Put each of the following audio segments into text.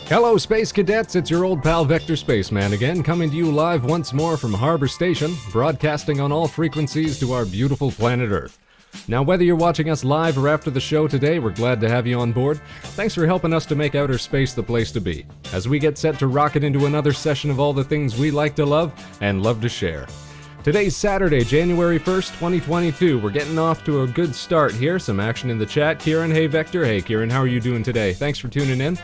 Hello Space Cadets, it's your old pal Vector Spaceman again, coming to you live once more from Harbor Station, broadcasting on all frequencies to our beautiful planet Earth. Now whether you're watching us live or after the show today, we're glad to have you on board. Thanks for helping us to make outer space the place to be, as we get set to rocket into another session of all the things we like to love and love to share. Today's Saturday, January 1st, 2022. We're getting off to a good start here. Some action in the chat. Kieran, hey Vector. Hey Kieran, how are you doing today? Thanks for tuning in.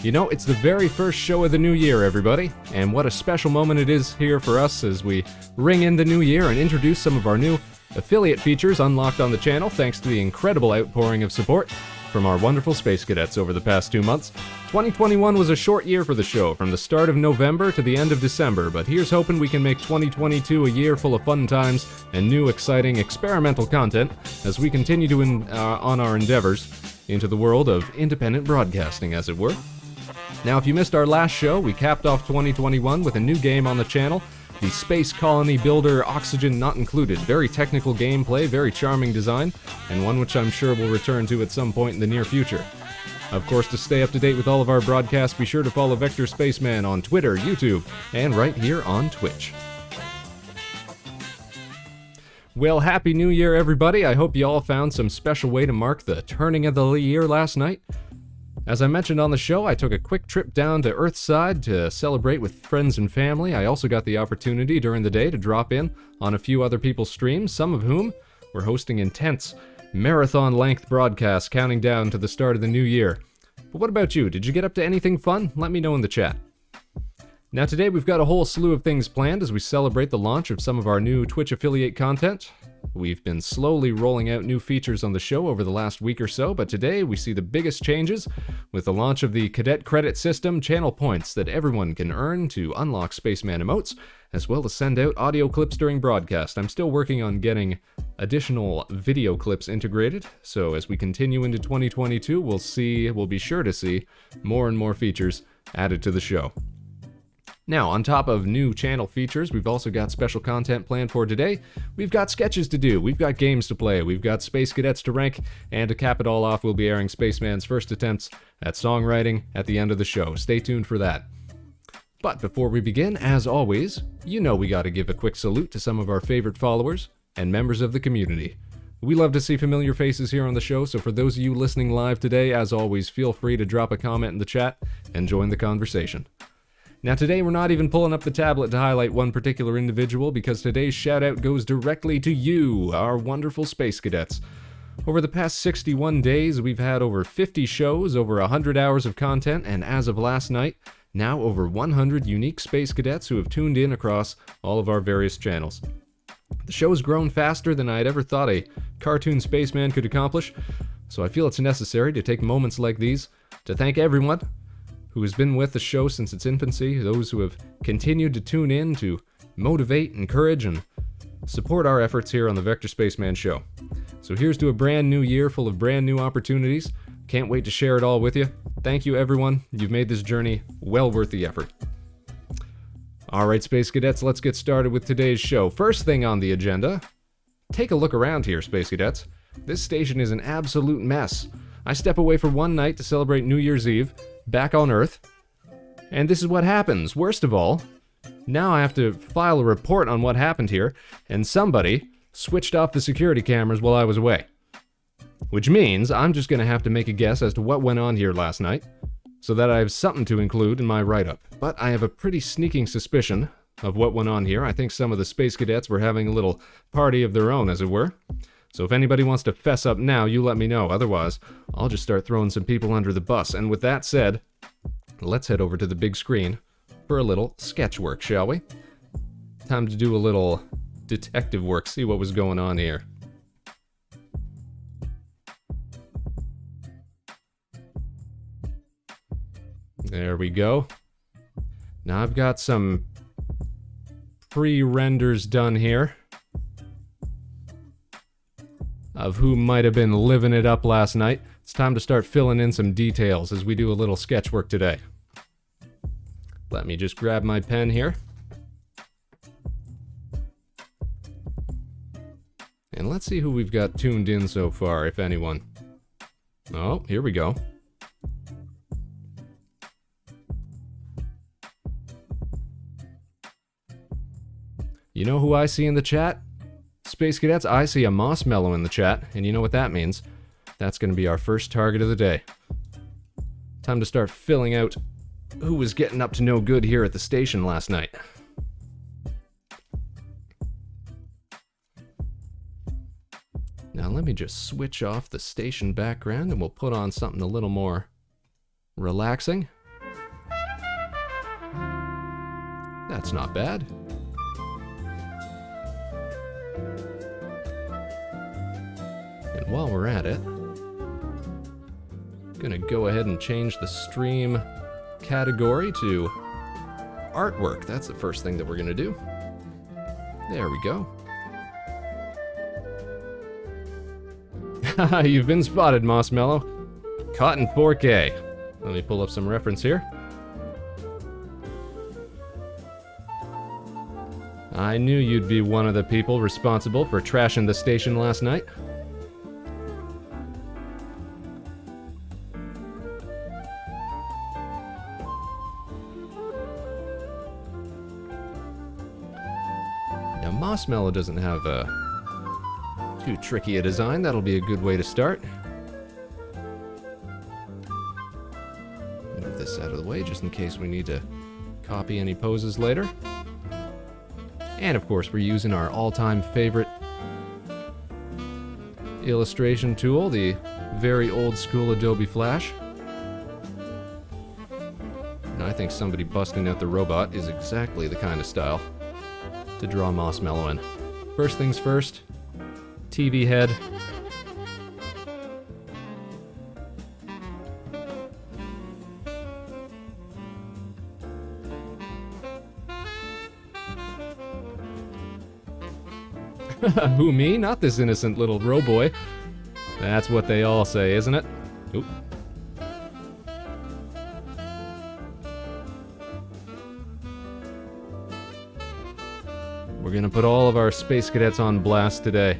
You know, it's the very first show of the new year, everybody. And what a special moment it is here for us as we ring in the new year and introduce some of our new affiliate features unlocked on the channel thanks to the incredible outpouring of support from our wonderful Space Cadets over the past 2 months. 2021 was a short year for the show, from the start of November to the end of December, but here's hoping we can make 2022 a year full of fun times and new, exciting, experimental content as we continue to on our endeavors into the world of independent broadcasting, as it were. Now, if you missed our last show, we capped off 2021 with a new game on the channel, the Space Colony Builder Oxygen Not Included. Very technical gameplay, very charming design, and one which I'm sure we'll return to at some point in the near future. Of course, to stay up to date with all of our broadcasts, be sure to follow Vector Spaceman on Twitter, YouTube, and right here on Twitch. Well, Happy New Year, everybody. I hope you all found some special way to mark the turning of the year last night. As I mentioned on the show, I took a quick trip down to Earthside to celebrate with friends and family. I also got the opportunity during the day to drop in on a few other people's streams, some of whom were hosting intense, marathon-length broadcasts counting down to the start of the new year. But what about you? Did you get up to anything fun? Let me know in the chat. Now today we've got a whole slew of things planned as we celebrate the launch of some of our new Twitch affiliate content. We've been slowly rolling out new features on the show over the last week or so, but today we see the biggest changes with the launch of the Cadet Credit System channel points that everyone can earn to unlock Spaceman emotes, as well as send out audio clips during broadcast. I'm still working on getting additional video clips integrated, so as we continue into 2022, we'll be sure to see more and more features added to the show. Now, on top of new channel features, we've also got special content planned for today. We've got sketches to do, we've got games to play, we've got Space Cadets to rank, and to cap it all off, we'll be airing Spaceman's first attempts at songwriting at the end of the show. Stay tuned for that. But before we begin, as always, you know we gotta give a quick salute to some of our favorite followers and members of the community. We love to see familiar faces here on the show, so for those of you listening live today, as always, feel free to drop a comment in the chat and join the conversation. Now today we're not even pulling up the tablet to highlight one particular individual because today's shout out goes directly to you, our wonderful Space Cadets. Over the past 61 days we've had over 50 shows, over 100 hours of content, and as of last night, now over 100 unique Space Cadets who have tuned in across all of our various channels. The show has grown faster than I'd ever thought a cartoon spaceman could accomplish, so I feel it's necessary to take moments like these to thank everyone who has been with the show since its infancy, those who have continued to tune in to motivate, encourage, and support our efforts here on the Vector Spaceman Show. So here's to a brand new year full of brand new opportunities. Can't wait to share it all with you. Thank you everyone, you've made this journey well worth the effort. Alright Space Cadets, let's get started with today's show. First thing on the agenda, take a look around here, Space Cadets. This station is an absolute mess. I step away for one night to celebrate New Year's Eve, back on Earth, and this is what happens. Worst of all, now I have to file a report on what happened here, and somebody switched off the security cameras while I was away. Which means I'm just gonna have to make a guess as to what went on here last night, so that I have something to include in my write-up. But I have a pretty sneaking suspicion of what went on here. I think some of the Space Cadets were having a little party of their own, as it were. So if anybody wants to fess up now, you let me know. Otherwise, I'll just start throwing some people under the bus. And with that said, let's head over to the big screen for a little sketch work, shall we? Time to do a little detective work, see what was going on here. There we go. Now I've got some pre-renders done here of who might have been living it up last night. It's time to start filling in some details as we do a little sketch work today. Let me just grab my pen here. And let's see who we've got tuned in so far, if anyone. Oh, here we go. You know who I see in the chat? Space Cadets, I see a Mossmellow in the chat, and you know what that means. That's going to be our first target of the day. Time to start filling out who was getting up to no good here at the station last night. Now let me just switch off the station background and we'll put on something a little more relaxing. That's not bad. And while we're at it, I'm gonna go ahead and change the stream category to artwork. That's the first thing that we're gonna do. There we go. You've been spotted, Mossmellow. Caught in 4K. Let me pull up some reference here. I knew you'd be one of the people responsible for trashing the station last night. Now, Mossmellow doesn't have too tricky a design. That'll be a good way to start. Move this out of the way just in case we need to copy any poses later. And of course, we're using our all-time favorite illustration tool, the very old school Adobe Flash. And I think somebody busting out the robot is exactly the kind of style to draw Mossmellow in. First things first, TV head. Who, me? Not this innocent little roboy. That's what they all say, isn't it? Oop. We're gonna put all of our Space Cadets on blast today.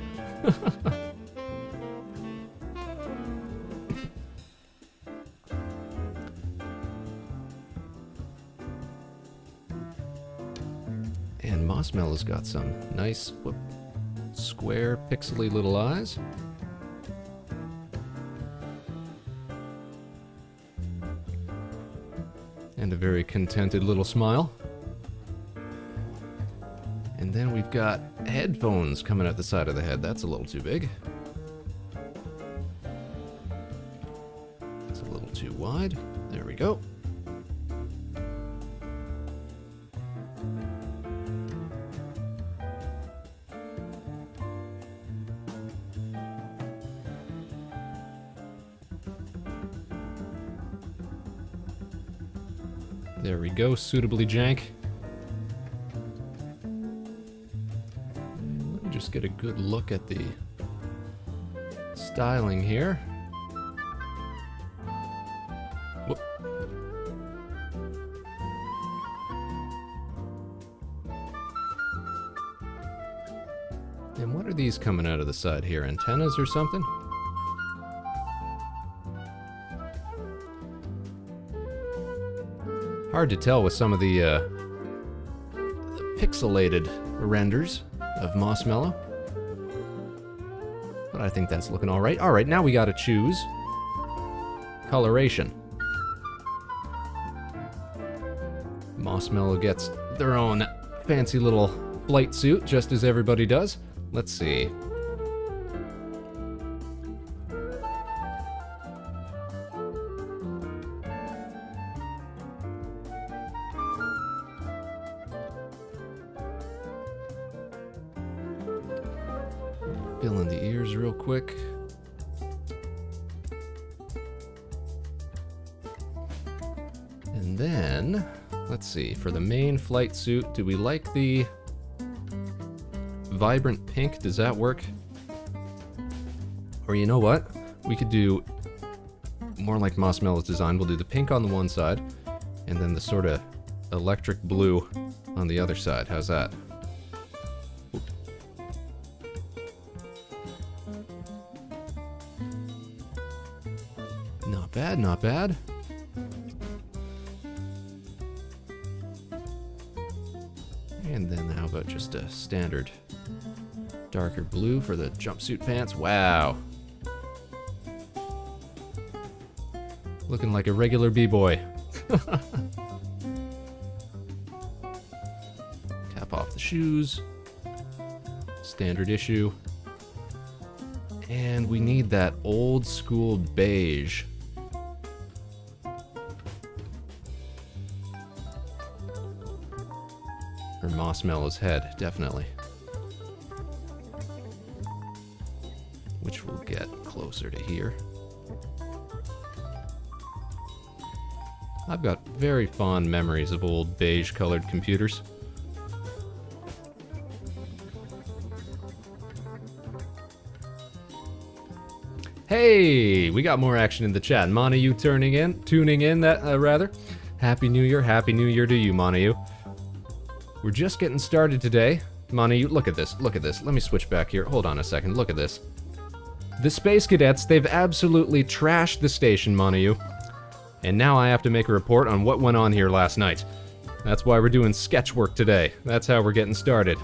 And Mossmellow's got some nice, square, pixely little eyes. And a very contented little smile. And then we've got headphones coming out the side of the head. That's a little too big. It's a little too wide. There we go. There we go, suitably jank. Let me just get a good look at the styling here. Whoop. And what are these coming out of the side here? Antennas or something? Hard to tell with some of the pixelated renders of Mossmellow. But I think that's looking alright. Alright, now we gotta choose coloration. Mossmellow gets their own fancy little flight suit, just as everybody does. Let's see. Fill in the ears real quick. And then, let's see, for the main flight suit, do we like the vibrant pink? Does that work? Or you know what? We could do more like Mossmellow's design. We'll do the pink on the one side, and then the sort of electric blue on the other side. How's that? Not bad, not bad. And then how about just a standard darker blue for the jumpsuit pants? Wow. Looking like a regular b-boy. Cap off the shoes. Standard issue. And we need that old school beige. For Marshmallow's head, definitely. Which we'll get closer to here. I've got very fond memories of old beige colored computers. Hey, we got more action in the chat. Monayu tuning in, rather. Happy New Year to you, Monayu. We're just getting started today. Monayu, look at this. Let me switch back here. Hold on a second, look at this. The Space Cadets, they've absolutely trashed the station, Monayu. And now I have to make a report on what went on here last night. That's why we're doing sketch work today. That's how we're getting started.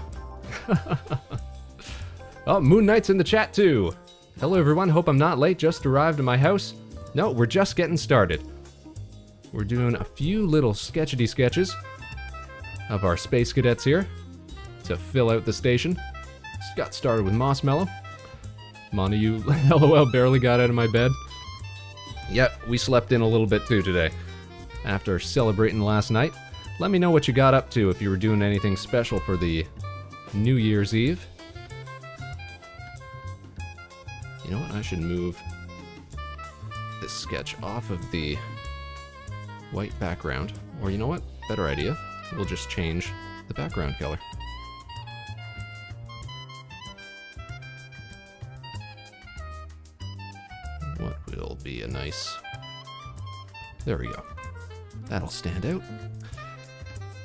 Oh, Moon Knight's in the chat too. Hello everyone, hope I'm not late, just arrived at my house. No, we're just getting started. We're doing a few little sketchety sketches of our Space Cadets here to fill out the station. Just got started with Marshmallow. Monayu, LOL, barely got out of my bed. Yep, we slept in a little bit too today. After celebrating last night. Let me know what you got up to if you were doing anything special for the New Year's Eve. You know what, I should move this sketch off of the white background. Or you know what, better idea. We'll just change the background color. What will be a nice... There we go. That'll stand out.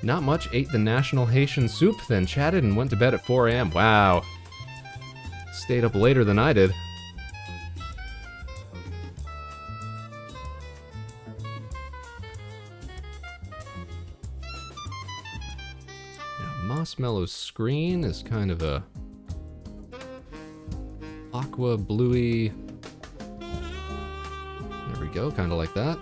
Not much, ate the national Haitian soup, then chatted and went to bed at 4 a.m. Wow. Stayed up later than I did. Marshmallow's screen is kind of a aqua bluey. There we go, kind of like that.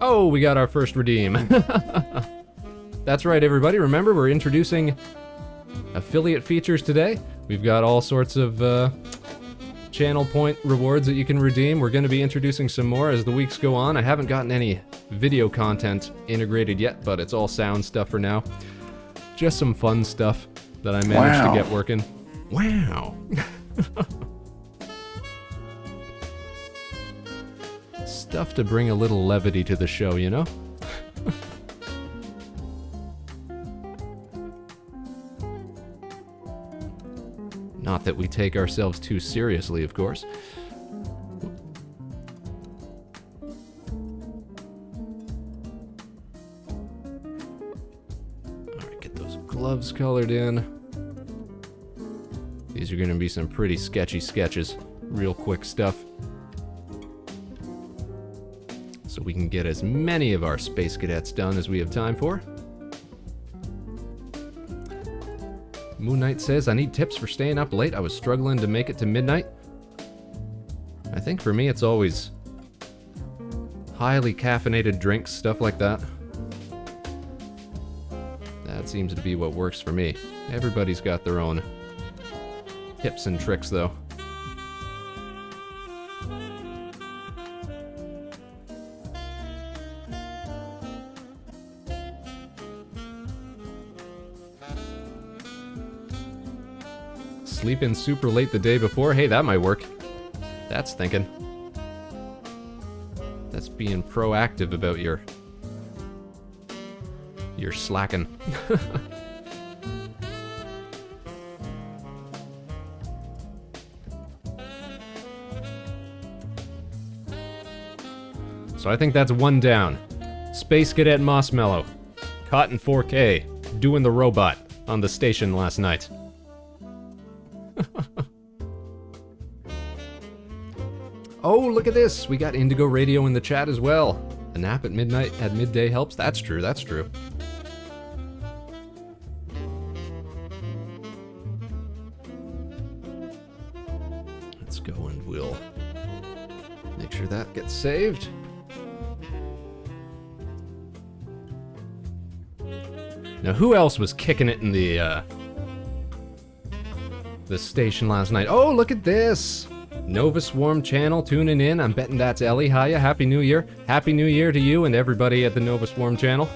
Oh, we got our first redeem. That's right, everybody. Remember, we're introducing affiliate features today. We've got all sorts of channel point rewards that you can redeem. We're going to be introducing some more as the weeks go on. I haven't gotten any video content integrated yet, but it's all sound stuff for now. Just some fun stuff that I managed to get working. Wow. Stuff to bring a little levity to the show, you know? Not that we take ourselves too seriously, of course. Alright, get those gloves colored in. These are going to be some pretty sketchy sketches. Real quick stuff. So we can get as many of our Space Cadets done as we have time for. Moon Knight says, I need tips for staying up late. I was struggling to make it to midnight. I think for me it's always highly caffeinated drinks, stuff like that. That seems to be what works for me. Everybody's got their own tips and tricks though. Sleep in super late the day before? Hey, that might work. That's thinking. That's being proactive about your slacking. So I think that's one down. Space Cadet Marshmallow, caught in 4K, doing the robot on the station last night. Oh, look at this! We got Indigo Radio in the chat as well. A nap at midday helps. That's true, that's true. Let's go and we'll make sure that gets saved. Now, who else was kicking it in the station last night? Oh, look at this! Nova Swarm channel tuning in. I'm betting that's Ellie. Hiya, Happy New Year. Happy New Year to you and everybody at the Nova Swarm channel.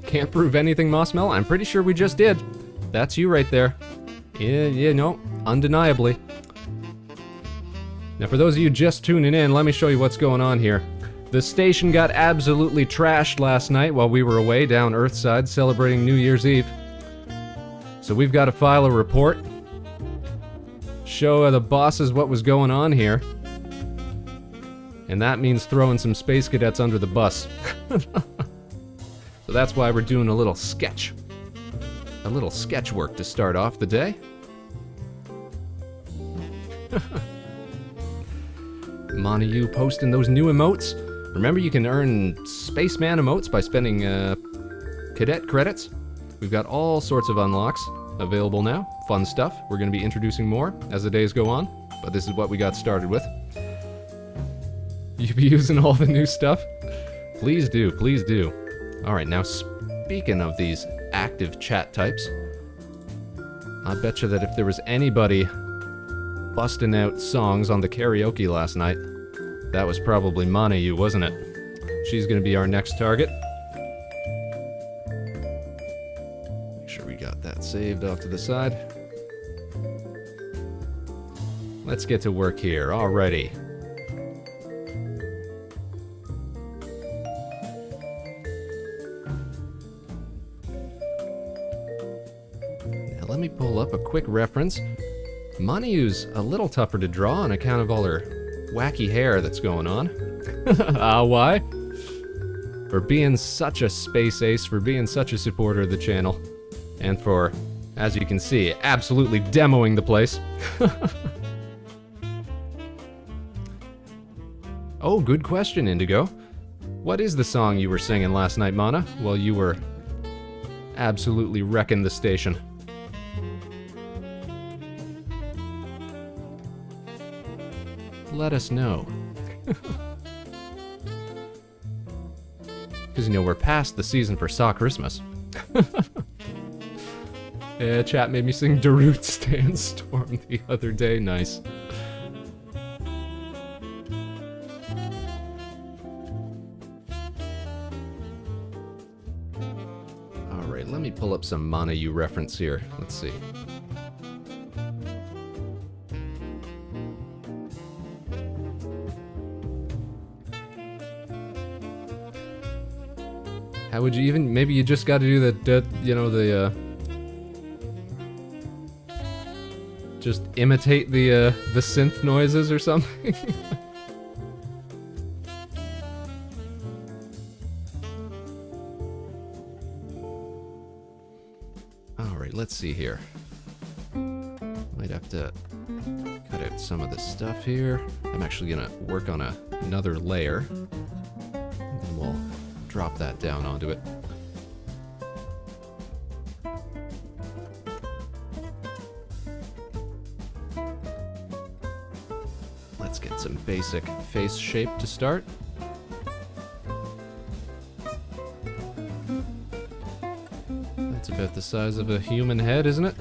Can't prove anything, Mossmel. I'm pretty sure we just did. That's you right there. Yeah, no, undeniably. Now, for those of you just tuning in, let me show you what's going on here. The station got absolutely trashed last night while we were away down Earthside celebrating New Year's Eve. So we've got to file a report. Show the bosses what was going on here. And that means throwing some Space Cadets under the bus. So that's why we're doing a little sketch. A little sketch work to start off the day. Monayu posting those new emotes. Remember, you can earn Spaceman emotes by spending cadet credits. We've got all sorts of unlocks available now. Fun stuff. We're going to be introducing more as the days go on, but this is what we got started with. You be using all the new stuff? Please do, please do. Alright, now speaking of these active chat types, I bet you that if there was anybody busting out songs on the karaoke last night, that was probably Monayu, wasn't it? She's going to be our next target. Make sure we got that saved off to the side. Let's get to work here. Alrighty. Now let me pull up a quick reference. Monayu's a little tougher to draw on account of all her wacky hair that's going on. Why? For being such a space ace, for being such a supporter of the channel, and for, as you can see, absolutely demoing the place. Oh, good question, Indigo. What is the song you were singing last night, Mana, while you were absolutely wrecking the station? Let us know. Because, you know, we're past the season for Saw Christmas. Yeah, chat made me sing Darude Sandstorm the other day. Nice. Alright, let me pull up some Monayu reference here. Let's see. How would you even... Maybe you just got to do the, you know, the, just imitate the synth noises or something? Alright, let's see here. Might have to cut out some of the stuff here. I'm actually gonna work on another layer. And then we'll drop that down onto it. Let's get some basic face shape to start. That's about the size of a human head, isn't it?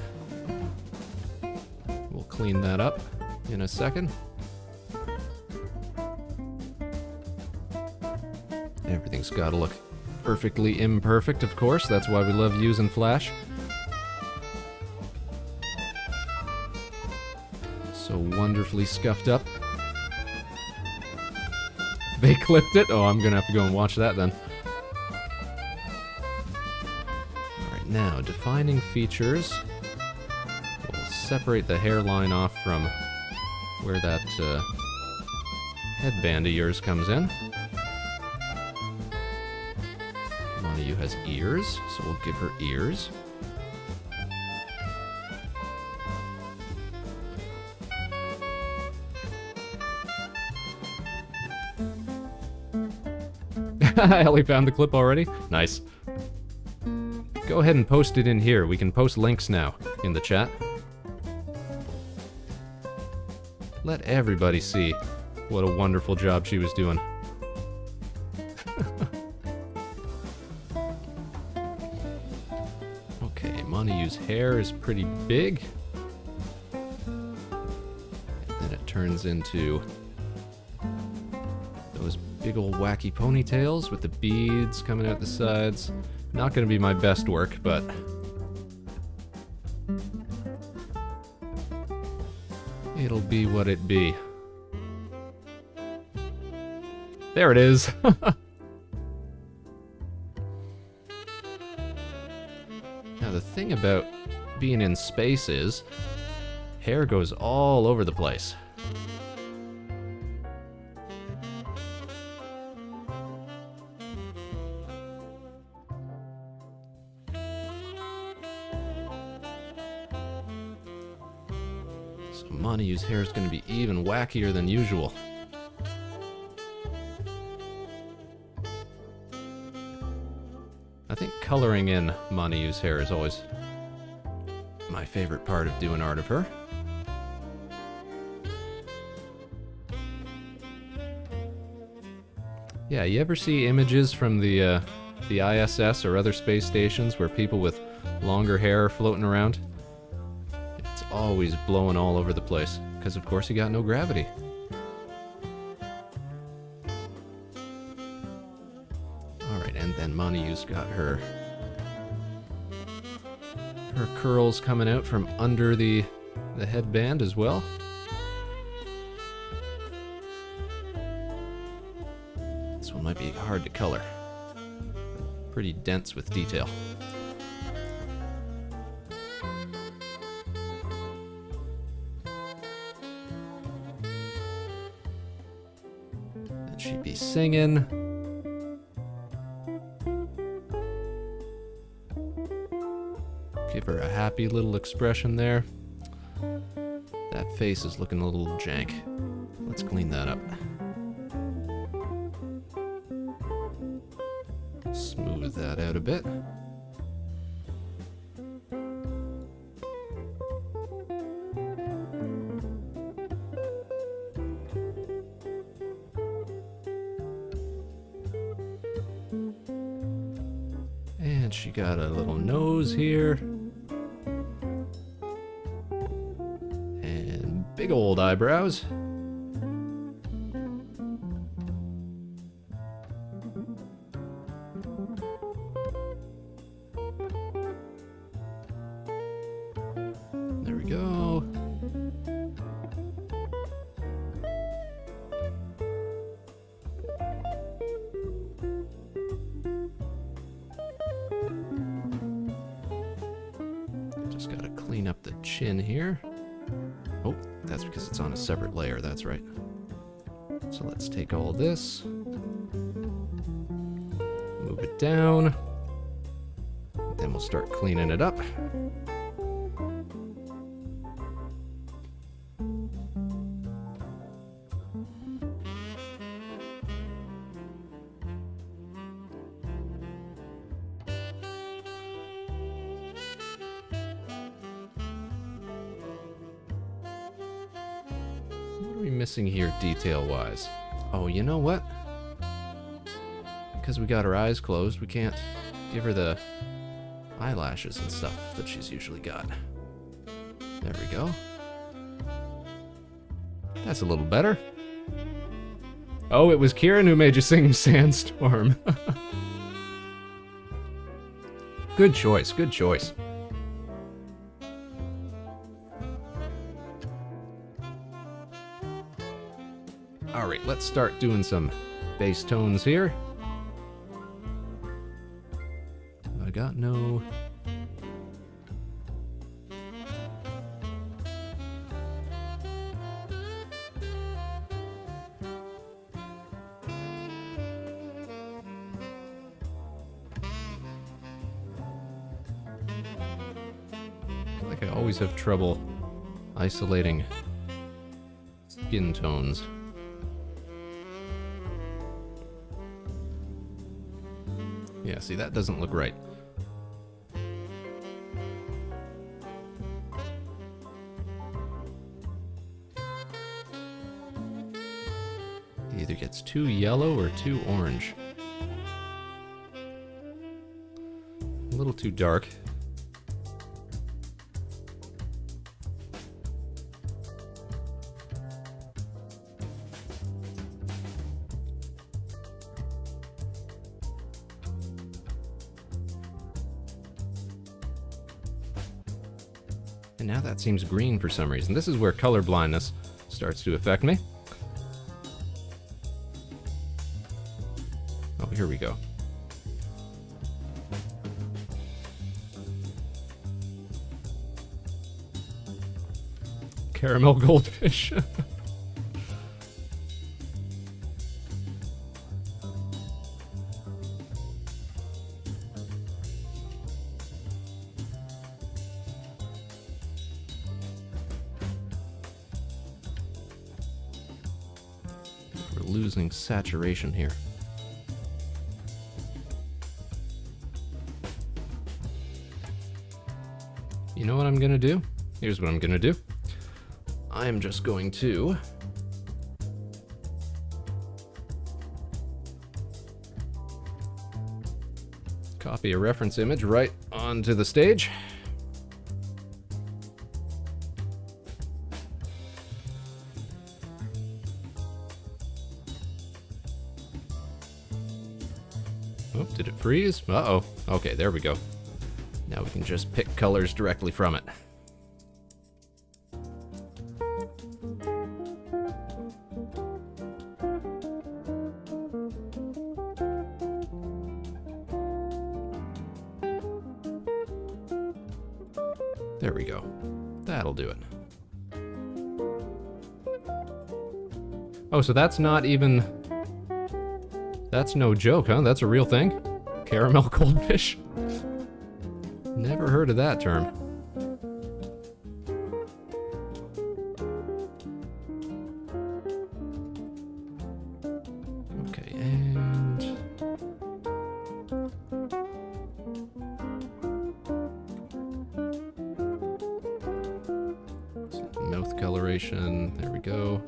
We'll clean that up in a second. Everything's gotta look perfectly imperfect, of course. That's why we love using Flash. So wonderfully scuffed up. They clipped it? Oh, I'm gonna have to go and watch that then. Alright, now, defining features. We'll separate the hairline off from where that headband of yours comes in. Monayu has ears, so we'll give her ears. Ellie found the clip already? Nice. Go ahead and post it in here. We can post links now in the chat. Let everybody see what a wonderful job she was doing. Okay, Moneyu's hair is pretty big. And then it turns into those big old wacky ponytails with the beads coming out the sides. Not gonna be my best work, but it'll be what it be. There it is. Now the thing about being in space is hair goes all over the place. So Moneyu's hair is going to be even wackier than usual. I think coloring in Moneyu's hair is always my favorite part of doing art of her. Yeah, you ever see images from the ISS or other space stations where people with longer hair are floating around? It's always blowing all over the place, because of course you got no gravity. Alright, and then Moneyu's got her curls coming out from under the headband as well. This one might be hard to color. Pretty dense with detail. And she'd be singing. Give her a happy little expression there. That face is looking a little jank. Let's clean that up. Smooth that out a bit. And she got a little nose here. And big old eyebrows. There we go. Just gotta clean up the chin here. Oh, that's because it's on a separate layer, that's right. So let's take all this, move it down, then we'll start cleaning it up. What are we missing here detail-wise? Oh, you know what? Because we got her eyes closed, we can't give her the eyelashes and stuff that she's usually got. There we go. That's a little better. Oh, it was Kieran who made you sing Sandstorm. Good choice, good choice. Alright, let's start doing some bass tones here. I got no... I feel like I always have trouble isolating skin tones. Yeah, see, that doesn't look right. It either gets too yellow or too orange. A little too dark. And now that seems green for some reason. This is where color blindness starts to affect me. Oh, here we go. Caramel goldfish. We're losing saturation here. You know what I'm gonna do? Here's what I'm gonna do. I am just going to copy a reference image right onto the stage. Oh, did it freeze? Uh-oh. Okay, there we go. Now we can just pick colors directly from it. There we go. That'll do it. Oh, so that's not even... That's no joke, huh? That's a real thing? Caramel goldfish? Never heard of that term. Okay, and... mouth coloration, there we go.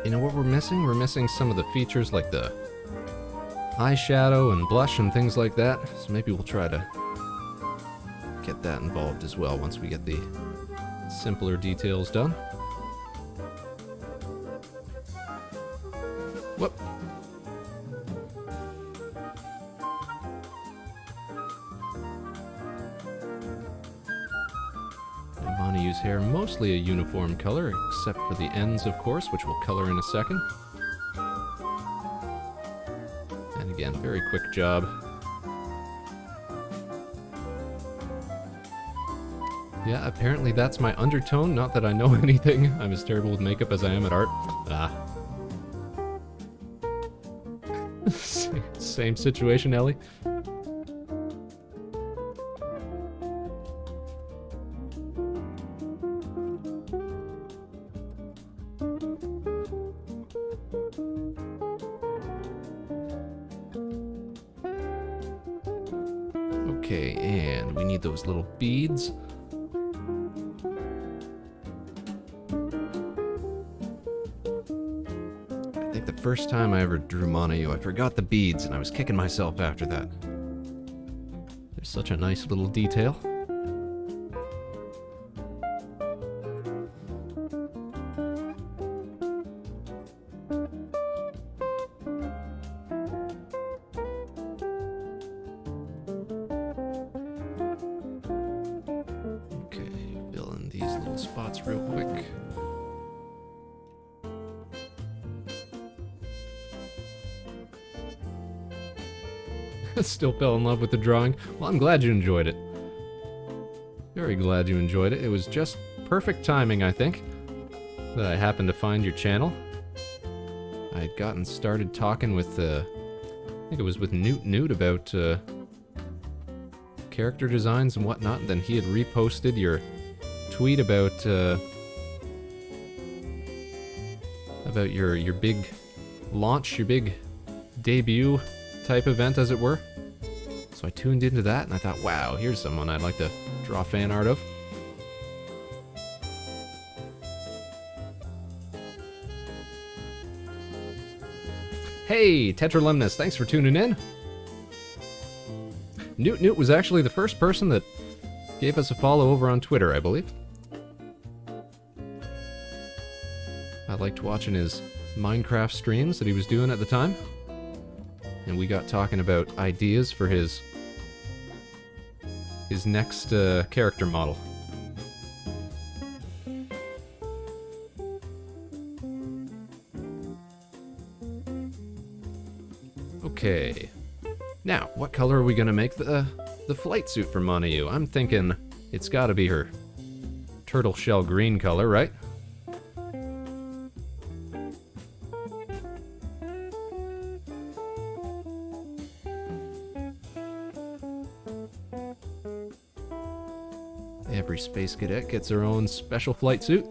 You know what we're missing? We're missing some of the features like the eyeshadow and blush and things like that. So maybe we'll try to get that involved as well once we get the simpler details done. Whoop. I want to use hair mostly a uniform color, except for the ends, of course, which we'll color in a second. And again, very quick job. Yeah, apparently that's my undertone. Not that I know anything. I'm as terrible with makeup as I am at art. Ah. Same situation, Ellie. Okay, and we need those little beads. I think the first time I ever drew Monayu, I forgot the beads and I was kicking myself after that. There's such a nice little detail. Spots real quick. Still fell in love with the drawing. Well, I'm glad you enjoyed it. Very glad you enjoyed it. It was just perfect timing, I think, that I happened to find your channel. I had gotten started talking with think it was with Newt about character designs and whatnot, and then he had reposted your tweet about your big launch, your big debut type event, as it were. So I tuned into that, and I thought, wow, here's someone I'd like to draw fan art of. Hey, Tetralemnus, thanks for tuning in. Newt was actually the first person that gave us a follow over on Twitter, I believe. I liked watching his Minecraft streams that he was doing at the time. And we got talking about ideas for his next character model. Okay. Now, what color are we gonna make the flight suit for Monayu? I'm thinking it's gotta be her turtle shell green color, right? Every Space Cadet gets their own special flight suit.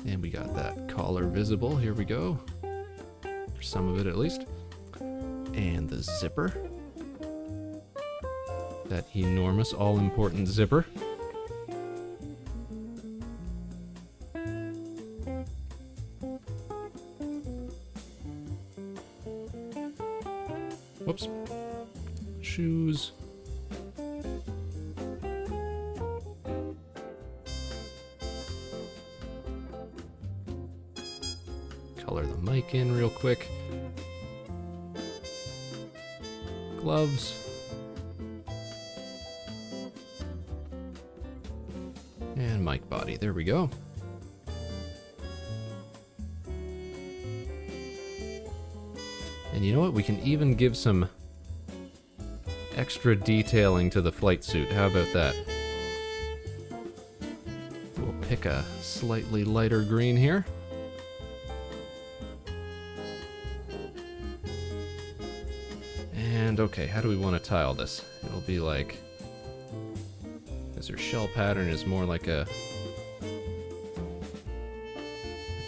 And we got that collar visible, here we go. For some of it at least. And the zipper. That enormous, all-important zipper. Whoops. Shoes. Color the mic in real quick. Gloves. And mic body, there we go. And you know what? We can even give some extra detailing to the flight suit. How about that? We'll pick a slightly lighter green here. And okay, how do we want to tile this? It'll be like... Because her shell pattern is more like a... I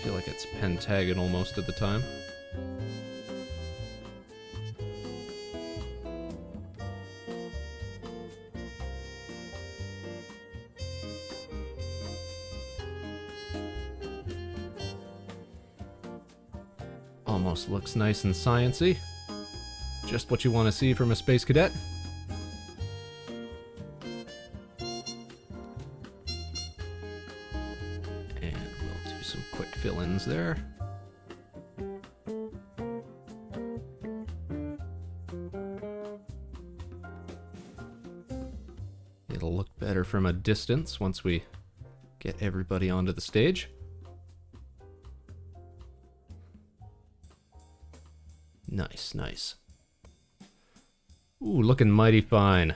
feel like it's pentagonal most of the time. Almost looks nice and science-y. Just what you want to see from a Space Cadet. And we'll do some quick fill-ins there. It'll look better from a distance once we get everybody onto the stage. Nice, nice. Ooh, looking mighty fine.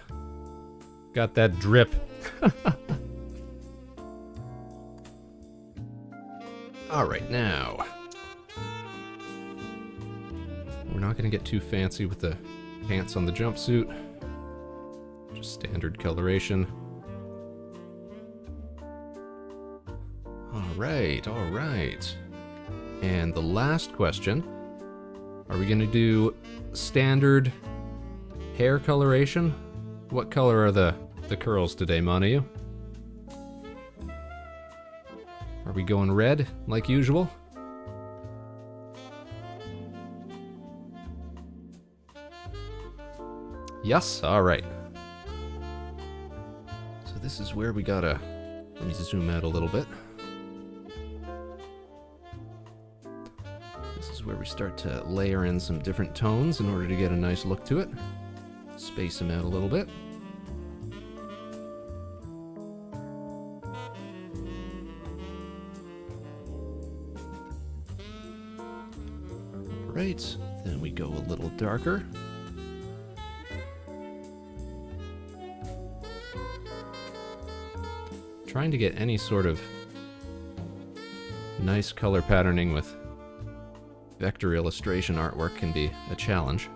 Got that drip. Alright, now. We're not going to get too fancy with the pants on the jumpsuit. Just standard coloration. Alright, alright. And the last question. Are we gonna do standard hair coloration? What color are the curls today, Monayu? Are we going red, like usual? Yes? Alright. So this is where we gotta... Let me zoom out a little bit. Where we start to layer in some different tones in order to get a nice look to it. Space them out a little bit. Right, then we go a little darker. Trying to get any sort of Nice color patterning with vector illustration artwork can be a challenge.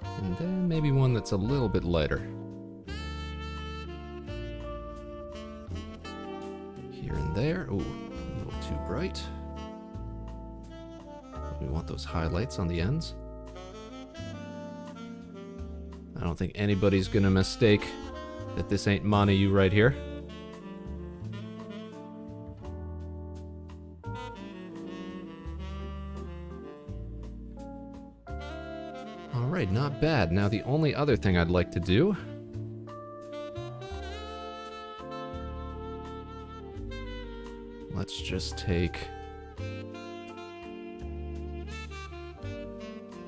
And then maybe one that's a little bit lighter. Here and there. Ooh, a little too bright. We want those highlights on the ends. I don't think anybody's gonna mistake that this ain't Manayu right here. Alright, not bad. Now the only other thing I'd like to do let's just do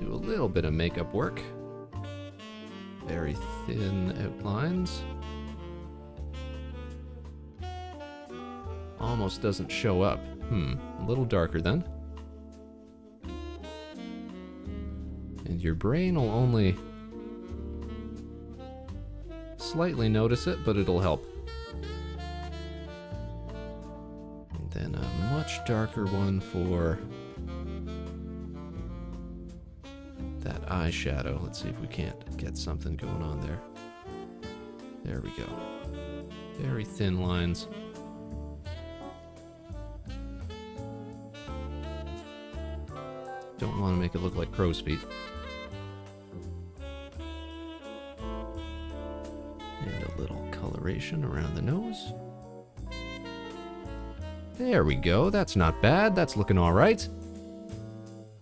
a little bit of makeup work. Very thin outlines. Almost doesn't show up. A little darker then. And your brain will only slightly notice it, but it'll help. And then a much darker one for that eyeshadow. Let's see if we can't get something going on there. There we go. Very thin lines. Don't want to make it look like crow's feet. And a little coloration around the nose. There we go. That's not bad. That's looking all right.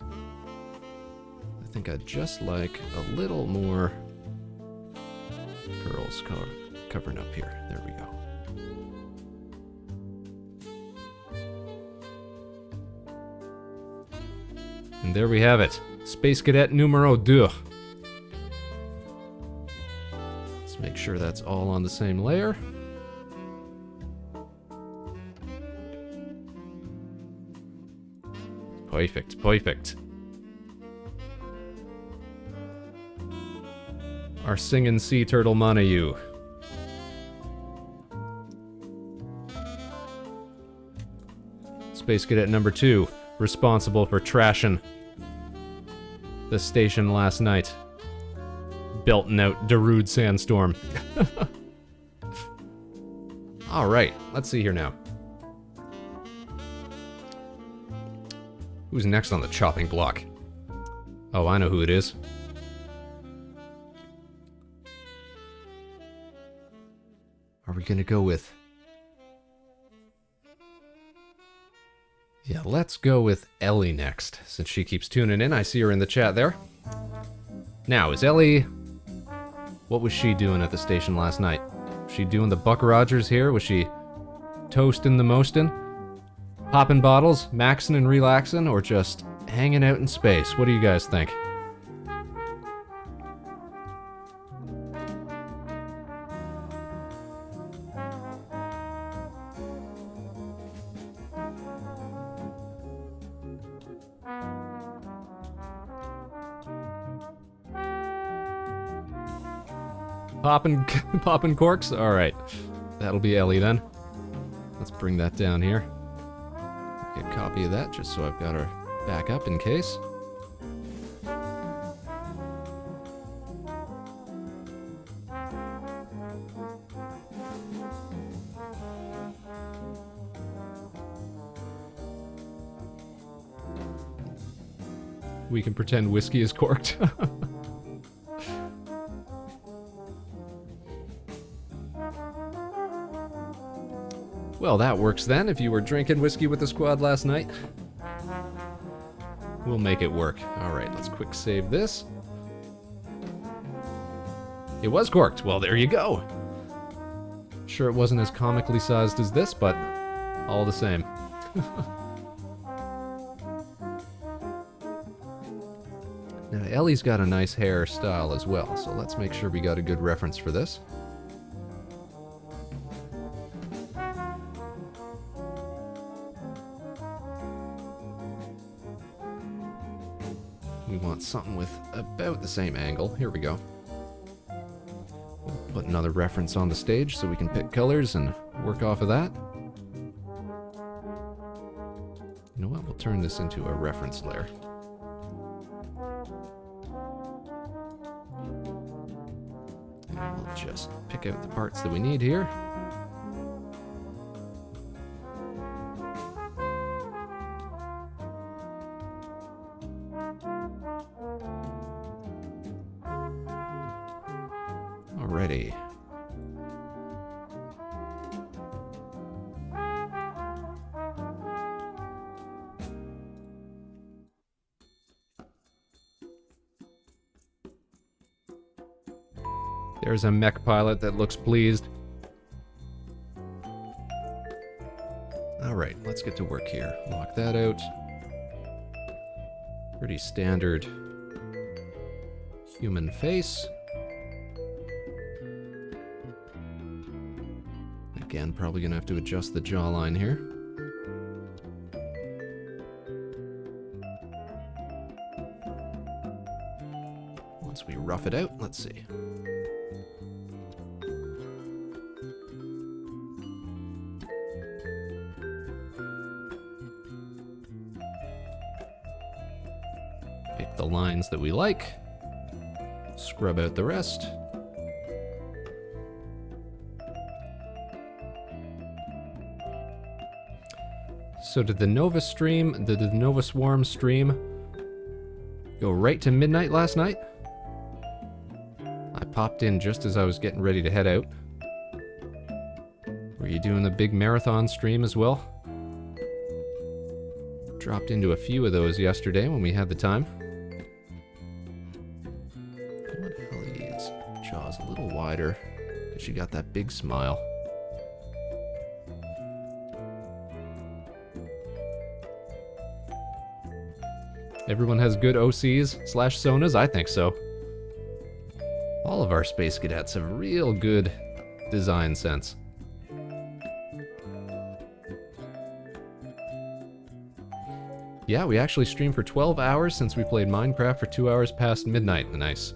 I think I'd just like a little more pearls covering up here. There we go. And there we have it. Space Cadet numero 2. Let's make sure that's all on the same layer. Perfect, perfect. Our singing sea turtle Manayu. Space Cadet number 2, responsible for trashing the station last night. Belting out Darude Sandstorm. Alright, let's see here now. Who's next on the chopping block? Oh, I know who it is. Are we gonna go with... Yeah, let's go with Ellie next, since she keeps tuning in. I see her in the chat there. Now, is Ellie... What was she doing at the station last night? Was she doing the Buck Rogers here? Was she toasting the mostin'? Popping bottles, maxing and relaxing, or just hanging out in space? What do you guys think? Popping corks? Alright. That'll be Ellie then. Let's bring that down here. Get a copy of that just so I've got her back up in case. We can pretend whiskey is corked. Well, that works then. If you were drinking whiskey with the squad last night, we'll make it work. Alright, let's quick save this. It was corked. Well, there you go. Sure, it wasn't as comically sized as this, but all the same. Now, Ellie's got a nice hairstyle as well, so let's make sure we got a good reference for this. We want something with about the same angle. Here we go. Put another reference on the stage so we can pick colors and work off of that. You know what? We'll turn this into a reference layer. And we'll just pick out the parts that we need here. Alrighty. There's a mech pilot that looks pleased. Alright, let's get to work here. Lock that out. Pretty standard human face. Again, probably gonna have to adjust the jawline here. Once we rough it out, let's see. Pick the lines that we like. Scrub out the rest. So did the Nova Swarm stream go right to midnight last night? I popped in just as I was getting ready to head out. Were you doing the big marathon stream as well? Dropped into a few of those yesterday when we had the time. What Ellie's jaw's a little wider because she got that big smile. Everyone has good OCs/Sonas? I think so. All of our Space Cadets have real good design sense. Yeah, we actually streamed for 12 hours since we played Minecraft for 2 hours past midnight. Nice.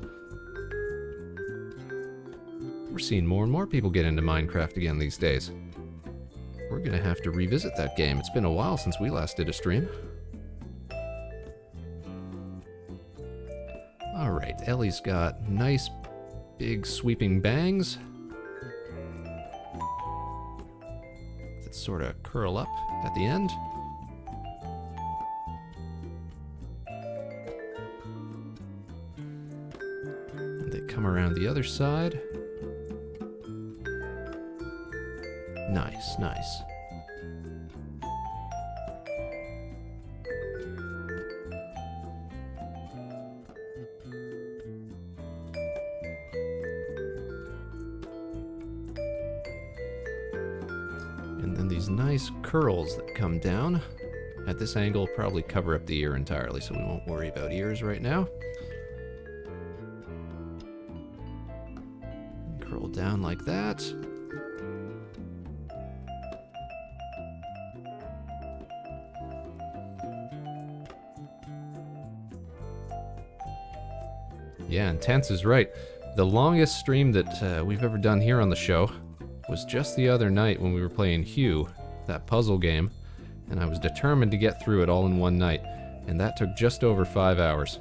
We're seeing more and more people get into Minecraft again these days. We're gonna have to revisit that game. It's been a while since we last did a stream. Alright, Ellie's got nice, big, sweeping bangs that sort of curl up at the end. And they come around the other side. Nice, nice. And then these nice curls that come down. At this angle, probably cover up the ear entirely, so we won't worry about ears right now. Curl down like that. Yeah, and Tense is right. The longest stream that we've ever done here on the show was just the other night when we were playing Hue, that puzzle game, and I was determined to get through it all in one night, and that took just over 5 hours.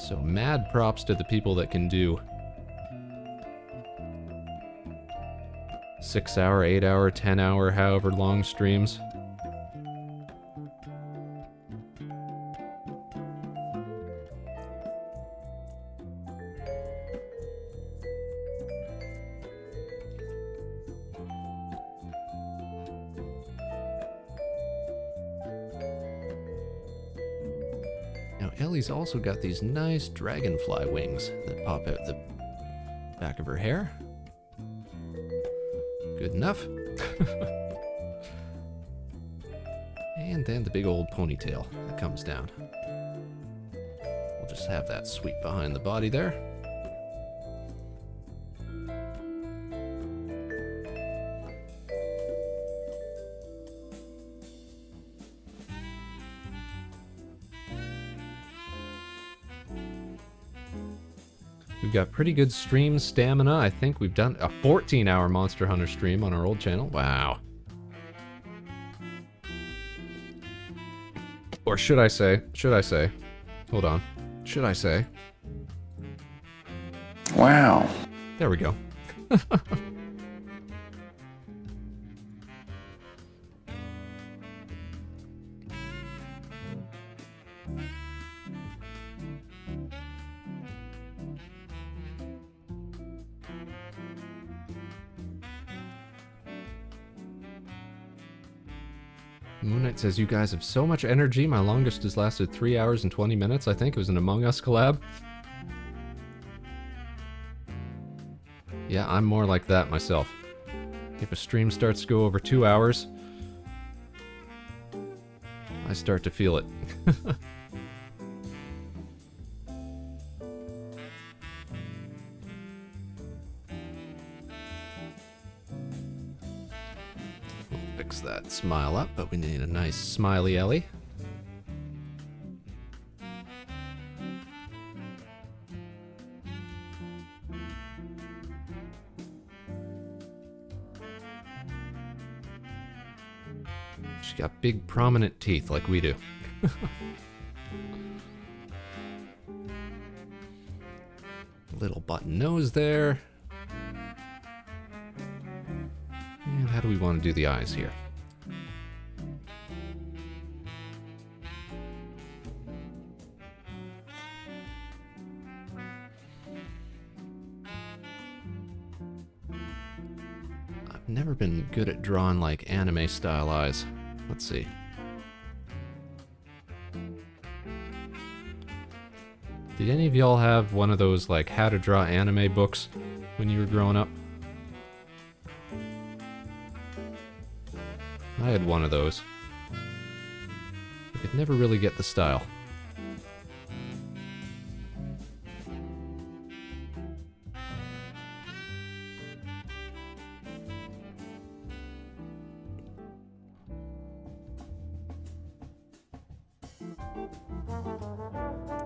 So mad props to the people that can do 6 hour, 8 hour, 10 hour, however long streams. Ellie's also got these nice dragonfly wings that pop out the back of her hair. Good enough. And then the big old ponytail that comes down. We'll just have that sweep behind the body there. We've got pretty good stream stamina. I think we've done a 14-hour Monster Hunter stream on our old channel. Wow. Or should I say, hold on. Should I say? Wow. There we go. Moon Knight says, you guys have so much energy. My longest has lasted 3 hours and 20 minutes, I think. It was an Among Us collab. Yeah, I'm more like that myself. If a stream starts to go over 2 hours, I start to feel it. We'll fix that smile up, but we need a nice smiley Ellie. She's got big prominent teeth like we do. Little button nose there. And how do we want to do the eyes here? I've never been good at drawing like anime style eyes. Let's see. Did any of y'all have one of those like how to draw anime books when you were growing up? I had one of those. I could never really get the style.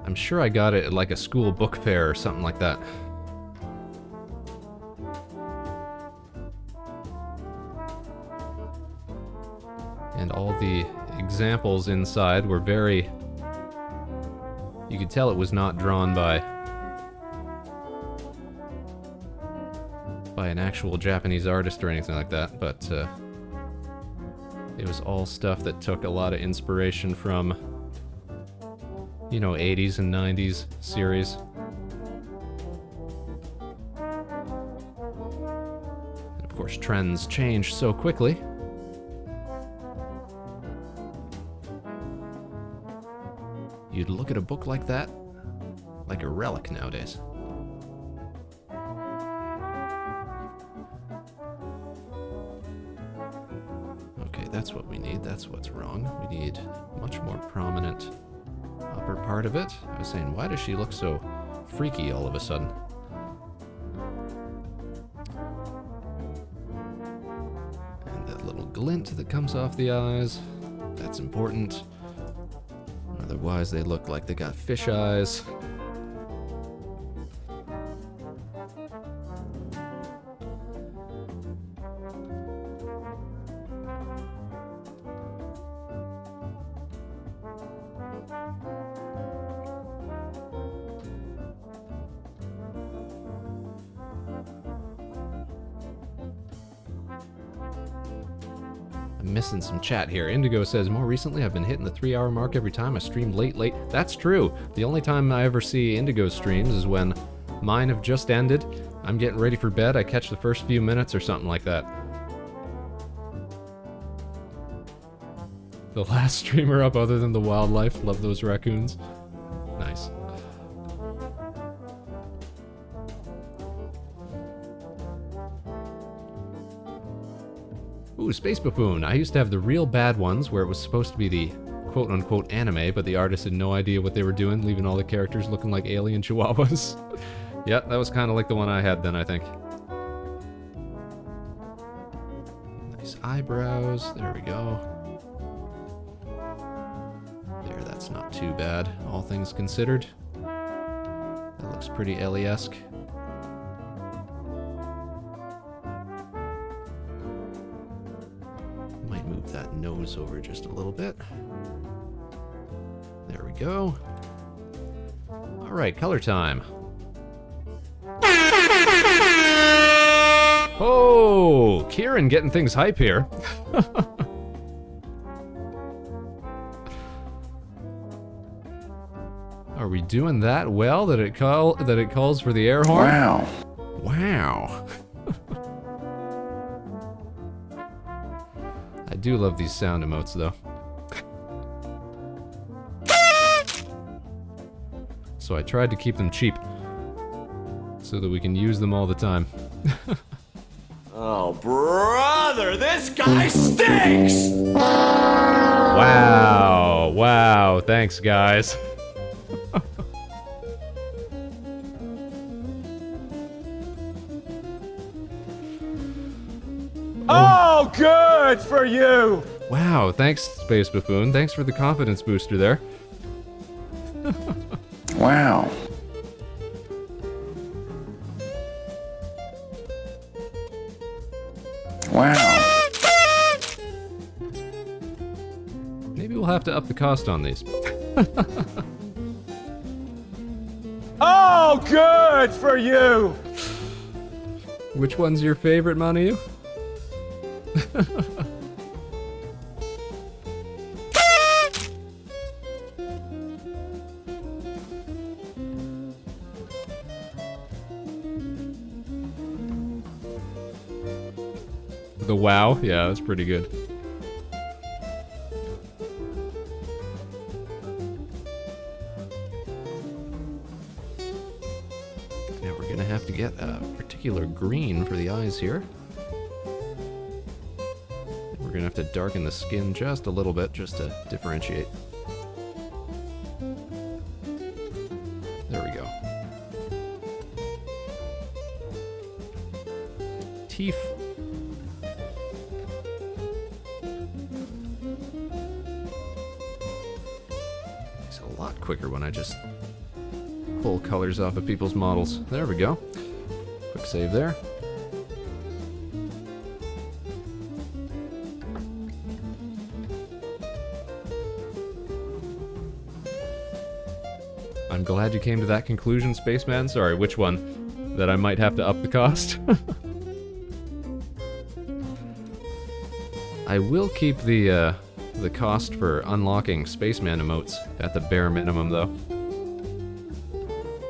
I'm sure I got it at like a school book fair or something like that. And all the examples inside were very... You could tell it was not drawn by an actual Japanese artist or anything like that, but it was all stuff that took a lot of inspiration from, you know, 80s and 90s series. And of course, trends change so quickly. You'd look at a book like that like a relic nowadays. Okay, that's what we need. That's what's wrong. We need much more prominent upper part of it. I was saying, why does she look so freaky all of a sudden? And that little glint that comes off the eyes, that's important. Otherwise, they look like they got fish eyes. Missing some chat here. Indigo says, more recently I've been hitting the 3-hour mark every time I stream late. That's true. The only time I ever see Indigo streams is when mine have just ended. I'm getting ready for bed. I catch the first few minutes or something like that. The last streamer up other than the wildlife. Love those raccoons. Nice. Ooh, Space Buffoon. I used to have the real bad ones where it was supposed to be the quote-unquote anime, but the artist had no idea what they were doing, leaving all the characters looking like alien chihuahuas. Yeah, that was kind of like the one I had then, I think. Nice eyebrows. There we go. There, that's not too bad, all things considered. That looks Looks pretty Ellie-esque. Might move that nose over just a little bit. There we go. Alright, color time. Oh, Kieran getting things hype here. Are we doing that well that it calls for the air horn? Wow. Wow. I do love these sound emotes though. So I tried to keep them cheap so that we can use them all the time. Oh, brother, this guy stinks! Wow. Wow. Thanks, guys. Oh, good for you! Wow. Thanks, Space Buffoon. Thanks for the confidence booster there. Wow. Wow. Maybe we'll have to up the cost on these. Oh, good for you! Which one's your favorite, Manu? The wow? Yeah, that's pretty good. Now we're gonna have to get a particular green for the eyes here. We're gonna have to darken the skin just a little bit just to differentiate. There we go. Teeth. It's a lot quicker when I just pull colors off of people's models. There we go. Quick save there. I'm glad you came to that conclusion, Spaceman. Sorry, which one? That I might have to up the cost? I will keep the cost for unlocking Spaceman emotes at the bare minimum, though.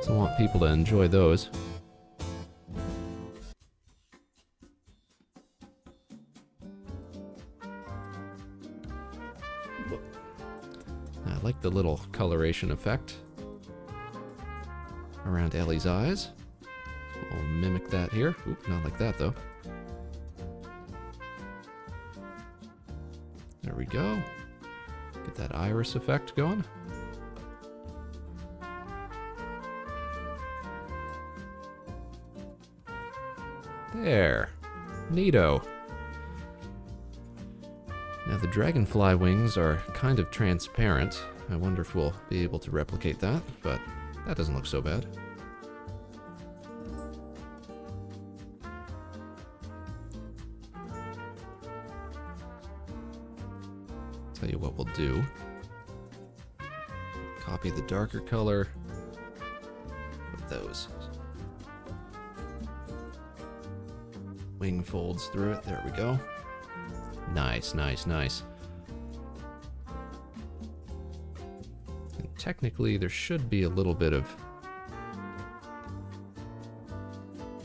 So I want people to enjoy those. I like the little coloration effect around Ellie's eyes. We'll mimic that here. Oop, not like that, though. There we go. Get that iris effect going. There. Neato. Now the dragonfly wings are kind of transparent. I wonder if we'll be able to replicate that, but that doesn't look so bad. Tell you what we'll do. Copy the darker color of those. Wing folds through it. There we go. Nice, nice, nice. And technically, there should be a little bit of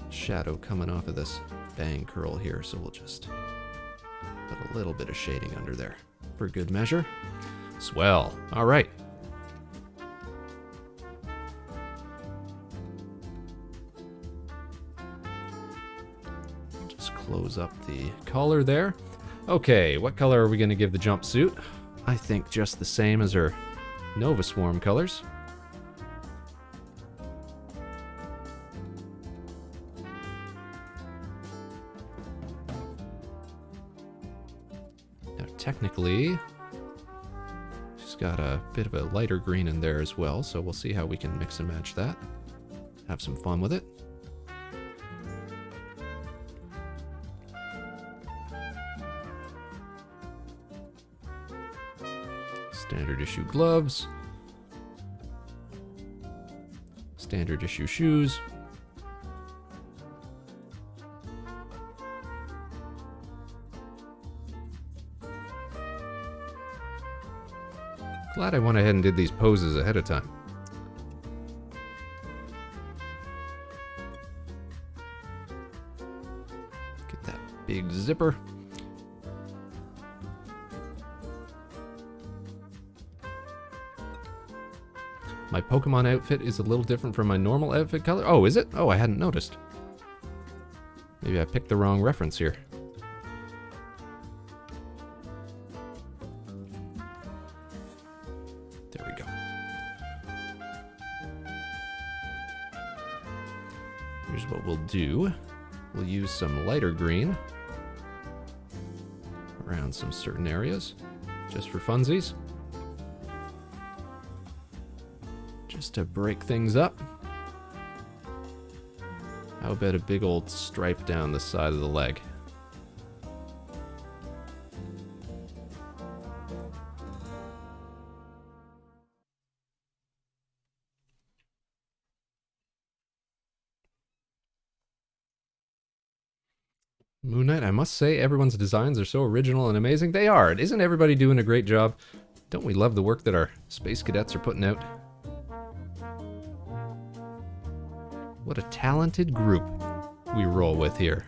shadow coming off of this bang curl here, so we'll just put a little bit of shading under there for good measure. Swell. All right. Just close up the collar there. Okay, what color are we going to give the jumpsuit? I think just the same as our Nova Swarm colors. Now, technically, she's got a bit of a lighter green in there as well, so we'll see how we can mix and match that have some fun with it. Standard issue gloves. Standard issue shoes. Glad I went ahead and did these poses ahead of time. Get that big zipper. My Pokemon outfit is a little different from my normal outfit color. Oh, is it? Oh, I hadn't noticed. Maybe I picked the wrong reference here. There we go. Here's what we'll do. We'll use some lighter green around some certain areas, just for funsies. Just to break things up. How about a big old stripe down the side of the leg? Moon Knight, I must say, everyone's designs are so original and amazing. They are. Isn't everybody doing a great job? Don't we love the work that our Space Cadets are putting out? What a talented group we roll with here.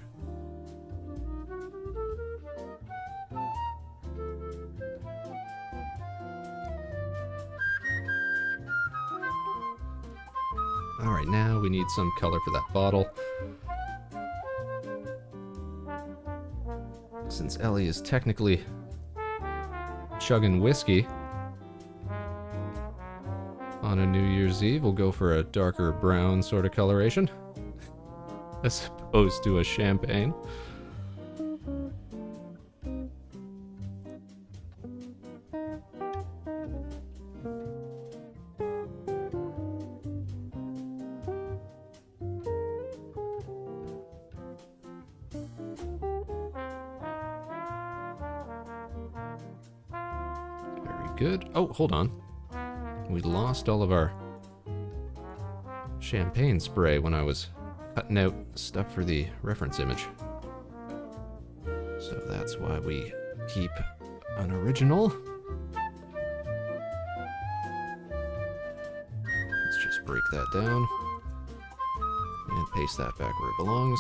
Alright, now we need some color for that bottle. Since Ellie is technically chugging whiskey on a New Year's Eve, we'll go for a darker brown sort of coloration as opposed to a champagne. Very good. Oh, hold on. We lost all of our champagne spray when I was cutting out stuff for the reference image. So that's why we keep an original. Let's just break that down and paste that back where it belongs.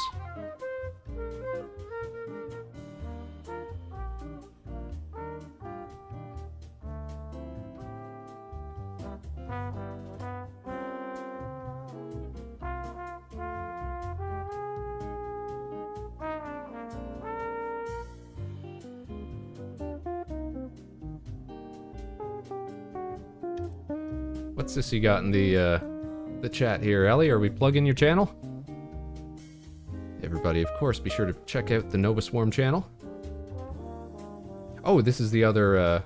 What's this you got in the chat here, Ellie? Are we plugging your channel? Everybody, of course, be sure to check out the Nova Swarm channel. Oh, this is the other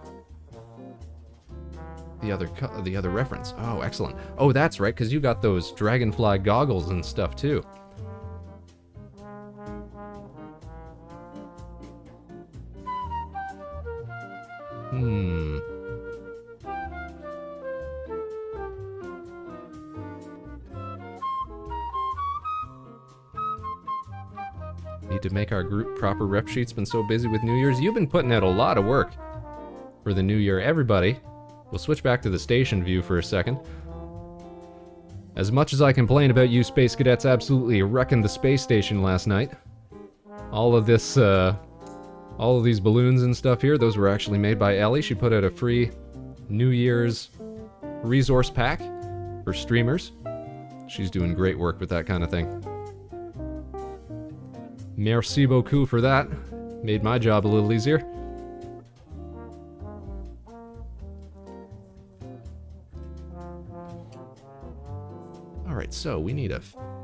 reference. Oh, excellent. Oh, that's right, because you got those dragonfly goggles and stuff too. Need to make our group proper rep sheets. Been so busy with New Year's. You've been putting out a lot of work for the new year. Everybody, we'll switch back to the station view for a second. As much as I complain about you Space Cadets absolutely wrecking the space station last night, all of these balloons and stuff here, those were actually made by Ellie. She put out a free New Year's resource pack for streamers. She's doing great work with that kind of thing. Merci beaucoup for that. Made my job a little easier. Alright, so we need a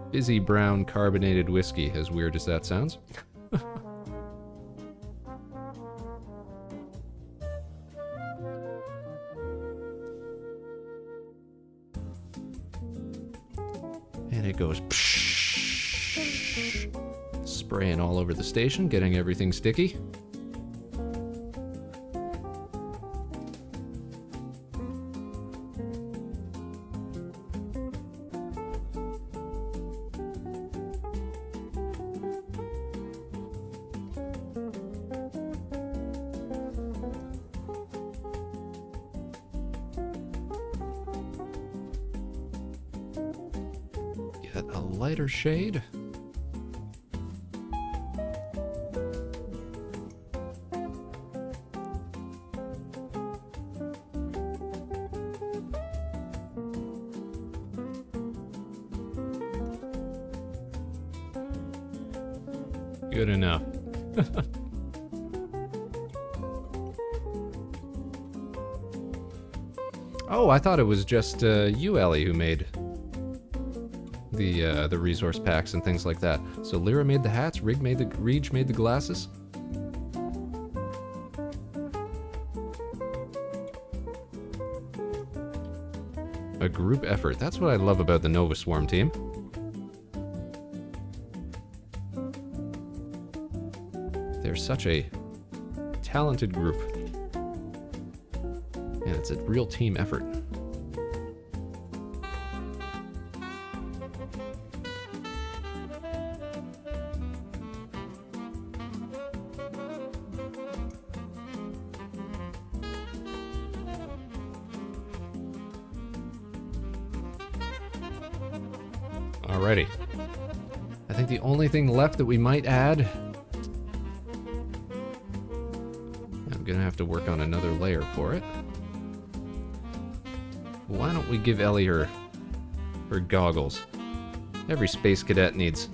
fizzy brown carbonated whiskey, as weird as that sounds. And it goes spraying all over the station, getting everything sticky. Get a lighter shade. Good enough. Oh, I thought it was just you, Ellie, who made the resource packs and things like that. So Lyra made the hats, Reg made the glasses. A group effort. That's what I love about the Nova Swarm team. They're such a talented group. And it's a real team effort. Alrighty. I think the only thing left that we might add... I'm gonna have to work on another layer for it. Why don't we give Ellie her goggles? Every Space Cadet needs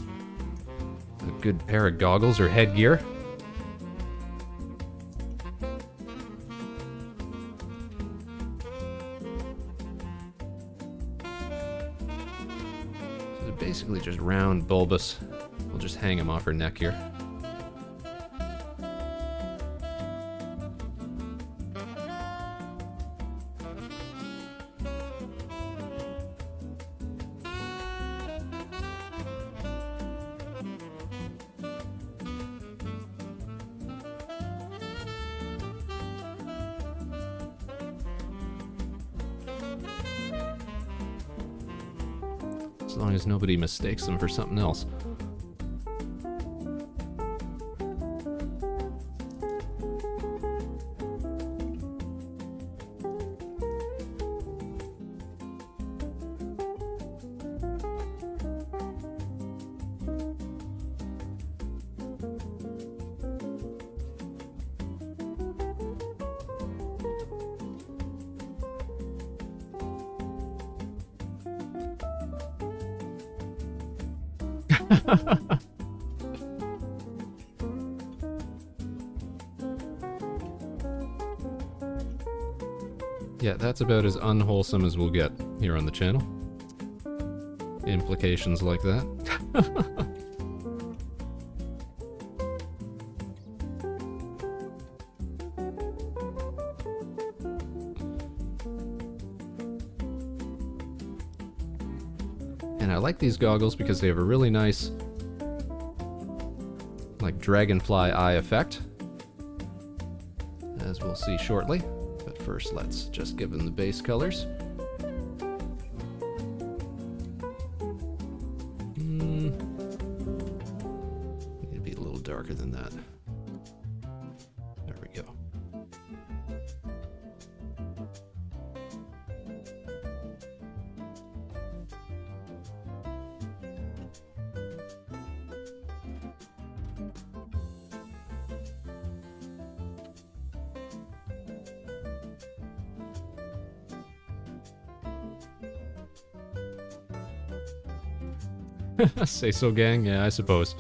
a good pair of goggles or headgear. So basically just round, bulbous. We'll just hang them off her neck here. As long as nobody mistakes them for something else. Yeah, that's about as unwholesome as we'll get here on the channel. Implications like that. And I like these goggles because they have a really nice, like, dragonfly eye effect, as we'll see shortly. But first, let's just give them the base colors. Need to be a little darker than that. There we go. Say so, gang? Yeah, I suppose.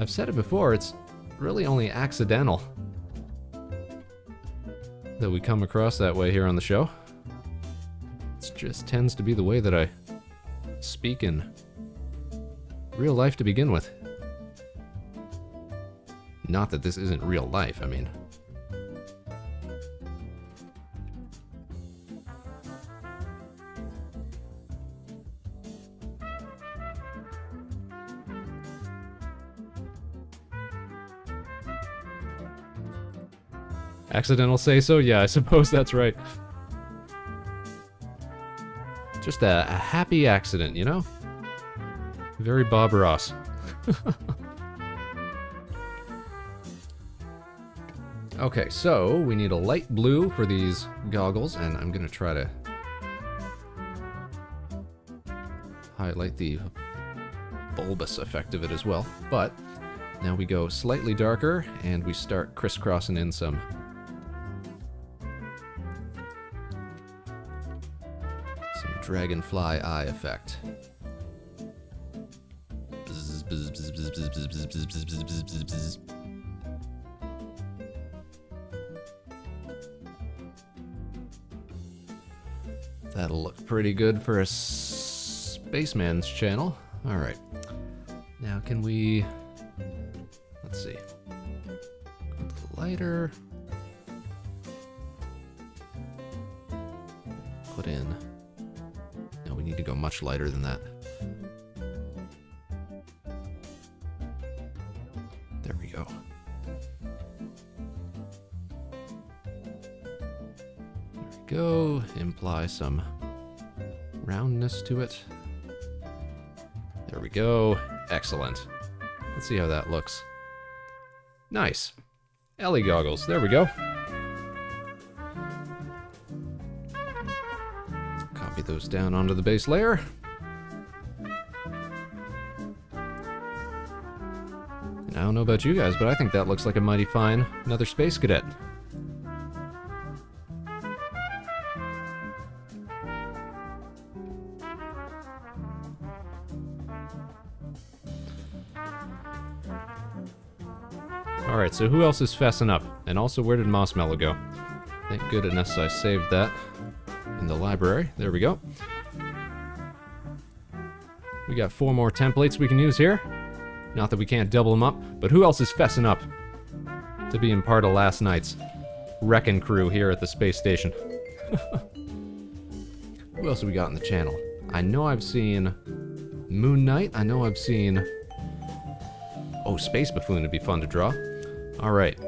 I've said it before, it's really only accidental that we come across that way here on the show. It just tends to be the way that I speak in real life to begin with. Not that this isn't real life, I mean. Accidental say so? Yeah, I suppose that's right. Just a happy accident, you know? Very Bob Ross. Okay, so we need a light blue for these goggles, and I'm gonna try to highlight the bulbous effect of it as well. But now we go slightly darker, and we start crisscrossing in some dragonfly eye effect. That'll look pretty good for a Spaceman's channel. Alright. Now can we... Let's see. A little lighter. Put in... No, we need to go much lighter than that. There we go. There we go. Imply some roundness to it. There we go. Excellent. Let's see how that looks. Nice. Ellie goggles. There we go. Copy those down onto the base layer. And I don't know about you guys, but I think that looks like a mighty fine another Space Cadet. Alright, so who else is fessing up? And also, where did Mossmellow go? Thank goodness I saved that in the library. There we go. We got 4 more templates we can use here. Not that we can't double them up, but who else is fessing up to being part of last night's wrecking crew here at the space station? Who else have we got in the channel? I know I've seen Moon Knight. I know I've seen... Oh, Space Buffoon would be fun to draw. Alright.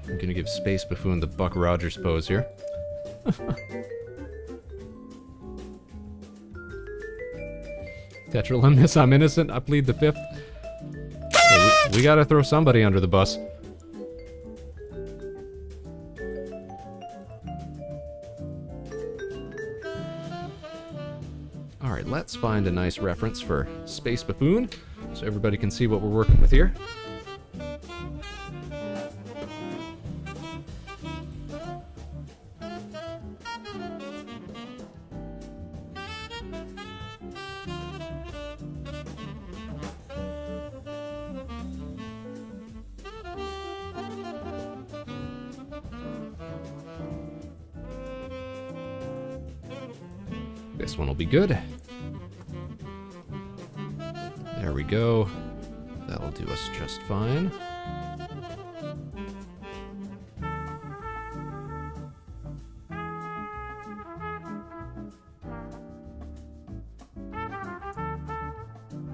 I'm gonna give Space Buffoon the Buck Rogers pose here. Tetralimnus, I'm innocent, I plead the fifth. Hey, we gotta throw somebody under the bus. Alright, let's find a nice reference for Space Buffoon, so everybody can see what we're working with here. This one will be good. There we go. That'll do us just fine.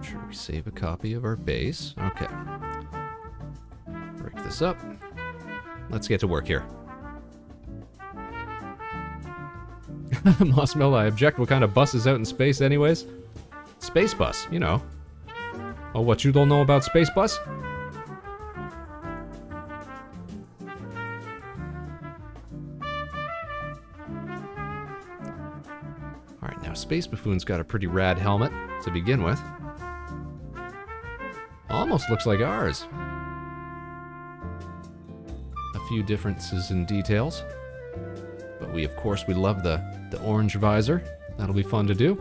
Sure, we save a copy of our base. Okay. Break this up. Let's get to work here. Mossmell, I object. What kind of bus is out in space anyways? Space bus, you know. Oh, what, you don't know about Space Bus? Alright, now Space Buffoon's got a pretty rad helmet to begin with. Almost looks like ours. A few differences in details. But we, of course, we love the orange visor. That'll be fun to do.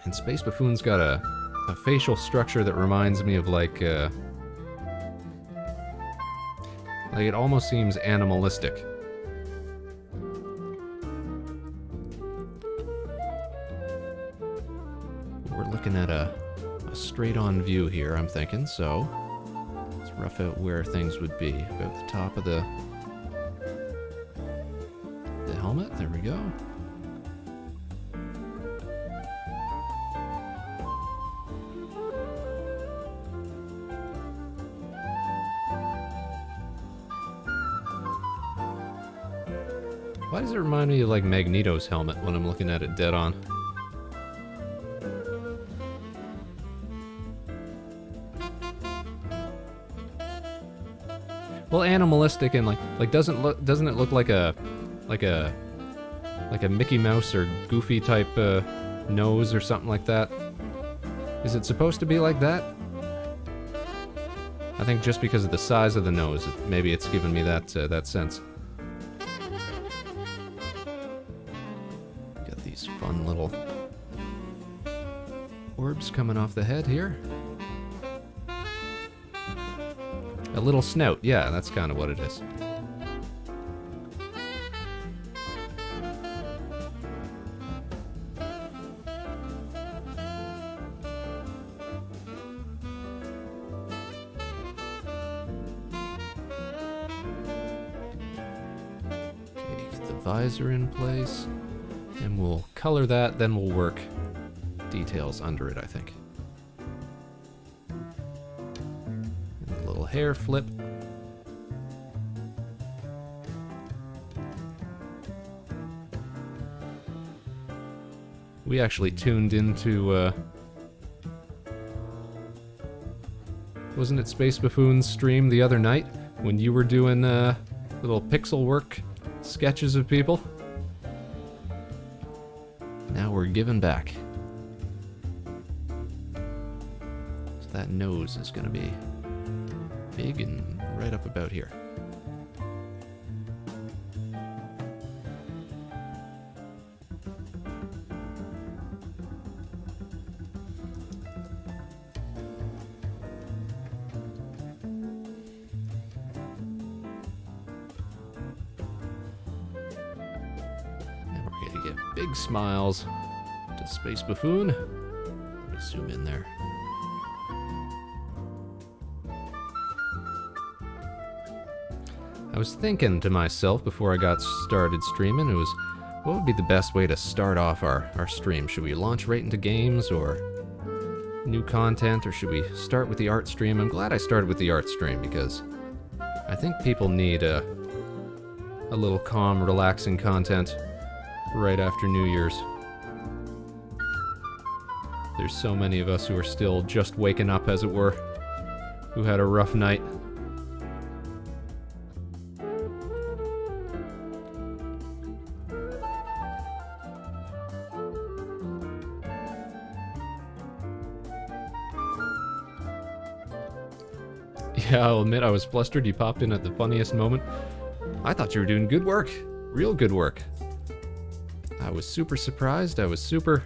And Space Buffoon's got a facial structure that reminds me of like it almost seems animalistic. We're looking at a straight-on view here, I'm thinking, so let's rough out where things would be. About the top of the helmet, there we go. Why does it remind me of like Magneto's helmet when I'm looking at it dead on? Well, animalistic and like doesn't it look like a Mickey Mouse or Goofy type nose or something like that? Is it supposed to be like that? I think just because of the size of the nose, maybe it's given me that that sense. Got these fun little orbs coming off the head here. A little snout, yeah, that's kind of what it is. Okay, get the visor in place, and we'll color that, then we'll work details under it, I think. Hair flip. We actually tuned into, wasn't it Space Buffoon's stream the other night when you were doing little pixel work sketches of people? Now we're giving back. So that nose is gonna be big and right up about here. And we're gonna get big smiles to Space Buffoon. Let me zoom in there. I was thinking to myself before I got started streaming, what would be the best way to start off our stream? Should we launch right into games or new content, or should we start with the art stream? I'm glad I started with the art stream because I think people need a little calm, relaxing content right after New Year's. There's so many of us who are still just waking up, as it were, who had a rough night. Yeah, I'll admit I was flustered. You popped in at the funniest moment. I thought you were doing good work. Real good work. I was super surprised. I was super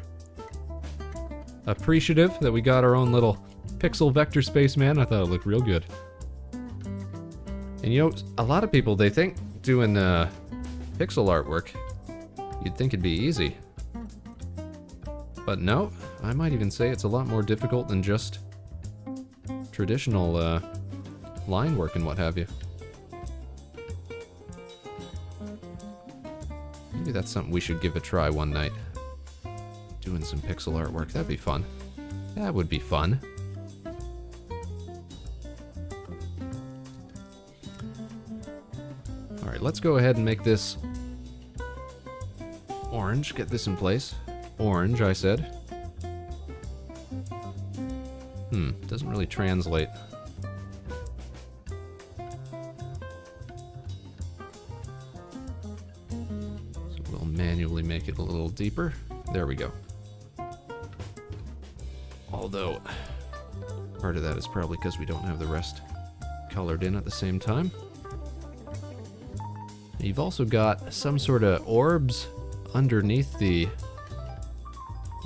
appreciative that we got our own little pixel vector spaceman. I thought it looked real good. And you know, a lot of people, they think doing pixel artwork, you'd think it'd be easy. But no, I might even say it's a lot more difficult than just traditional line work and what have you. Maybe that's something we should give a try one night. Doing some pixel artwork, that'd be fun. That would be fun. Alright, let's go ahead and make this orange. Get this in place. Orange, I said. Doesn't really translate. So we'll manually make it a little deeper. There we go. Although, part of that is probably because we don't have the rest colored in at the same time. You've also got some sort of orbs underneath the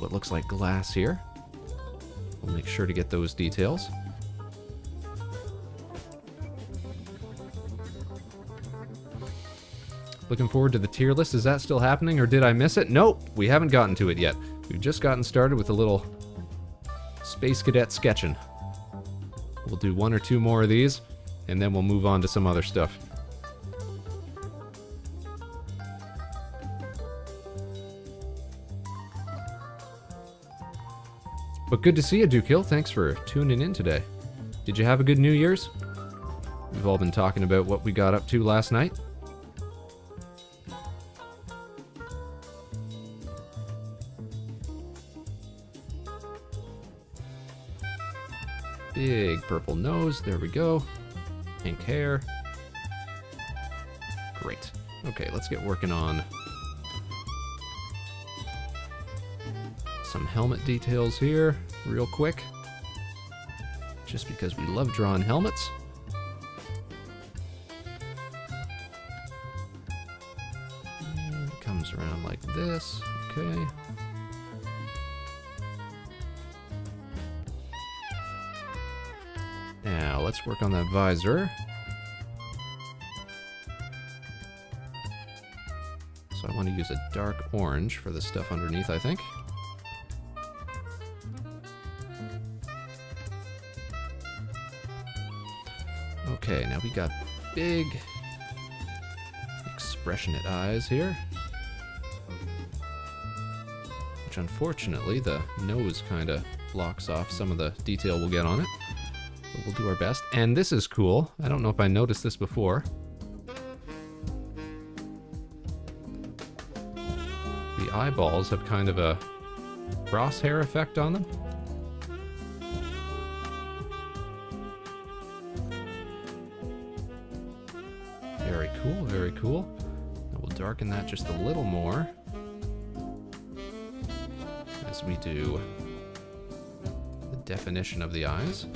what looks like glass here. We'll make sure to get those details. Looking forward to the tier list. Is that still happening, or did I miss it? Nope, we haven't gotten to it yet. We've just gotten started with a little Space Cadet sketching. We'll do one or two more of these, and then we'll move on to some other stuff. But good to see you, Dukill. Thanks for tuning in today. Did you have a good New Year's? We've all been talking about what we got up to last night. Big purple nose. There we go. Pink hair. Great. Okay, let's get working on some helmet details here real quick. Just because we love drawing helmets. And it comes around like this. Okay. Now, let's work on that visor. So I want to use a dark orange for the stuff underneath, I think. Okay, now we got big, expressionate eyes here. Which unfortunately, the nose kind of blocks off some of the detail we'll get on it. But we'll do our best. And this is cool. I don't know if I noticed this before. The eyeballs have kind of a crosshair effect on them. Very cool, very cool. Now we'll darken that just a little more as we do the definition of the eyes.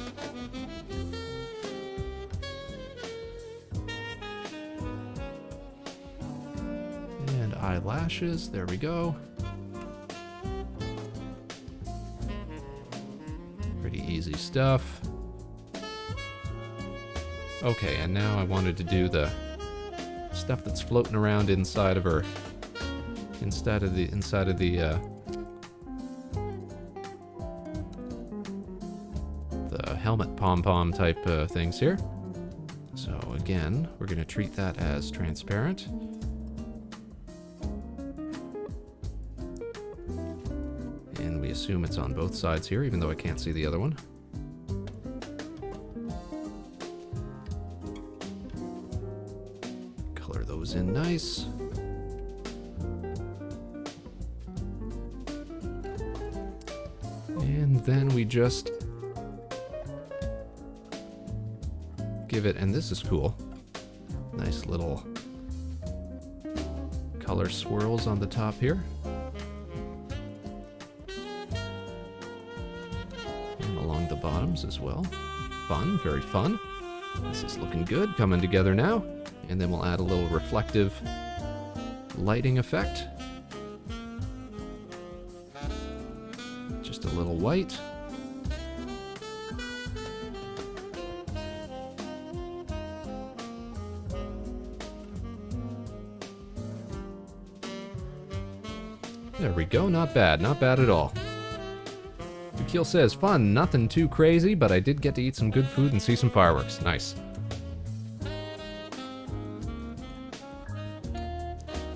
And eyelashes, there we go. Pretty easy stuff. Okay, and now I wanted to do the stuff that's floating around inside of her, inside of the helmet pom-pom type things here. So again, we're going to treat that as transparent. And we assume it's on both sides here, even though I can't see the other one. Color those in nice. And then we just give it, and this is cool, nice little color swirls on the top here. And along the bottoms as well. Fun, very fun. This is looking good, coming together now. And then we'll add a little reflective lighting effect. Just a little white. There we go, not bad at all. Ukeel says, fun, nothing too crazy, but I did get to eat some good food and see some fireworks. Nice.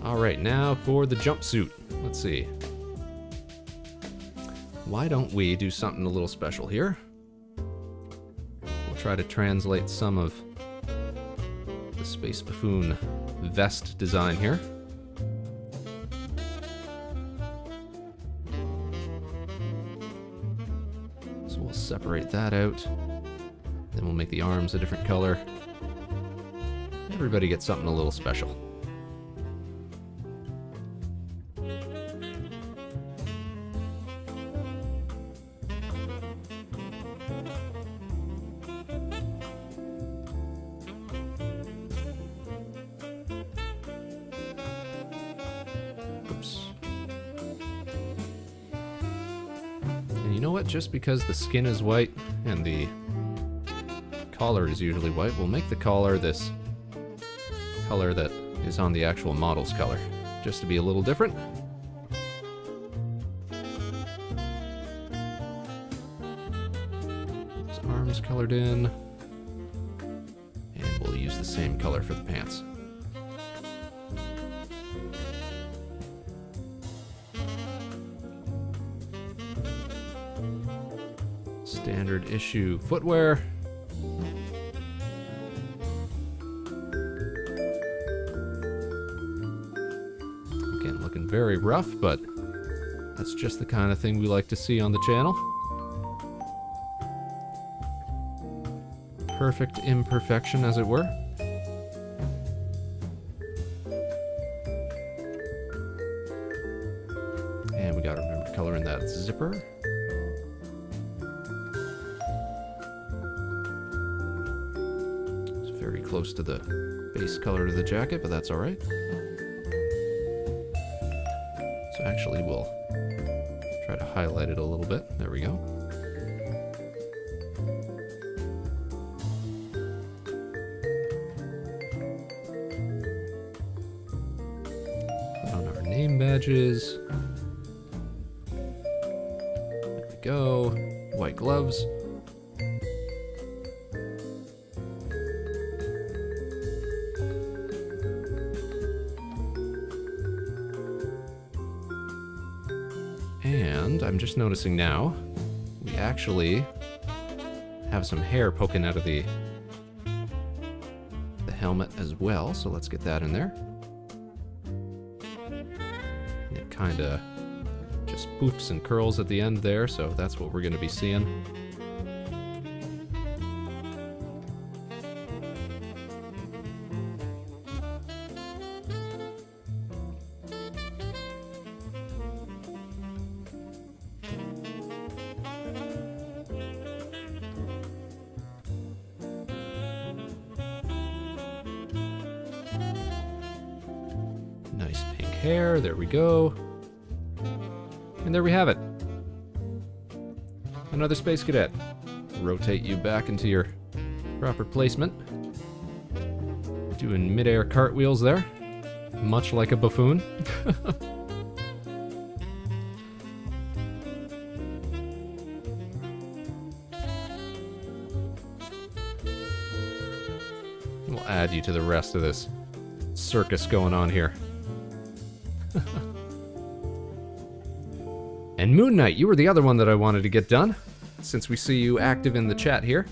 Alright, now for the jumpsuit. Let's see. Why don't we do something a little special here? We'll try to translate some of the Space Buffoon vest design here. So we'll separate that out. Then we'll make the arms a different color. Everybody gets something a little special. Just because the skin is white and the collar is usually white, we'll make the collar this color that is on the actual model's color, just to be a little different. His arms colored in, and we'll use the same color for the pants. Standard issue footwear. Again, looking very rough, but that's just the kind of thing we like to see on the channel. perfect imperfection, as it were. And we gotta remember to color in that zipper. It's very close to the base color of the jacket, but that's alright. So actually we'll try to highlight it a little bit. There we go. Put on our name badges. There we go. White gloves. And I'm just noticing now, we actually have some hair poking out of the helmet as well, so let's get that in there. And it kind of just poofs and curls at the end there, so that's what we're going to be seeing. Nice pink hair, there we go. And there we have it. Another Space Cadet. Rotate you back into your proper placement. Doing mid-air cartwheels there, much like a buffoon. We'll add you to the rest of this circus going on here. And Moon Knight, you were the other one that I wanted to get done, since we see you active in the chat here.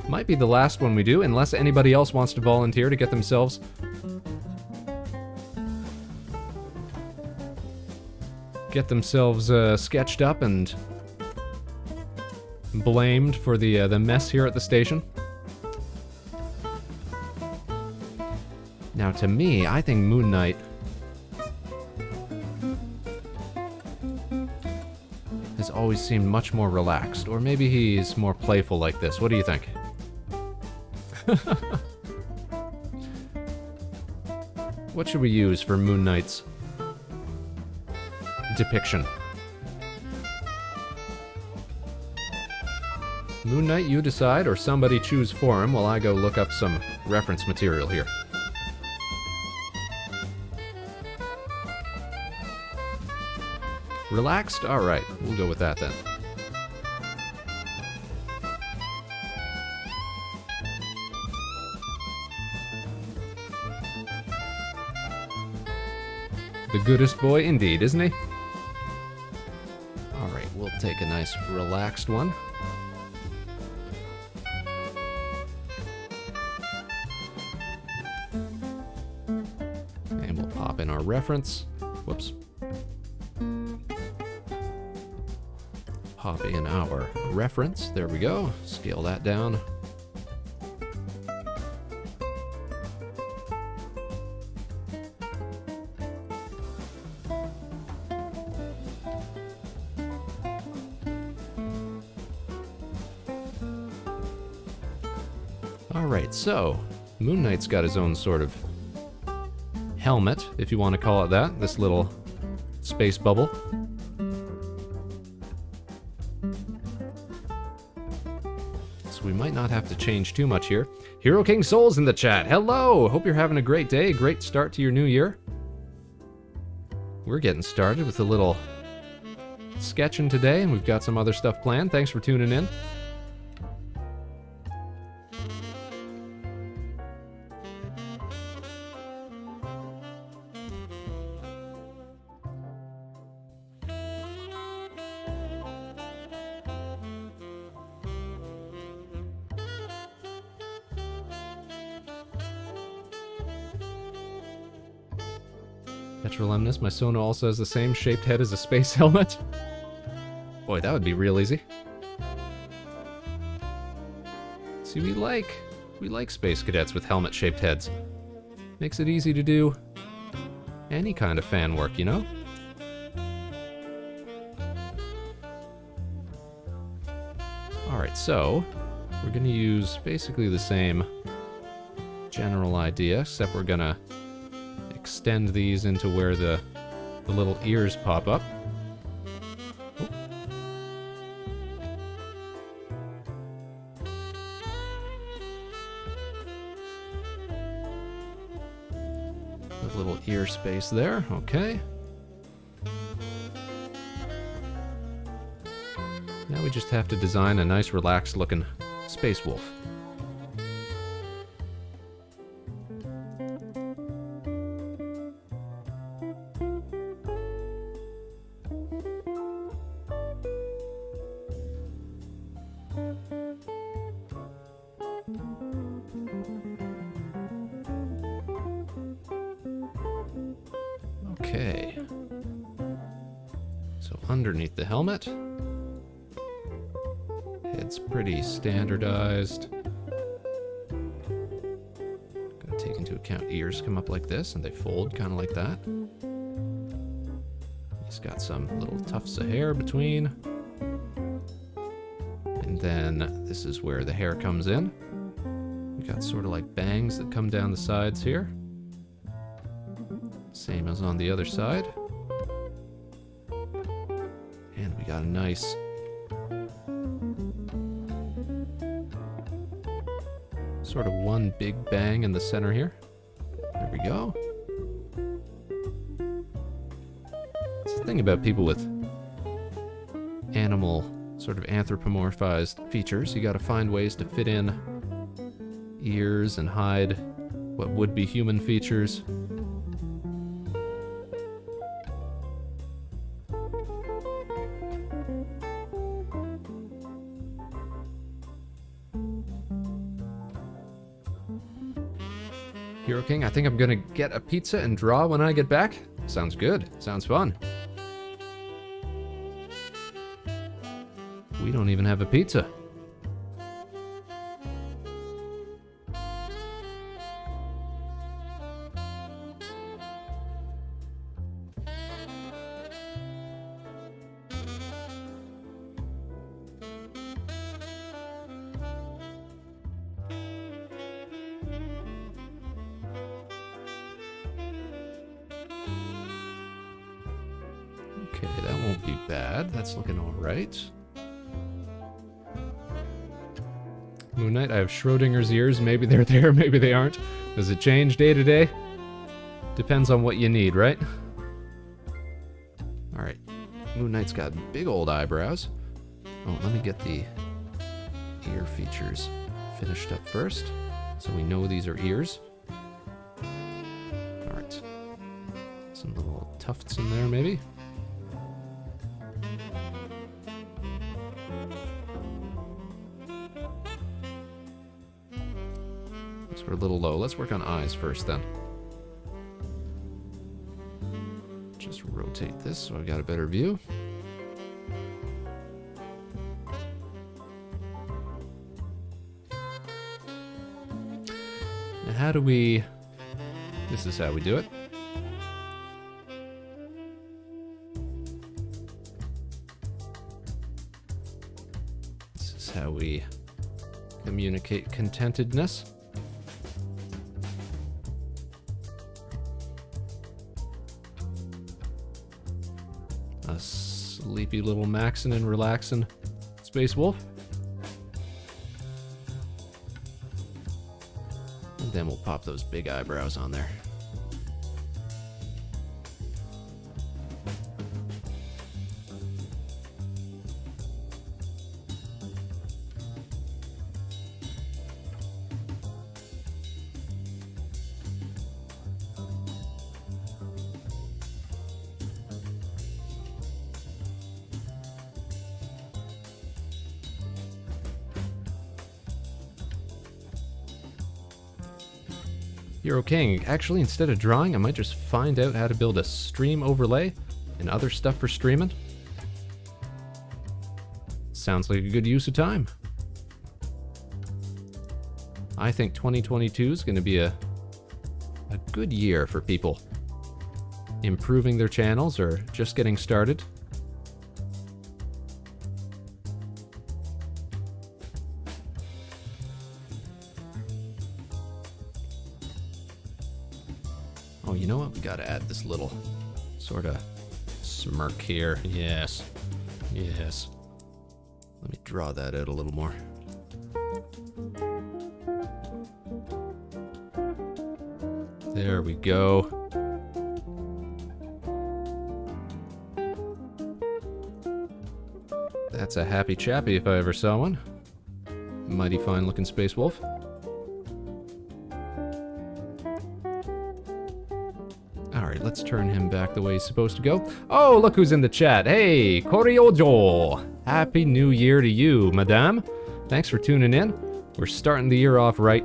Might be the last one we do, unless anybody else wants to volunteer to get themselves sketched up and blamed for the mess here at the station. Now, to me, I think Moon Knight has always seemed much more relaxed, or maybe he's more playful like this. What do you think? What should we use for Moon Knight's depiction? Moon Knight, you decide, or somebody choose for him while I go look up some reference material here. Relaxed? Alright, we'll go with that then. The goodest boy indeed, isn't he? Alright, we'll take a nice relaxed one. And we'll pop in our reference. Whoops. Pop in our reference. There we go. Scale that down. Alright, so Moon Knight's got his own sort of helmet, if you want to call it that. This little space bubble. We might not have to change too much here. Hero King Soul's in the chat. Hello! Hope you're having a great day. Great start to your new year. We're getting started with a little sketching today, and we've got some other stuff planned. Thanks for tuning in. Petrolemnus, my Sona also has the same shaped head as a space helmet. Boy, that would be real easy. See, we like Space Cadets with helmet-shaped heads. Makes it easy to do any kind of fan work, you know? Alright, so we're going to use basically the same general idea, except we're going to extend these into where the little ears pop up. Oh. The little ear space there, okay. Now we just have to design a nice relaxed looking Space Wolf. Okay. So underneath the helmet, it's pretty standardized. Gotta take into account ears come up like this and they fold kind of like that. He's got some little tufts of hair between. And then this is where the hair comes in. We got sort of like bangs that come down the sides here. Same as on the other side. And we got a nice sort of one big bang in the center here. There we go. It's the thing about people with animal, sort of anthropomorphized features. You gotta find ways to fit in ears and hide what would be human features. Hero King, I think I'm gonna get a pizza and draw when I get back. Sounds good. Sounds fun. We don't even have a pizza. Okay, that won't be bad. That's looking all right. Moon Knight, I have Schrodinger's ears. Maybe they're there, maybe they aren't. Does it change day to day? Depends on what you need, right? Alright. Moon Knight's got big old eyebrows. Oh, let me get the ear features finished up first, so we know these are ears. Alright. Some little tufts in there, maybe. We're a little low. Let's work on eyes first then. Just rotate this so I've got a better view. And how do we... This is how we do it. This is how we communicate contentedness. A sleepy little maxin' and relaxin' Space Wolf. And then we'll pop those big eyebrows on there. Hero King, actually, instead of drawing, I might just find out how to build a stream overlay and other stuff for streaming. Sounds like a good use of time. I think 2022 is going to be a good year for people improving their channels or just getting started. Oh, you know what? We gotta add this little sort of smirk here. Yes. Yes. Let me draw that out a little more. There we go. That's a happy chappy if I ever saw one. Mighty fine looking space wolf. Alright, let's turn him back the way he's supposed to go. Oh, look who's in the chat. Hey, Koryojo! Happy New Year to you, madame. Thanks for tuning in. We're starting the year off right.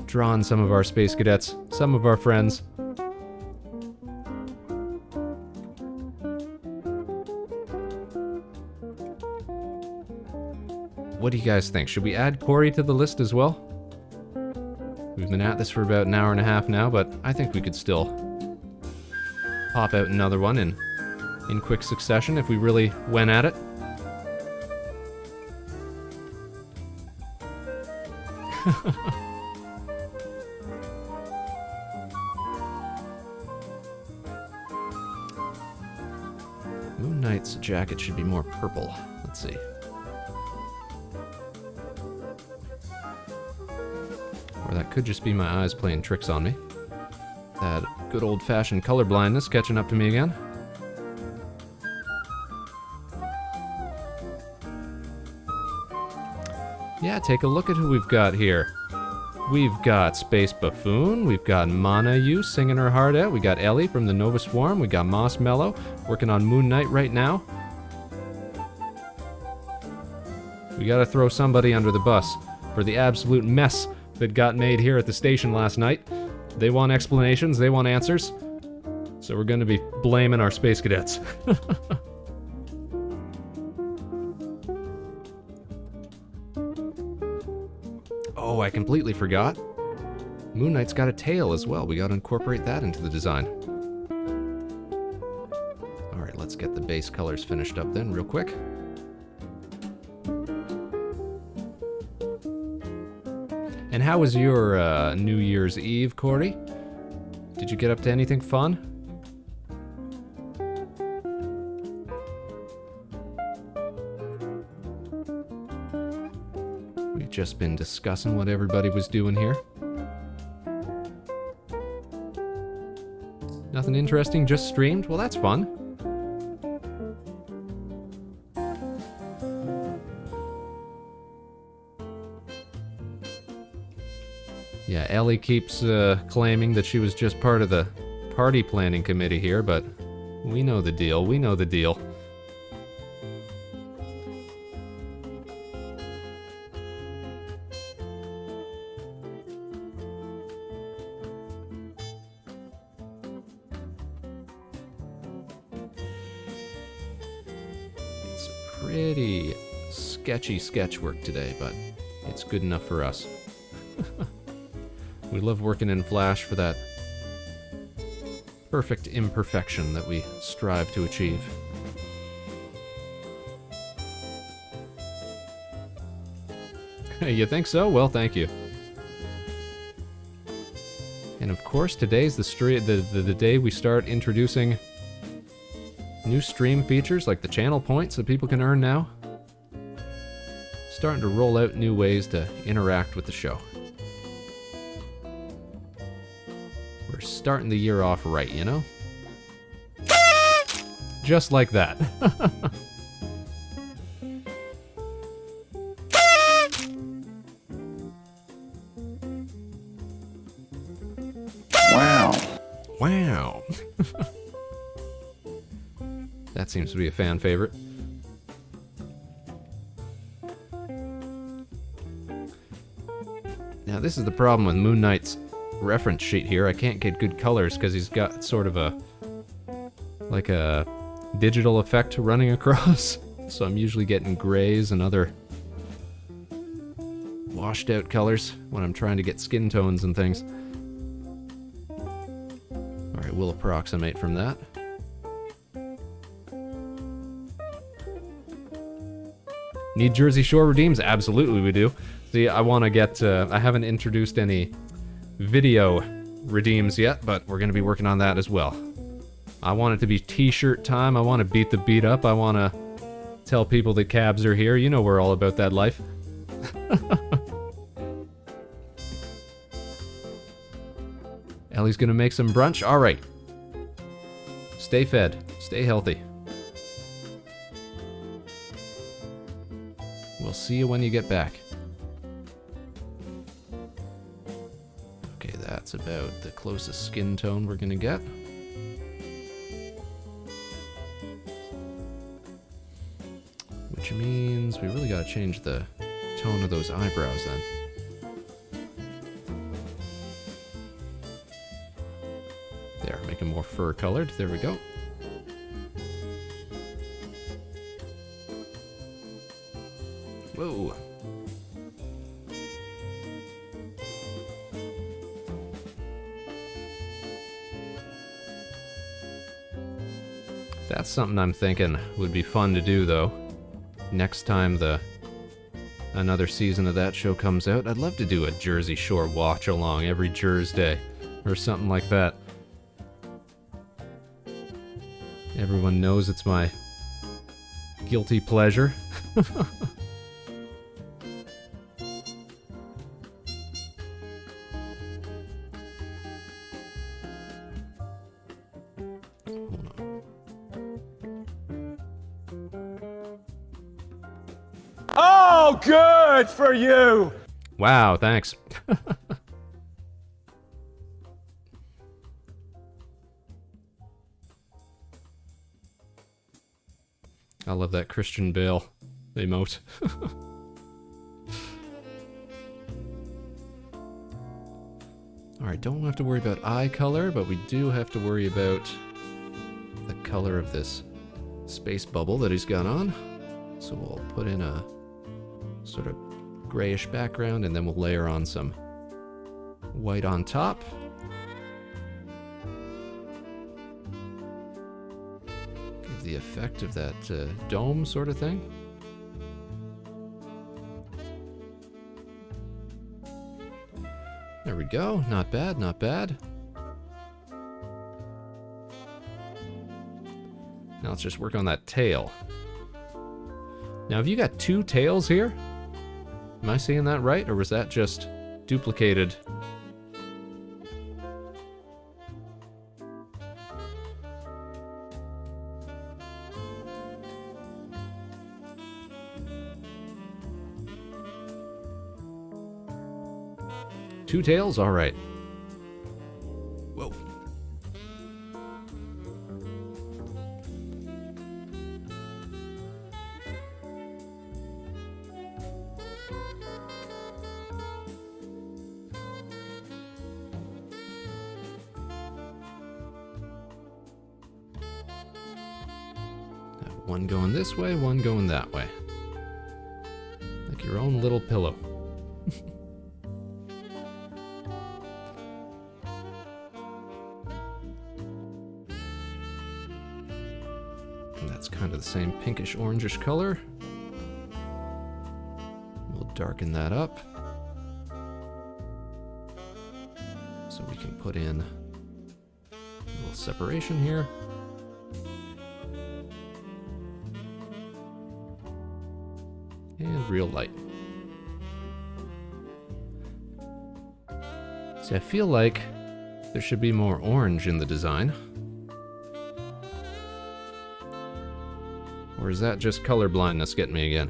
Drawing some of our space cadets, some of our friends. What do you guys think? Should we add Corey to the list as well? We've been at this for about an hour and a half now, but I think we could still pop out another one in quick succession if we really went at it. Moon Knight's jacket should be more purple. Let's see. Or that could just be my eyes playing tricks on me. That good old-fashioned color blindness catching up to me again. Yeah, take a look at who we've got here. We've got Space Buffoon, we've got Mana Yu singing her heart out, we got Ellie from the Nova Swarm, we got Moss Mellow working on Moon Knight right now. We gotta throw somebody under the bus for the absolute mess that got made here at the station last night. They want explanations, they want answers, so we're gonna be blaming our space cadets. Oh, I completely forgot. Moon Knight's got a tail as well. We gotta incorporate that into the design. Alright, let's get the base colors finished up then real quick. And how was your New Year's Eve, Corey? Did you get up to anything fun? We've just been discussing what everybody was doing here. Nothing interesting, just streamed? Well, that's fun. Yeah, Ellie keeps claiming that she was just part of the party planning committee here, but we know the deal, we know the deal. It's pretty sketchy sketch work today, but it's good enough for us. We love working in Flash for that perfect imperfection that we strive to achieve. You think so? Well, thank you. And of course, today's the day we start introducing new stream features like the channel points that people can earn now. Starting to roll out new ways to interact with the show. We're starting the year off right, you know? Just like that. Wow. Wow. That seems to be a fan favorite. Now this is the problem with Moon Knight's reference sheet here. I can't get good colors because he's got sort of a like a digital effect running across. So I'm usually getting grays and other washed out colors when I'm trying to get skin tones and things. Alright, we'll approximate from that. Need Jersey Shore redeems? Absolutely we do. See, I want to get, I haven't introduced any video redeems yet, but we're going to be working on that as well. I want it to be t-shirt time. I want to beat the beat up. I want to tell people that cabs are here. You know we're all about that life. Ellie's going to make some brunch. All right. Stay fed. Stay healthy. We'll see you when you get back. Okay, that's about the closest skin tone we're gonna get. Which means we really gotta change the tone of those eyebrows then. There, make them more fur colored. There we go. Whoa. That's something I'm thinking would be fun to do, though. Next time another season of that show comes out, I'd love to do a Jersey Shore watch along every Jersey or something like that. Everyone knows it's my guilty pleasure. Oh, good for you! Wow, thanks. I love that Christian Bale emote. Alright, don't have to worry about eye color, but we do have to worry about the color of this space bubble that he's got on. So we'll put in a sort of grayish background, and then we'll layer on some white on top. Give the effect of that dome sort of thing. There we go. Not bad, not bad. Now let's just work on that tail. Now, have you got two tails here? Am I seeing that right, or was that just duplicated? Two tails? All right. Whoa. One going this way, one going that way. Like your own little pillow. And that's kind of the same pinkish orangish color. We'll darken that up. So we can put in a little separation here. And real light. See, I feel like there should be more orange in the design. Or is that just color blindness getting me again?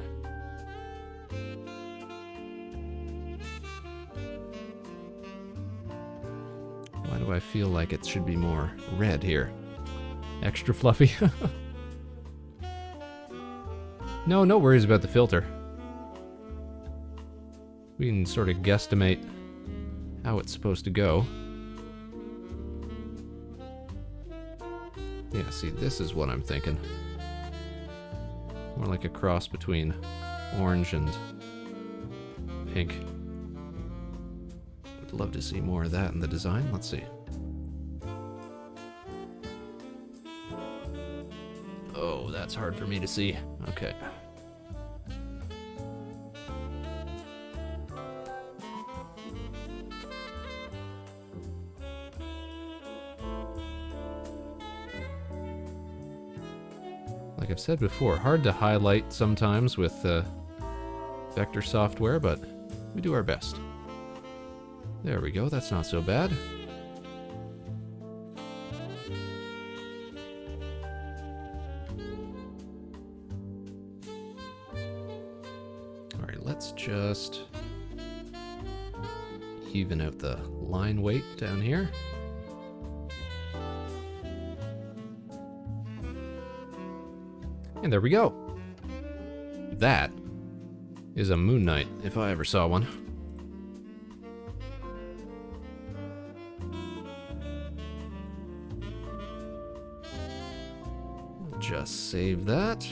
Why do I feel like it should be more red here? Extra fluffy? No worries about the filter. We can sort of guesstimate how it's supposed to go. Yeah, see, this is what I'm thinking. More like a cross between orange and pink. Would love to see more of that in the design. Let's see. Oh, that's hard for me to see. Okay. Like I've said before, hard to highlight sometimes with vector software, but we do our best. There we go, that's not so bad. Alright, let's just even out the line weight down here. And there we go. That is a Moon Knight, if I ever saw one. Just save that.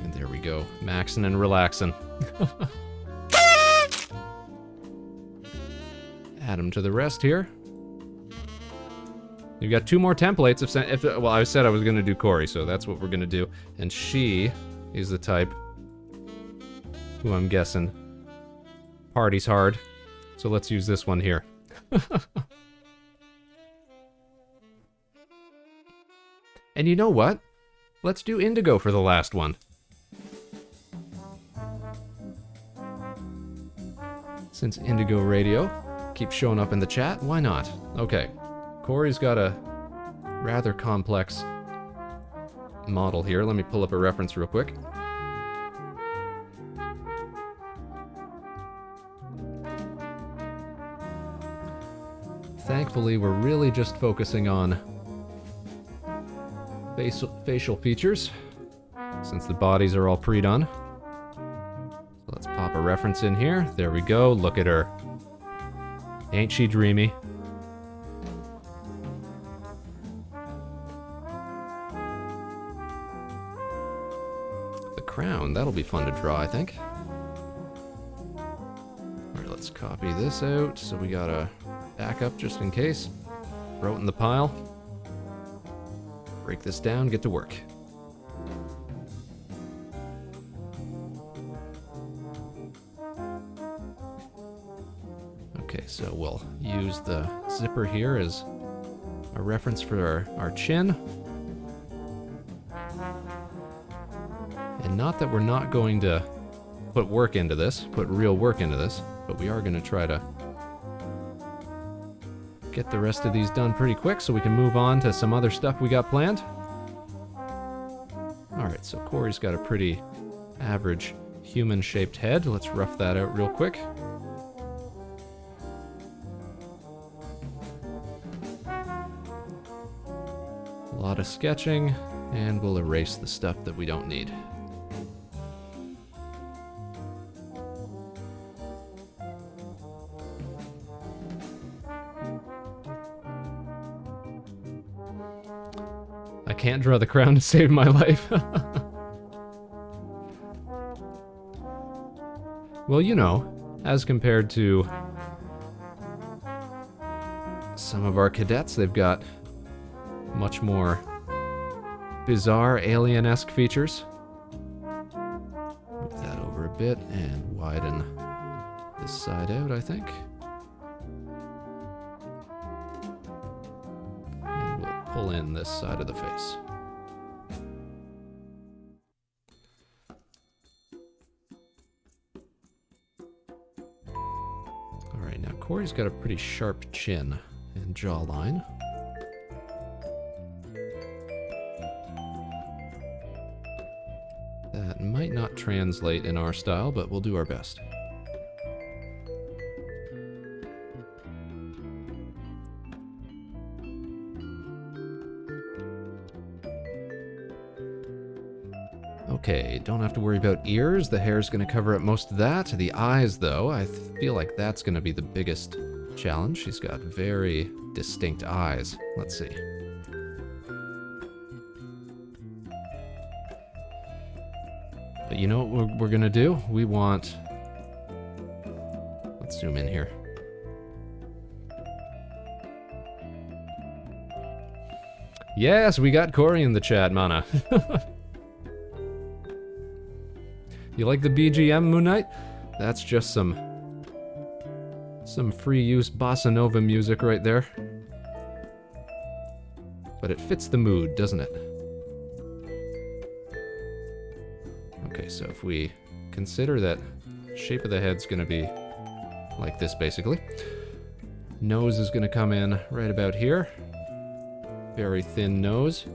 And there we go, maxing and relaxing. Add them to the rest here. You've got 2 more templates. Well, I said I was going to do Corey, so that's what we're going to do. And she is the type who I'm guessing parties hard. So let's use this one here. And you know what? Let's do Indigo for the last one. Since Indigo Radio keeps showing up in the chat, why not? Okay. Corey's got a rather complex model here. Let me pull up a reference real quick. Thankfully, we're really just focusing on facial features, since the bodies are all pre-done. So let's pop a reference in here. There we go. Look at her. Ain't she dreamy? Crown, that'll be fun to draw, I think. Alright, let's copy this out so we got a backup just in case. Throw it in the pile. Break this down, get to work. Okay, so we'll use the zipper here as a reference for our chin. And not that we're not going to put work into this, put real work into this, but we are going to try to get the rest of these done pretty quick so we can move on to some other stuff we got planned. Alright, so Corey's got a pretty average human-shaped head. Let's rough that out real quick. A lot of sketching, and we'll erase the stuff that we don't need. I can't draw the crown to save my life. Well, you know, as compared to some of our cadets, they've got much more bizarre alien-esque features. Move that over a bit and widen this side out, I think. And we'll pull in this side of the face. Alright, now Corey's got a pretty sharp chin and jawline. That might not translate in our style, but we'll do our best. Okay, don't have to worry about ears. The hair's going to cover up most of that. The eyes, though, I feel like that's going to be the biggest challenge. She's got very distinct eyes. Let's see. But you know what we're gonna do? We want... Let's zoom in here. Yes, we got Corey in the chat, mana. You like the BGM, Moon Knight? That's just some free use bossa nova music right there. But it fits the mood, doesn't it? Okay, so if we consider that shape of the head's gonna be like this, basically. Nose is gonna come in right about here. Very thin nose.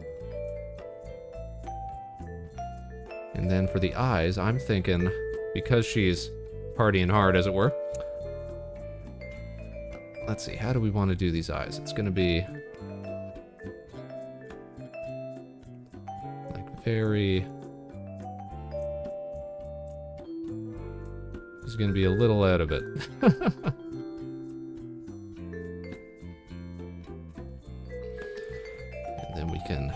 And then for the eyes, I'm thinking, because she's partying hard, as it were. Let's see, how do we want to do these eyes? It's gonna be... like very... It's gonna be a little out of it. And then we can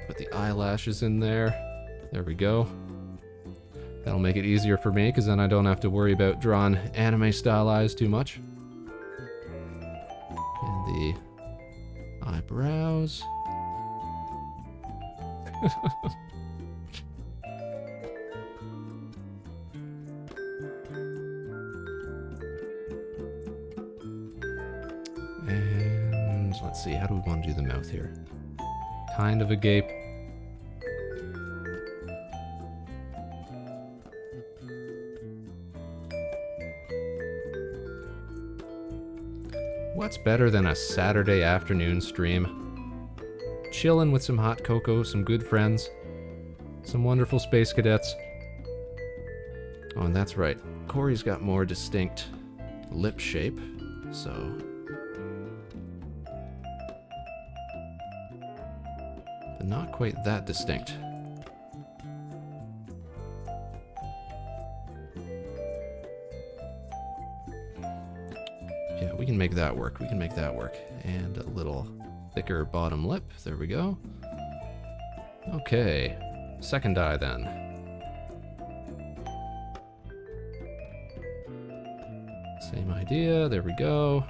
put the eyelashes in there. There we go. That'll make it easier for me, because then I don't have to worry about drawing anime-style eyes too much. And the eyebrows. And let's see, how do we want to do the mouth here? Kind of a gape. What's better than a Saturday afternoon stream? Chilling with some hot cocoa, some good friends, some wonderful Space Cadets. Oh, and that's right. Corey's got more distinct lip shape, so... but not quite that distinct. Yeah, we can make that work. We can make that work. And a little thicker bottom lip. There we go. Okay. Second eye then. Same idea. There we go.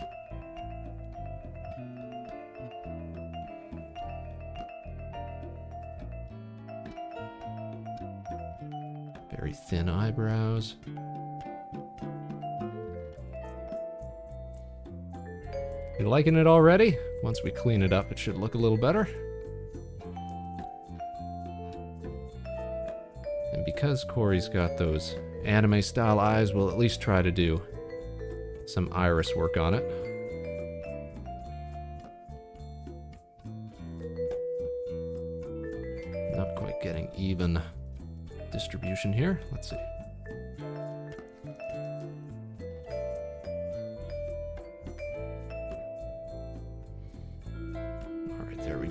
Very thin eyebrows. You liking it already? Once we clean it up, it should look a little better. And because Corey's got those anime-style eyes, we'll at least try to do some iris work on it. Not quite getting even distribution here. Let's see.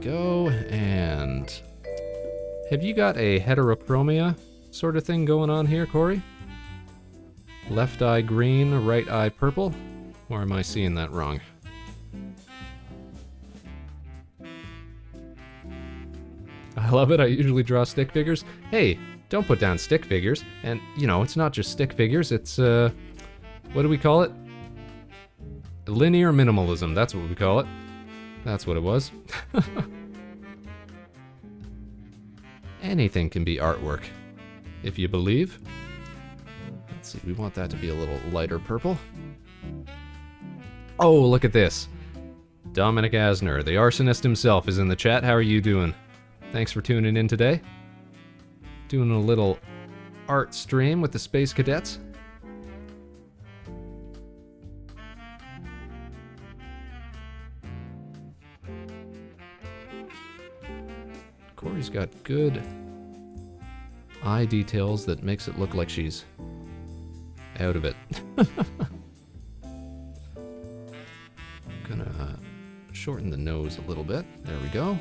Go, and have you got a heterochromia sort of thing going on here, Corey? Left eye green, right eye purple? Or am I seeing that wrong? I love it. I usually draw stick figures. Hey, don't put down stick figures. And, you know, it's not just stick figures. It's, what do we call it? Linear minimalism. That's what we call it. That's what it was. Anything can be artwork, if you believe. Let's see, we want that to be a little lighter purple. Oh, look at this. Dominic Asner, the arsonist himself, is in the chat. How are you doing? Thanks for tuning in today. Doing a little art stream with the Space Cadets. Corey's got good eye details that makes it look like she's out of it. Gonna shorten the nose a little bit. There we go.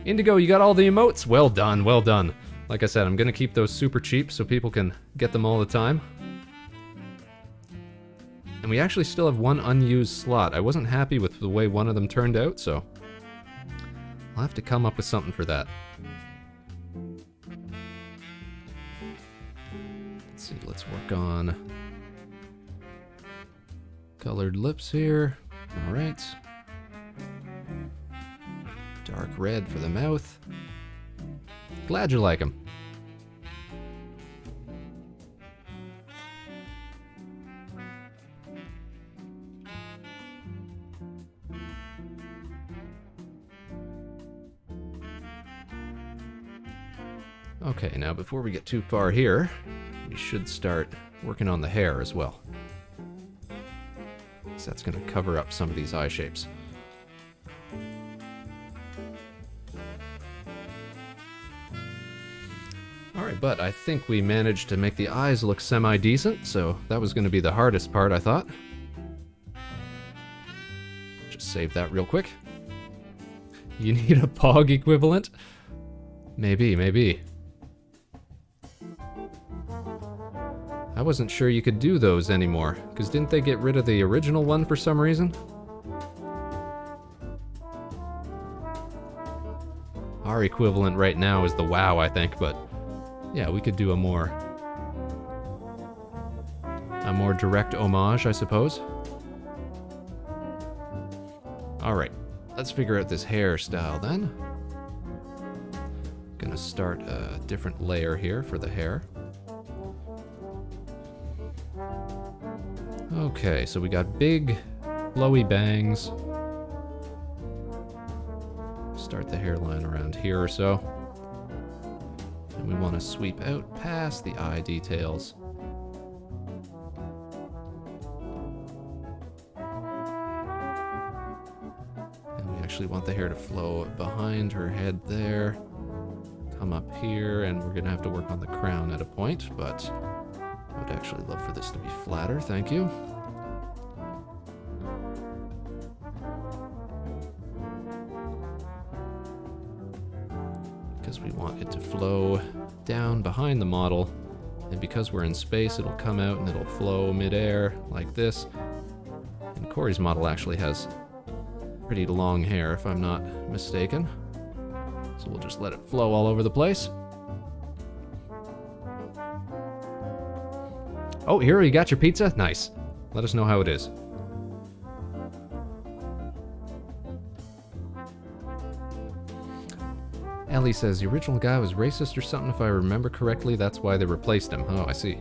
Indigo, you got all the emotes? Well done, well done. Like I said, I'm gonna keep those super cheap so people can get them all the time. And we actually still have one unused slot. I wasn't happy with the way one of them turned out, so I'll have to come up with something for that. see, let's work on colored lips here. All right. Dark red for the mouth. Glad you like them. Okay, now before we get too far here, we should start working on the hair as well. So that's going to cover up some of these eye shapes. Alright, but I think we managed to make the eyes look semi-decent, so that was going to be the hardest part, I thought. Just save that real quick. You need a POG equivalent? Maybe, maybe. I wasn't sure you could do those anymore, because didn't they get rid of the original one for some reason? Our equivalent right now is the WoW, I think, but yeah, we could do a more direct homage, I suppose. Alright, let's figure out this hairstyle then. Gonna start a different layer here for the hair. Okay, so we got big, flowy bangs. Start the hairline around here or so. And we want to sweep out past the eye details. And we actually want the hair to flow behind her head there. Come up here, and we're going to have to work on the crown at a point, but I would actually love for this to be flatter, thank you. Because we want it to flow down behind the model, and because we're in space, it'll come out and it'll flow midair like this. And Corey's model actually has pretty long hair, if I'm not mistaken. So we'll just let it flow all over the place. Oh, here, you got your pizza? Nice. Let us know how it is. Ellie says, the original guy was racist or something, if I remember correctly. That's why they replaced him. Oh, I see.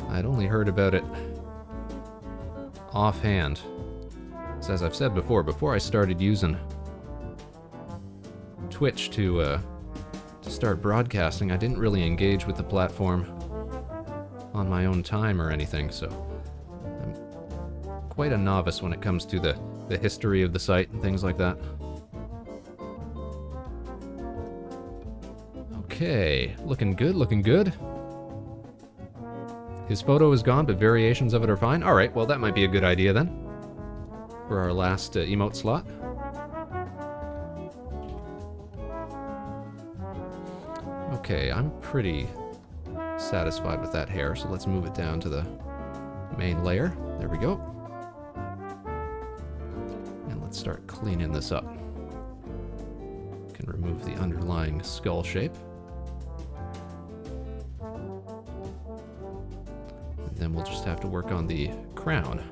I'd only heard about it offhand. So as I've said before I started using Twitch to start broadcasting, I didn't really engage with the platform on my own time or anything, so I'm quite a novice when it comes to the history of the site and things like that. Okay, looking good, looking good. His photo is gone, but variations of it are fine. Alright, well that might be a good idea then, for our last emote slot. Okay, I'm pretty satisfied with that hair, so let's move it down to the main layer. There we go. And let's start cleaning this up. Can remove the underlying skull shape. And then we'll just have to work on the crown.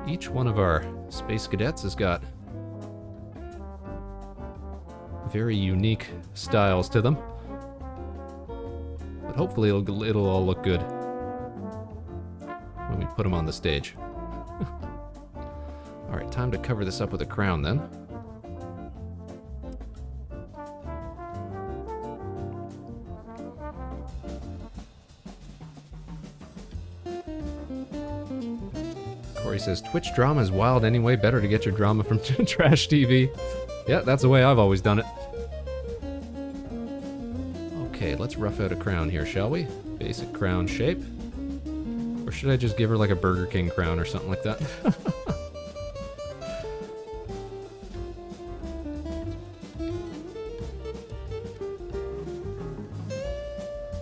Each one of our Space Cadets has got very unique styles to them, but hopefully it'll all look good when we put them on the stage. Alright, time to cover this up with a crown then. Corey says, Twitch drama is wild anyway, better to get your drama from trash TV. Yeah, that's the way I've always done it. Okay, let's rough out a crown here, shall we? Basic crown shape. Or should I just give her like a Burger King crown or something like that?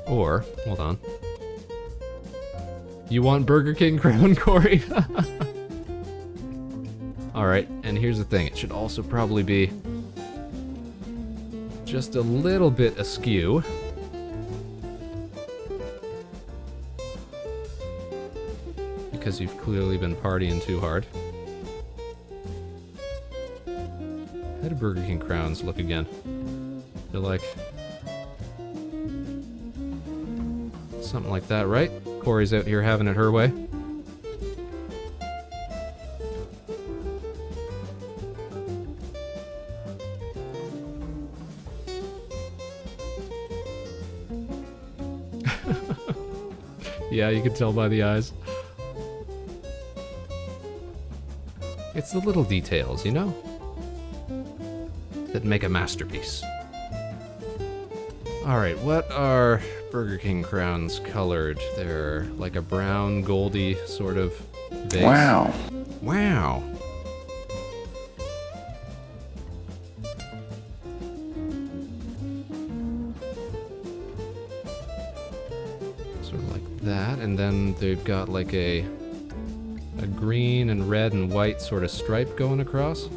Or, hold on. You want Burger King crown, Corey? Alright, and here's the thing. It should also probably be just a little bit askew. Because you've clearly been partying too hard. How do Burger King crowns look again? They're like... something like that, right? Corey's out here having it her way. Yeah, you can tell by the eyes. It's the little details, you know? That make a masterpiece. Alright, what are Burger King crowns colored? They're like a brown, goldy sort of base. Wow. Wow. Sort of like that, and then they've got like a green and red and white sort of stripe going across.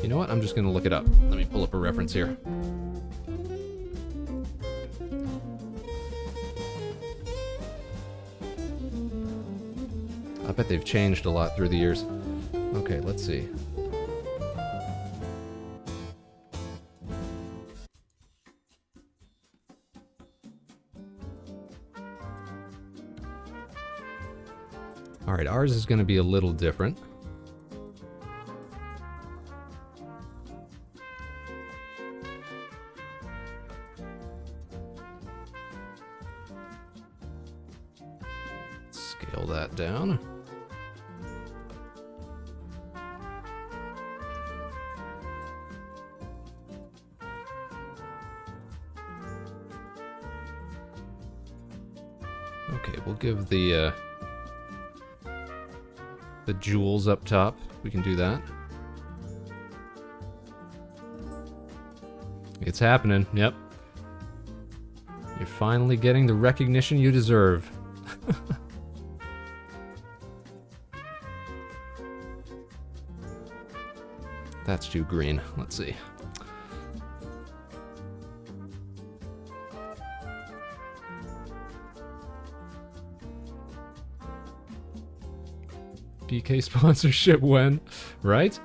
You know what? I'm just gonna look it up. Let me pull up a reference here. I bet they've changed a lot through the years. Okay, let's see. Alright, ours is gonna be a little different. Scale that down. Okay, we'll give the jewels up top. We can do that. It's happening, yep. You're finally getting the recognition you deserve. That's too green. Let's see. BK sponsorship when? Right?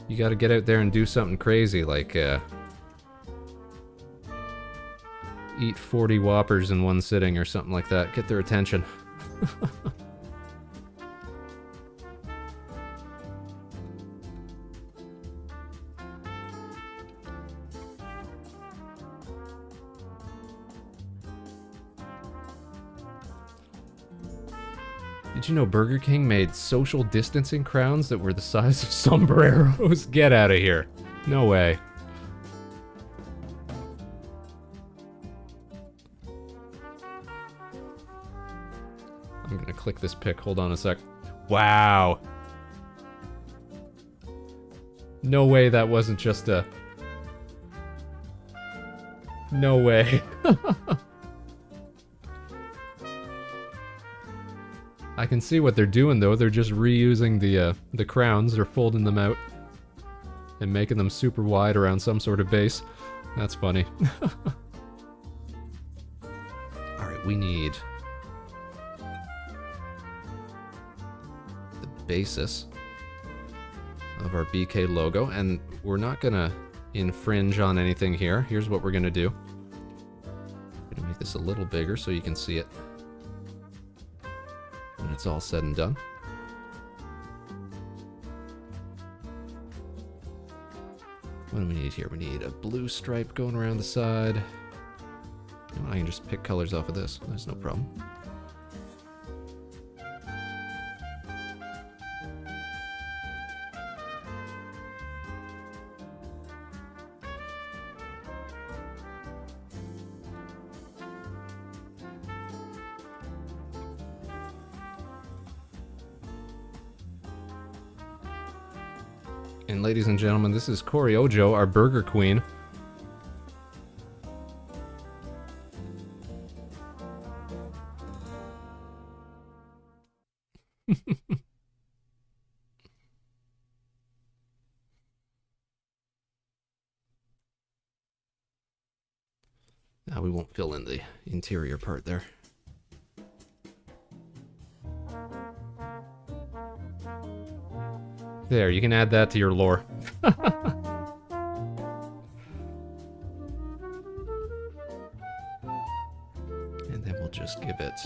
You gotta get out there and do something crazy, like, eat 40 Whoppers in one sitting or something like that. Get their attention. Did you know Burger King made social distancing crowns that were the size of sombreros? Get out of here. No way. I'm gonna click this pic. Hold on a sec. Wow. No way that wasn't just a... No way. I can see what they're doing though. They're just reusing the crowns. They're folding them out and making them super wide around some sort of base. That's funny. Alright, we need the basis of our BK logo, and we're not gonna infringe on anything here. Here's what we're gonna do. I'm gonna make this a little bigger so you can see it when it's all said and done. What do we need here? We need a blue stripe going around the side. You know, I can just pick colors off of this. There's no problem. And ladies and gentlemen, this is Corey Ojo, our Burger Queen. Now we won't fill in the interior part there. There, you can add that to your lore. And then we'll just give it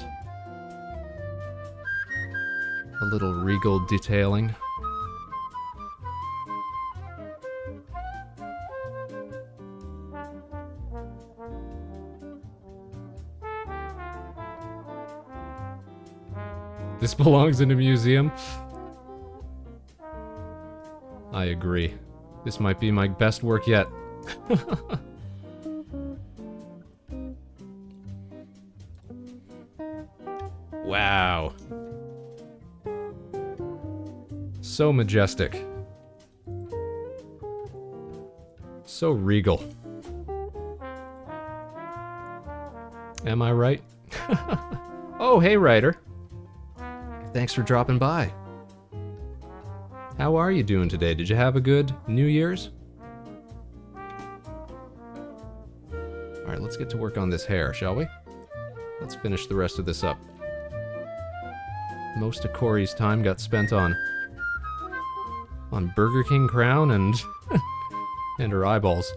a little regal detailing. This belongs in a museum. I agree. This might be my best work yet. Wow. So majestic. So regal. Am I right? Oh, hey, writer. Thanks for dropping by. How are you doing today? Did you have a good New Year's? Alright, let's get to work on this hair, shall we? Let's finish the rest of this up. Most of Corey's time got spent on Burger King crown and and her eyeballs.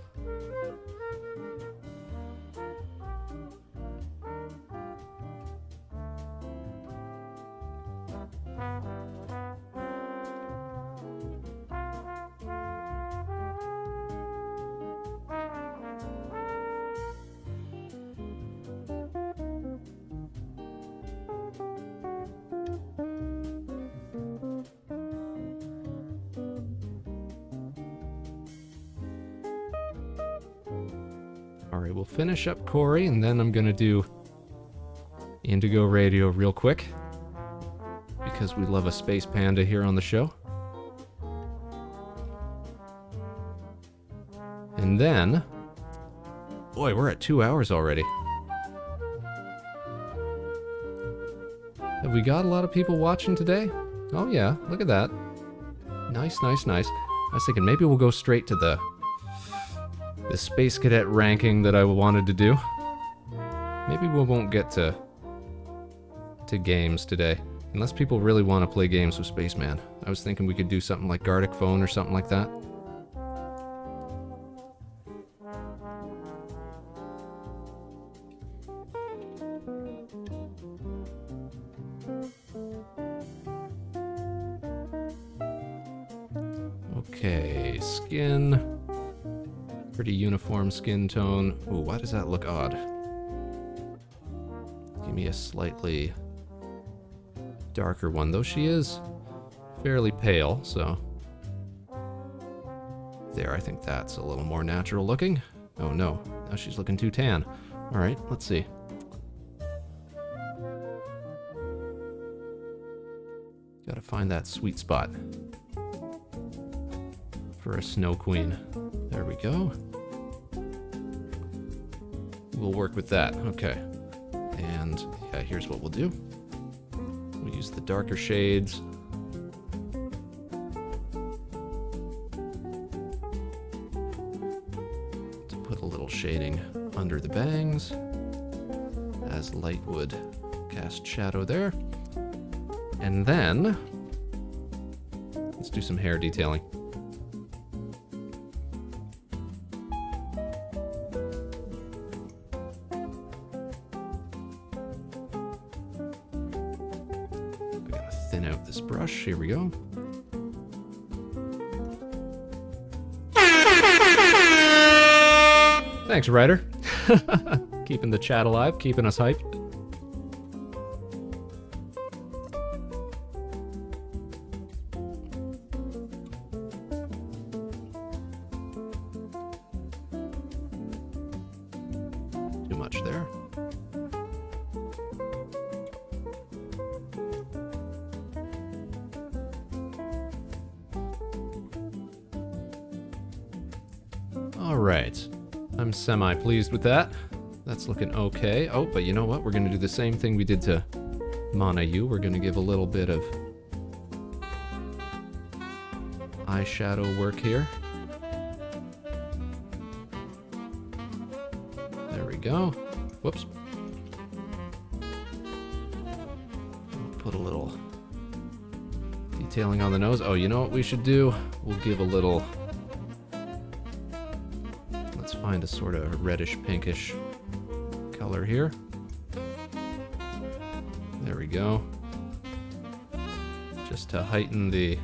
Alright, we'll finish up Corey, and then I'm gonna do Indigo Radio real quick, because we love a space panda here on the show. And then... Boy, we're at 2 hours already. Have we got a lot of people watching today? Oh yeah, look at that. Nice, nice, nice. I was thinking maybe we'll go straight to the Space Cadet ranking that I wanted to do. Maybe we won't get to games today, unless people really want to play games with Spaceman. I was thinking we could do something like Gartic Phone or something like that. Okay, skin. Pretty uniform skin tone. Ooh, why does that look odd? Give me a slightly darker one, though she is fairly pale, so... There, I think that's a little more natural looking. Oh no, now she's looking too tan. Alright, let's see. Gotta find that sweet spot for a snow queen. There we go. We'll work with that. Okay. And yeah, here's what we'll do. We'll use the darker shades. To put a little shading under the bangs, as light would cast shadow there. And then let's do some hair detailing. Thin out this brush. Here we go. Thanks, Ryder. Keeping the chat alive, keeping us hyped. Too much there. Alright, I'm semi-pleased with that. That's looking okay. Oh, but you know what? We're going to do the same thing we did to Mana Yu. We're going to give a little bit of eyeshadow work here. There we go. Whoops. Put a little detailing on the nose. Oh, you know what we should do? We'll give a little... Let's find a sort of reddish pinkish color here. There we go. Just to heighten the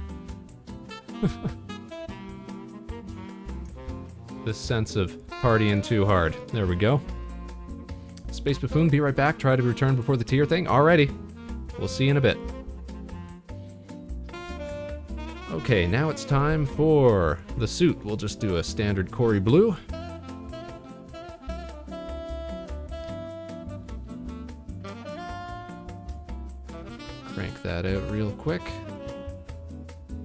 this sense of partying too hard. There we go. Space Buffoon, be right back. Try to return before the tier thing. Alrighty. We'll see you in a bit. Okay, now it's time for the suit. We'll just do a standard Corey blue. Crank that out real quick.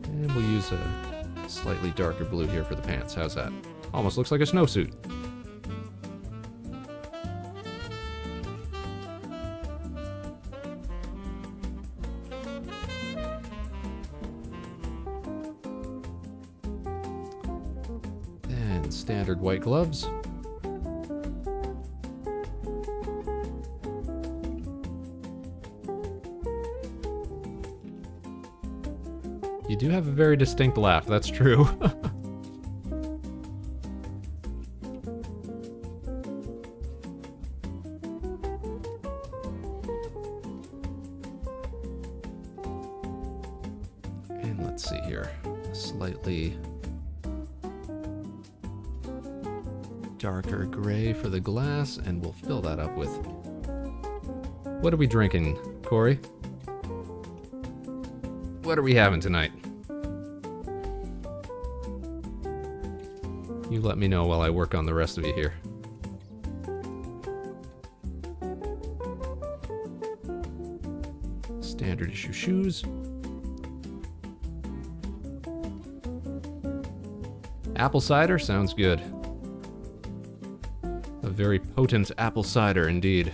And we'll use a slightly darker blue here for the pants. How's that? Almost looks like a snowsuit. And standard white gloves. You do have a very distinct laugh, that's true. And let's see here. Slightly darker gray for the glass, and we'll fill that up with... What are we drinking, Corey? What are we having tonight? You let me know while I work on the rest of you here. Standard issue shoes. Apple cider sounds good. A very potent apple cider indeed.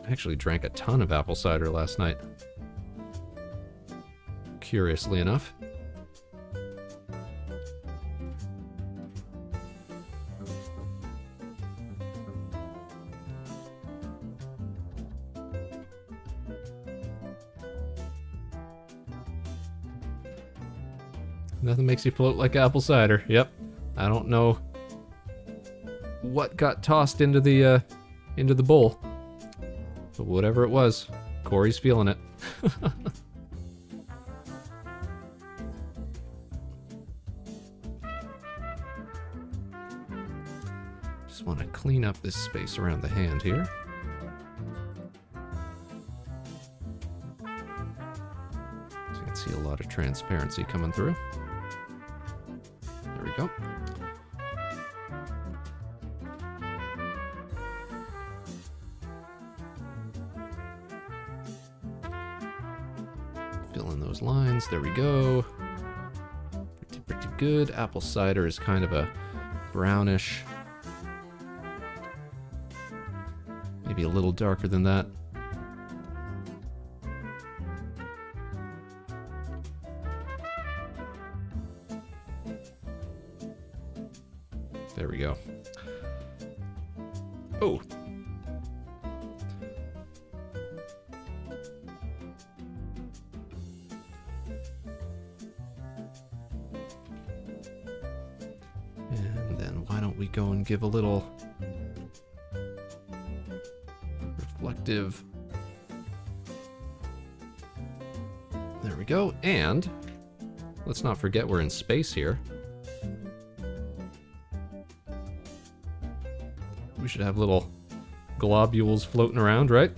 I actually drank a ton of apple cider last night. Curiously enough. Nothing makes you float like apple cider. Yep. I don't know what got tossed into the bowl. But whatever it was, Corey's feeling it. Just want to clean up this space around the hand here. So you can see a lot of transparency coming through. There we go. Fill in those lines. There we go. Pretty good. Apple cider is kind of a brownish. Maybe a little darker than that. There we go. Oh. And then why don't we go and give a little reflective. There we go. And let's not forget we're in space here. We should have little globules floating around, right?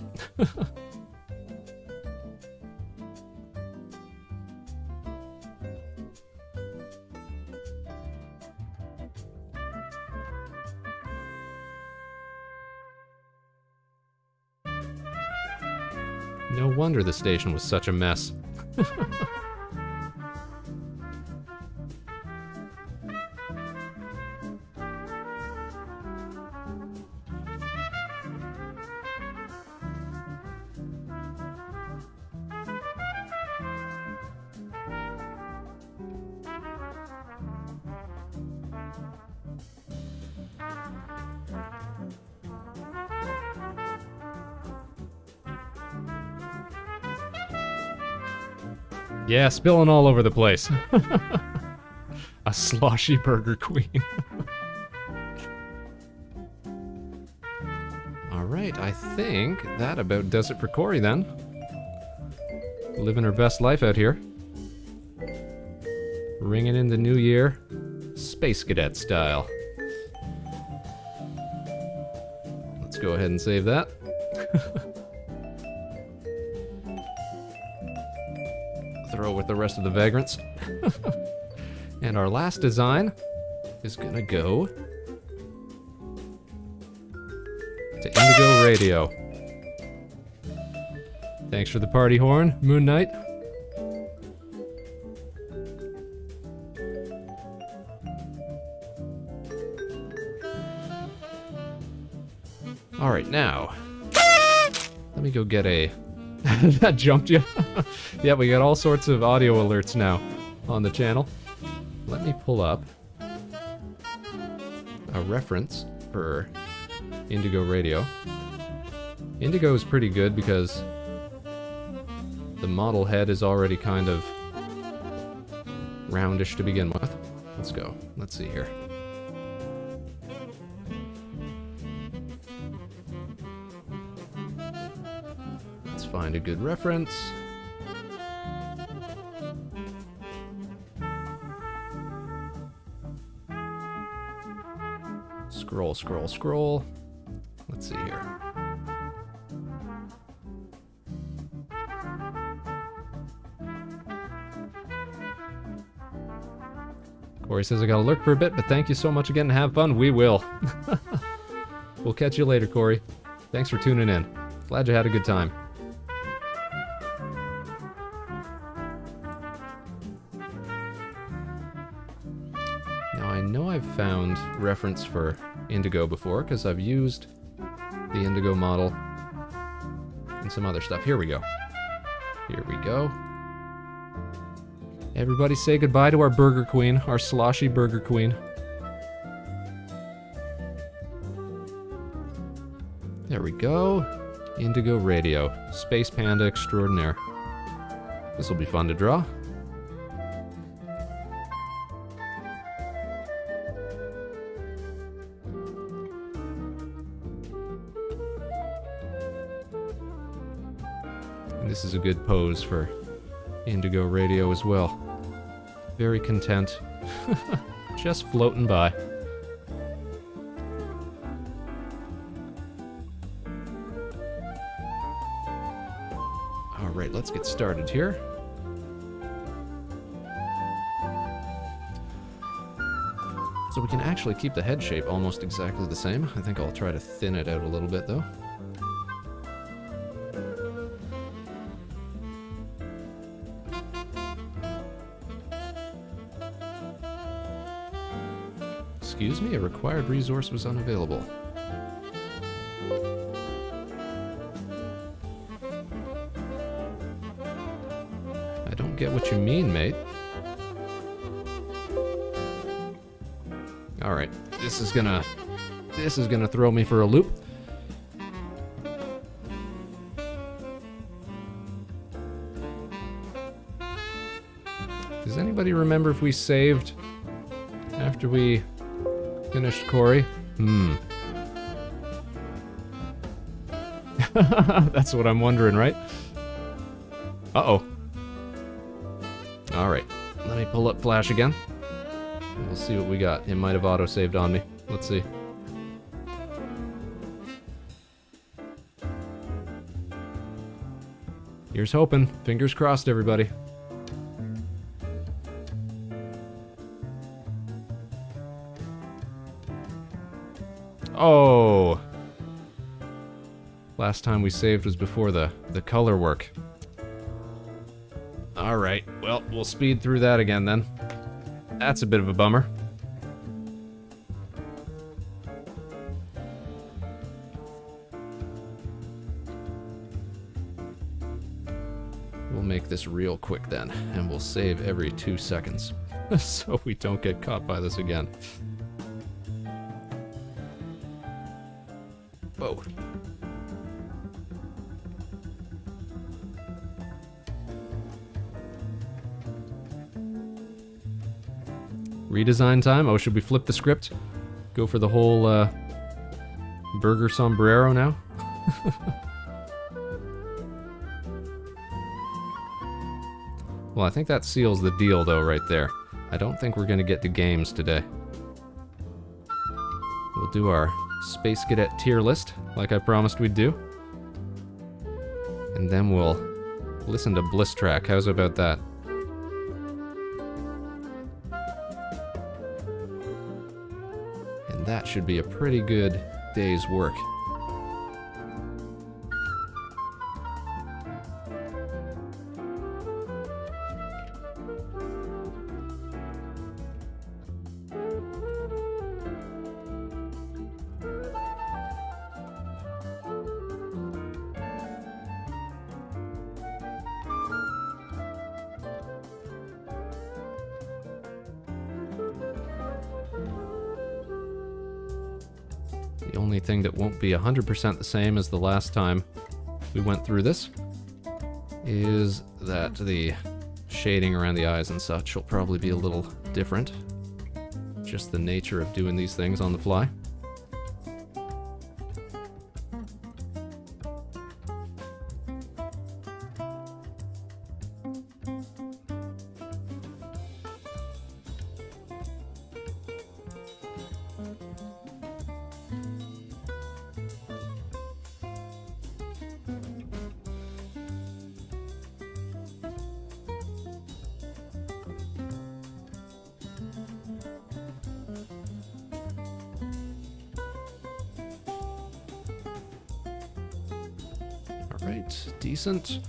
No wonder the station was such a mess. Yeah, spilling all over the place. A sloshy Burger Queen. Alright, I think that about does it for Corey then. Living her best life out here. Ringing in the new year, Space Cadet style. Let's go ahead and save that. Throw with the rest of the vagrants. And our last design is gonna go to Indigo Radio. Thanks for the party horn, Moon Knight. Alright, now, let me go get a... That jumped you? Yeah, we got all sorts of audio alerts now on the channel. Let me pull up a reference for Indigo Radio. Indigo is pretty good because the model head is already kind of roundish to begin with. Let's go. Let's see here. Let's find a good reference. Scroll, scroll, scroll. Let's see here. Corey says I gotta lurk for a bit, but thank you so much again and have fun. We will. We'll catch you later, Corey. Thanks for tuning in. Glad you had a good time. Now I know I've found reference for Indigo before because I've used the Indigo model and some other stuff. Here we go. Here we go. Everybody say goodbye to our Burger Queen, our sloshy Burger Queen. There we go. Indigo Radio. Space Panda Extraordinaire. This will be fun to draw. And this is a good pose for Indigo Radio as well. Very content. Just floating by. Alright, let's get started here. So we can actually keep the head shape almost exactly the same. I think I'll try to thin it out a little bit though. Excuse me, a required resource was unavailable. I don't get what you mean, mate. Alright, this is gonna throw me for a loop. Does anybody remember if we saved after we finished Corey? That's what I'm wondering, right? Uh-oh. Alright, let me pull up Flash again. And we'll see what we got. It might have auto-saved on me. Let's see. Here's hoping. Fingers crossed, everybody. Oh. Last time we saved was before the color work. Alright, well, we'll speed through that again then. That's a bit of a bummer. We'll make this real quick then, and we'll save every 2 seconds, so we don't get caught by this again. Whoa. Redesign time? Oh, should we flip the script? Go for the whole, burger sombrero now? Well, I think that seals the deal, though, right there. I don't think we're gonna get to games today. We'll do our Space Cadet tier list, like I promised we'd do. And then we'll listen to Bliss Track. How's about that? And that should be a pretty good day's work. The only thing that won't be 100% the same as the last time we went through this is that the shading around the eyes and such will probably be a little different. Just the nature of doing these things on the fly. Alright, decent.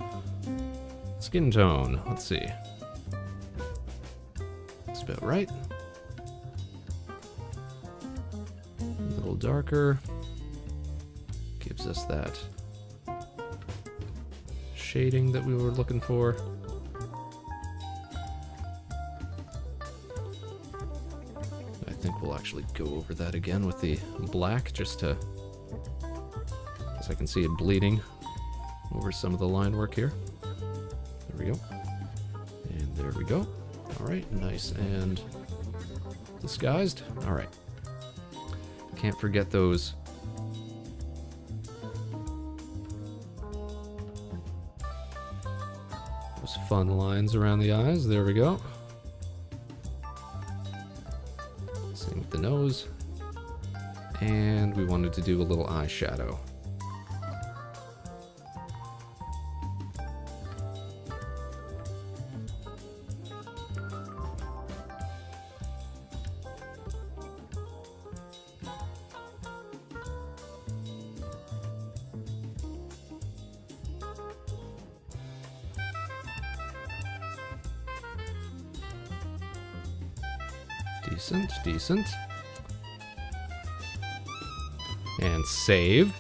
Skin tone, let's see. That's about right. A little darker. Gives us that shading that we were looking for. I think we'll actually go over that again with the black just to, as I can see it bleeding over some of the line work here. There we go. And there we go. Alright, nice and disguised. Alright. Can't forget those fun lines around the eyes. There we go. Same with the nose. And we wanted to do a little eyeshadow. Decent, decent. And save.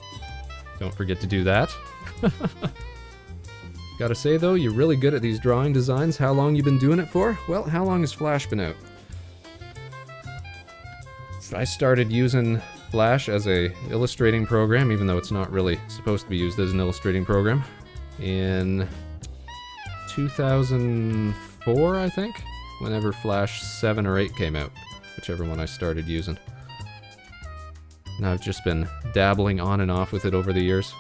Don't forget to do that. Gotta say though, you're really good at these drawing designs. How long you been doing it for? Well, how long has Flash been out? I started using Flash as a illustrating program, even though it's not really supposed to be used as an illustrating program, in 2004, I think? Whenever Flash 7 or 8 came out, whichever one I started using. And I've just been dabbling on and off with it over the years.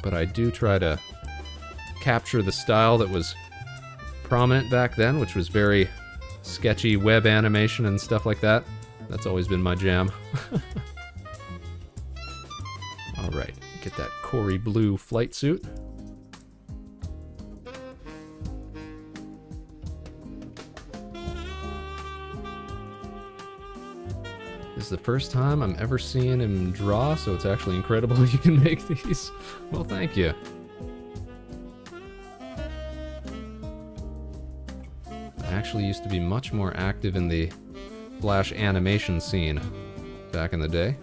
But I do try to capture the style that was prominent back then, which was very sketchy web animation and stuff like that. That's always been my jam. Alright, get that Corey blue flight suit. This is the first time I'm ever seeing him draw, so it's actually incredible you can make these. Well, thank you. I actually used to be much more active in the Flash animation scene back in the day.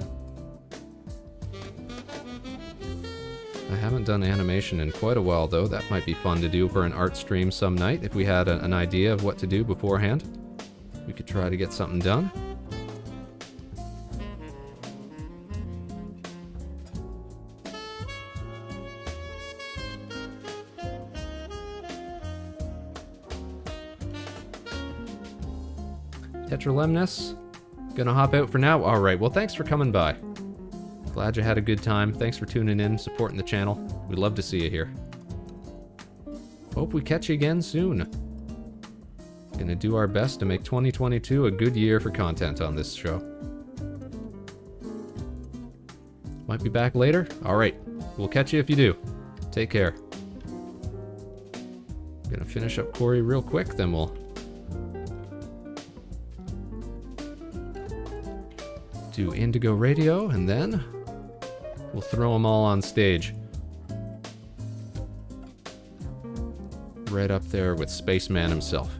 I haven't done animation in quite a while, though. That might be fun to do for an art stream some night. If we had an idea of what to do beforehand, we could try to get something done. Tetralemnus, gonna hop out for now. Alright, well thanks for coming by. Glad you had a good time. Thanks for tuning in, supporting the channel. We'd love to see you here. Hope we catch you again soon. Gonna do our best to make 2022 a good year for content on this show. Might be back later? Alright, we'll catch you if you do. Take care. Gonna finish up Corey real quick, then we'll do Indigo Radio, and then we'll throw them all on stage. Right up there with Spaceman himself.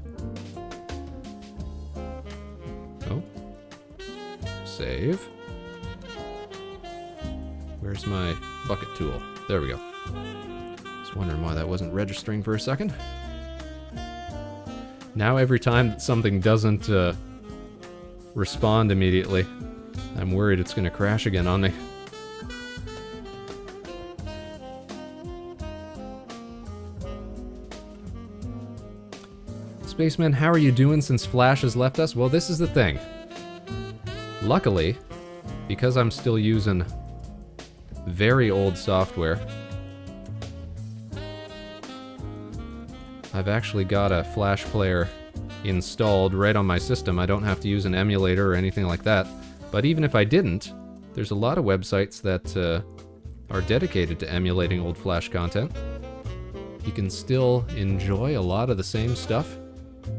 Oh. Save. Where's my bucket tool? There we go. Just wondering why that wasn't registering for a second. Now every time that something doesn't respond immediately, I'm worried it's going to crash again on me. Spaceman, how are you doing since Flash has left us? Well, this is the thing. Luckily, because I'm still using very old software, I've actually got a Flash player installed right on my system. I don't have to use an emulator or anything like that. But even if I didn't, there's a lot of websites that are dedicated to emulating old Flash content. You can still enjoy a lot of the same stuff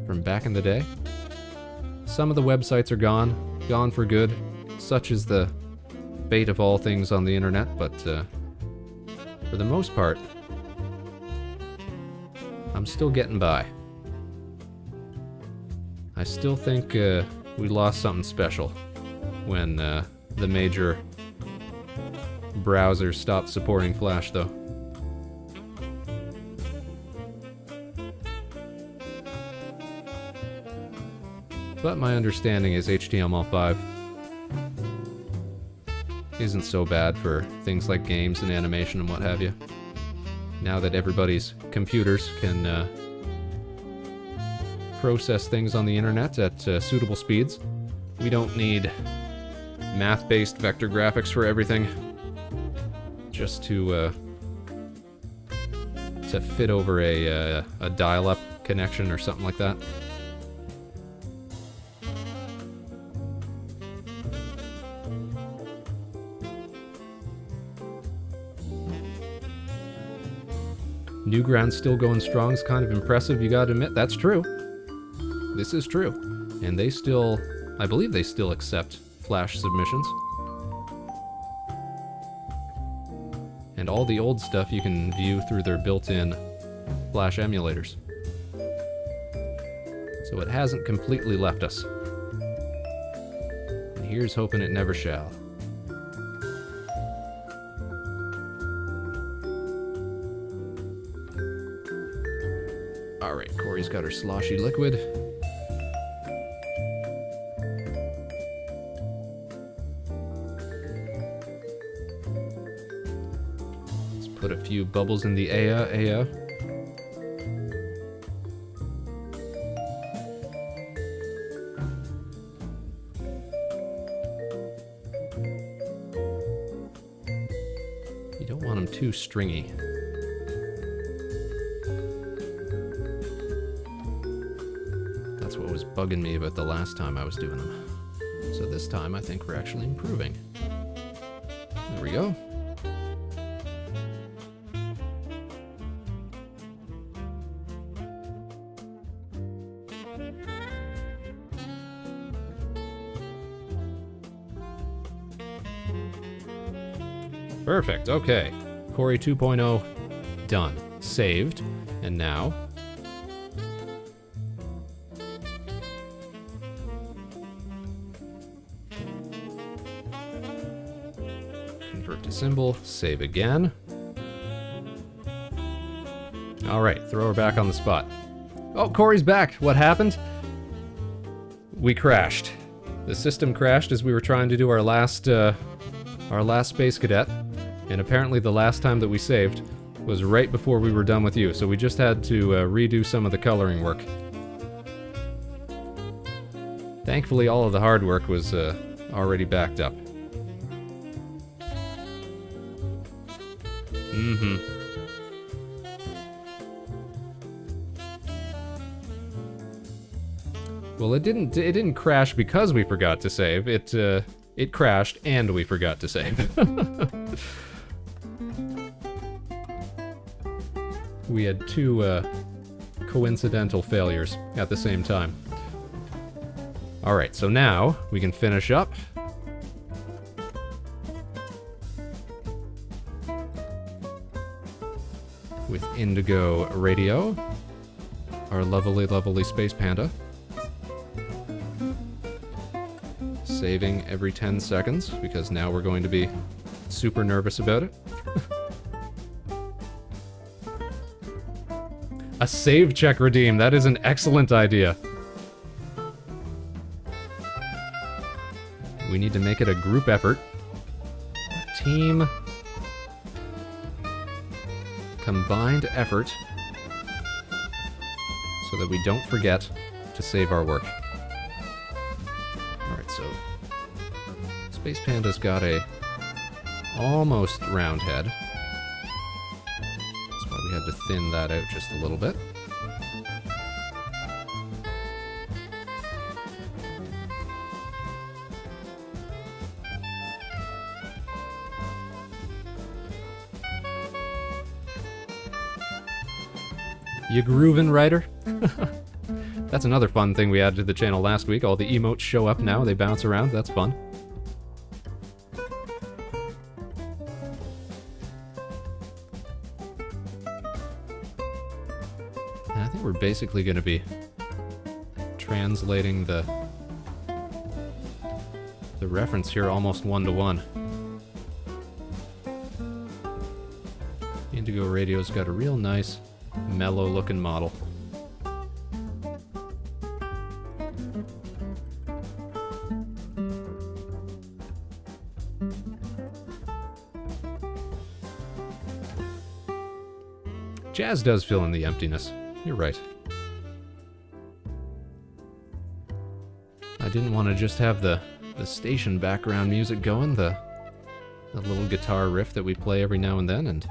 from back in the day. Some of the websites are gone for good. Such is the fate of all things on the internet, but for the most part, I'm still getting by. I still think we lost something special when the major browsers stopped supporting Flash, though. But my understanding is HTML5 isn't so bad for things like games and animation and what have you. Now that everybody's computers can process things on the internet at suitable speeds, we don't need math-based vector graphics for everything just to fit over a dial-up connection or something like that. Newground's still going strong is kind of impressive, you gotta admit. That's true. This is true. And they still, I believe they still accept Flash submissions. And all the old stuff you can view through their built-in Flash emulators. So it hasn't completely left us. And here's hoping it never shall. Alright, Corey's got her sloshy liquid. Let's put a few bubbles in the Aya. You don't want them too stringy. That's what was bugging me about the last time I was doing them. So this time I think we're actually improving. There we go. Perfect, okay. Corey 2.0, done. Saved. And now... convert to symbol, save again. Alright, throw her back on the spot. Oh, Corey's back! What happened? We crashed. The system crashed as we were trying to do our last Space Cadet, and apparently the last time that we saved was right before we were done with you, so we just had to redo some of the coloring work. Thankfully, all of the hard work was already backed up. Mm-hmm. Well, it didn't crash because we forgot to save. It crashed and we forgot to save. We had two coincidental failures at the same time. Alright, so now we can finish up. With Indigo Radio, our lovely, lovely Space Panda. Saving every 10 seconds, because now we're going to be super nervous about it. A save check redeem, that is an excellent idea. We need to make it a group effort. A team... combined effort, so that we don't forget to save our work. Alright, so... Space Panda's got a almost round head. That's why we had to thin that out just a little bit. You groovin', Ryder? That's another fun thing we added to the channel last week. All the emotes show up now, they bounce around, that's fun. And I think we're basically going to be translating the reference here almost one-to-one. Indigo Radio's got a real nice, mellow-looking model. Jazz does fill in the emptiness. You're right. I didn't want to just have the station background music going, the little guitar riff that we play every now and then, and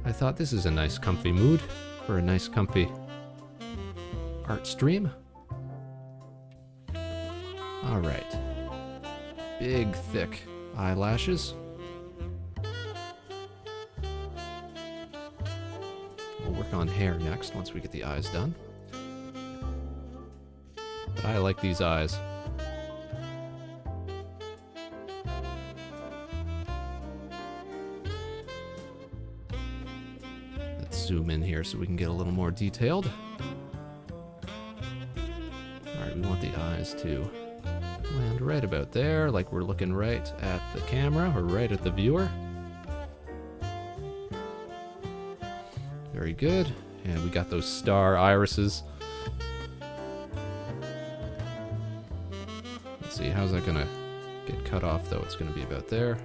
I thought this is a nice comfy mood for a nice comfy art stream. Alright. Big, thick eyelashes. We'll work on hair next once we get the eyes done. But I like these eyes. Zoom in here so we can get a little more detailed. Alright, we want the eyes to land right about there, like we're looking right at the camera or right at the viewer. Very good. And we got those star irises. Let's see, how's that gonna get cut off though? It's gonna be about there.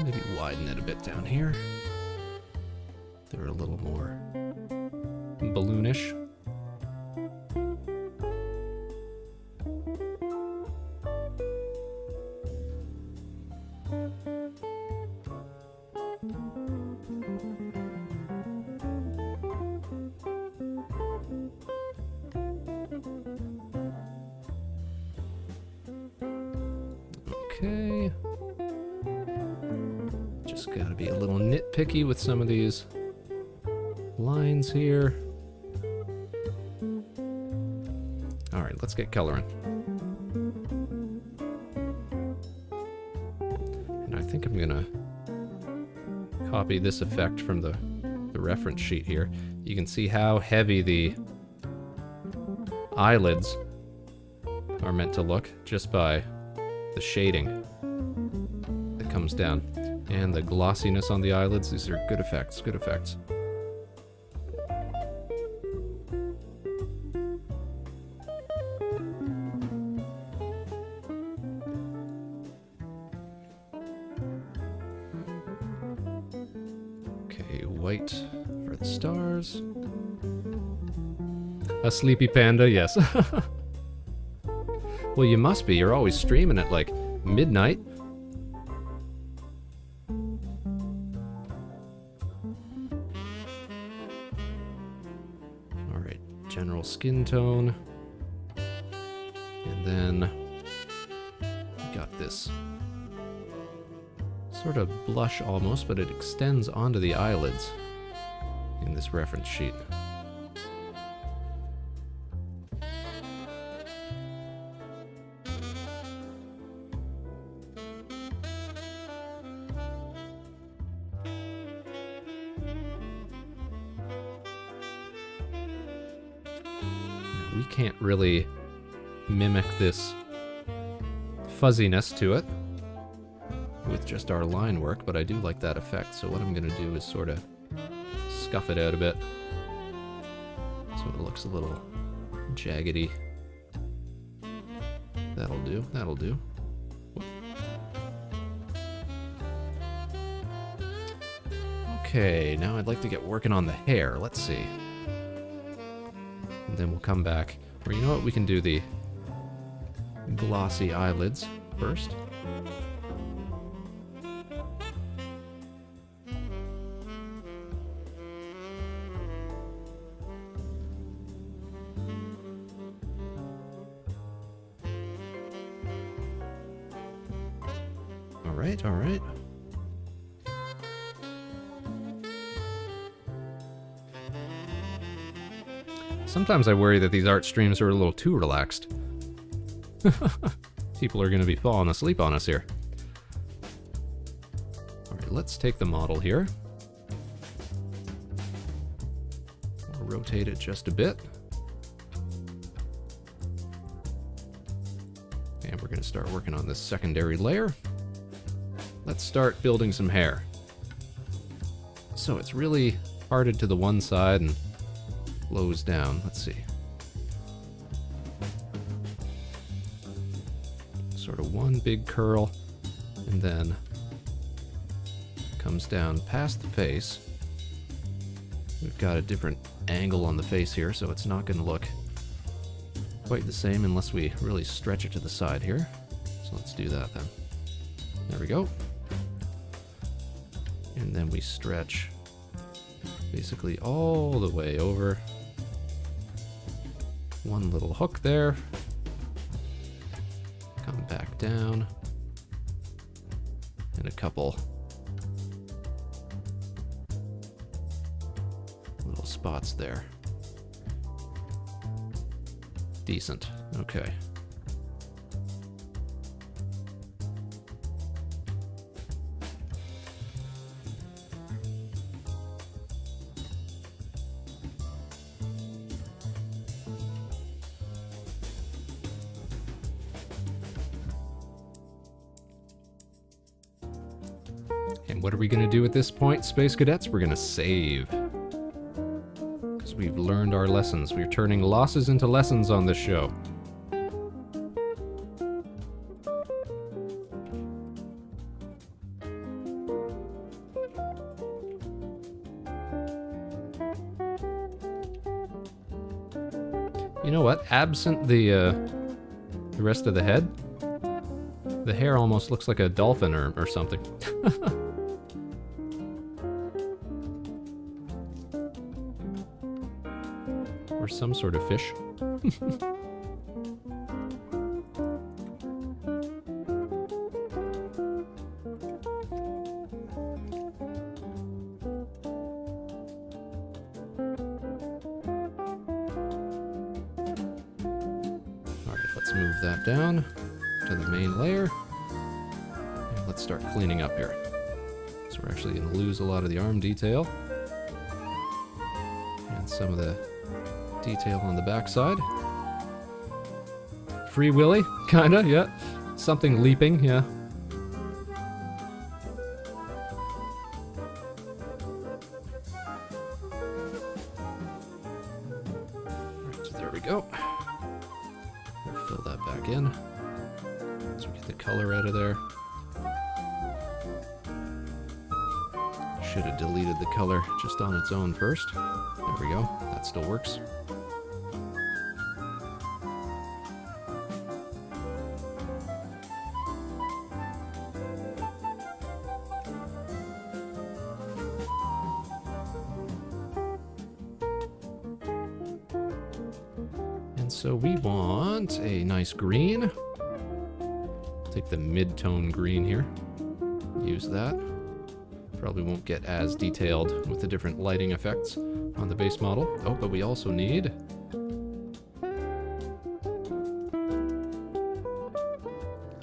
Maybe widen it a bit down here. They're a little more balloonish. Okay. Just gotta be a little nitpicky with some of these lines here. Alright, let's get coloring. And I think I'm gonna copy this effect from the reference sheet here. You can see how heavy the eyelids are meant to look just by the shading that comes down. And the glossiness on the eyelids, these are good effects, good effects. Okay, white for the stars. A sleepy panda, yes. Well, you must be. You're always streaming at like midnight. Alright, general skin tone. And then we got this sort of blush almost, but it extends onto the eyelids in this reference sheet. We can't really mimic this fuzziness to it with just our line work, but I do like that effect. So what I'm going to do is sort of scuff it out a bit so it looks a little jaggedy. That'll do, that'll do. Okay, now I'd like to get working on the hair. Let's see. And then we'll come back. Or you know what? We can do the glossy eyelids first. All right, all right. Sometimes I worry that these art streams are a little too relaxed. People are going to be falling asleep on us here. Alright, let's take the model here. We'll rotate it just a bit. And we're going to start working on this secondary layer. Let's start building some hair. So it's really parted to the one side and flows down. Let's see. Sort of one big curl, and then comes down past the face. We've got a different angle on the face here, so it's not going to look quite the same unless we really stretch it to the side here. So let's do that then. There we go. And then we stretch basically all the way over. One little hook there. Come back down. And a couple little spots there. Decent. Okay. What are we going to do at this point, Space Cadets? We're going to save. Because we've learned our lessons. We're turning losses into lessons on this show. You know what? Absent the rest of the head, the hair almost looks like a dolphin or something. Or some sort of fish. Let's move that down to the main layer. And let's start cleaning up here. So we're actually going to lose a lot of the arm detail. And some of the detail on the backside. Free Willy, kinda, yeah. Something leaping, yeah. Right, so there we go. We'll fill that back in. So we get the color out of there. Should have deleted the color just on its own first. There we go. That still works. And so we want a nice green. Take the mid-tone green here. Use that. Probably won't get as detailed with the different lighting effects on the base model. Oh, but we also need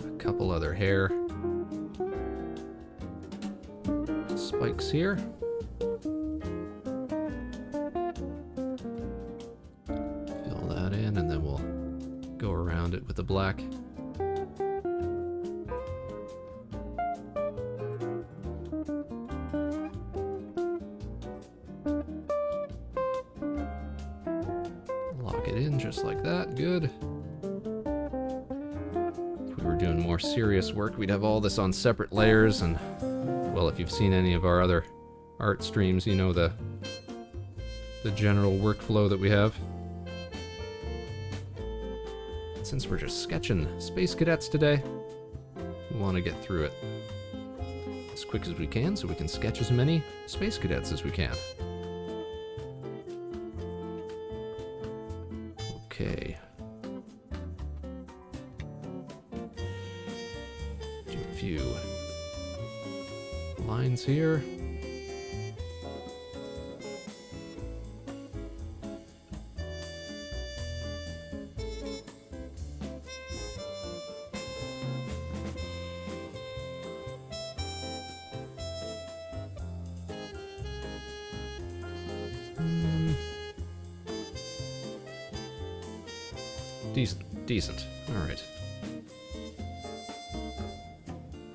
a couple other hair spikes here. Fill that in, and then we'll go around it with the black. Just like that, good. If we were doing more serious work, we'd have all this on separate layers, and, well, if you've seen any of our other art streams, you know the general workflow that we have. Since we're just sketching Space Cadets today, we want to get through it as quick as we can so we can sketch as many Space Cadets as we can. Okay. Do a few lines here. Decent. Alright.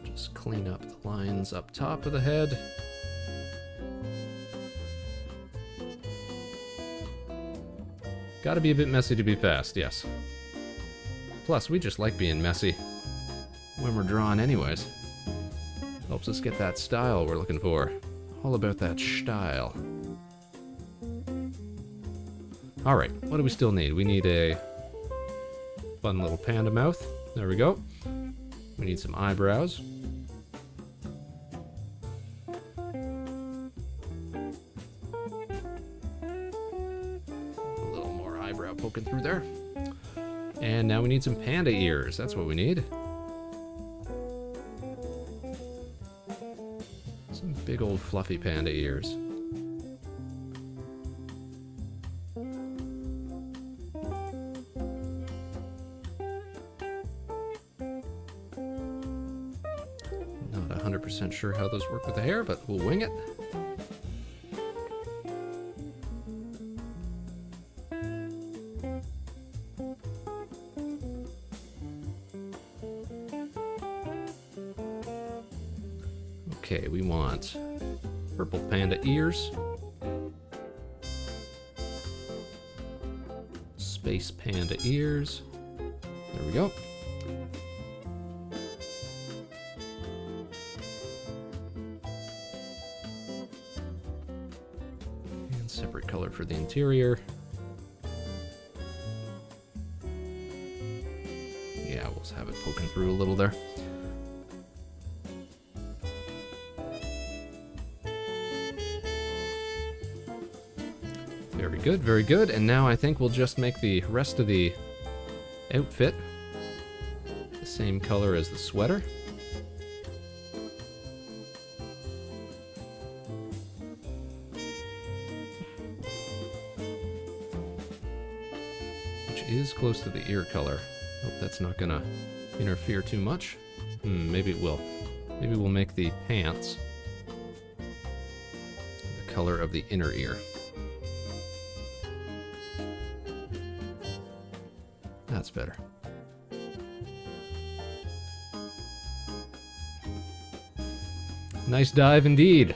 Just clean up the lines up top of the head. Gotta be a bit messy to be fast, yes. Plus, we just like being messy when we're drawing anyways. Helps us get that style we're looking for. All about that style. Alright, what do we still need? We need a fun little panda mouth. There we go. We need some eyebrows. A little more eyebrow poking through there. And now we need some panda ears. That's what we need. Some big old fluffy panda ears. Not 100% sure how those work with the hair, but we'll wing it. Okay, we want purple panda ears. Space panda ears. There we go. And separate color for the interior. Yeah, we'll have it poking through a little there. Very good, very good. And now I think we'll just make the rest of the outfit the same color as the sweater. Which is close to the ear color. Hope that's not gonna interfere too much. Maybe it will. Maybe we'll make the pants the color of the inner ear. That's better. Nice dive indeed.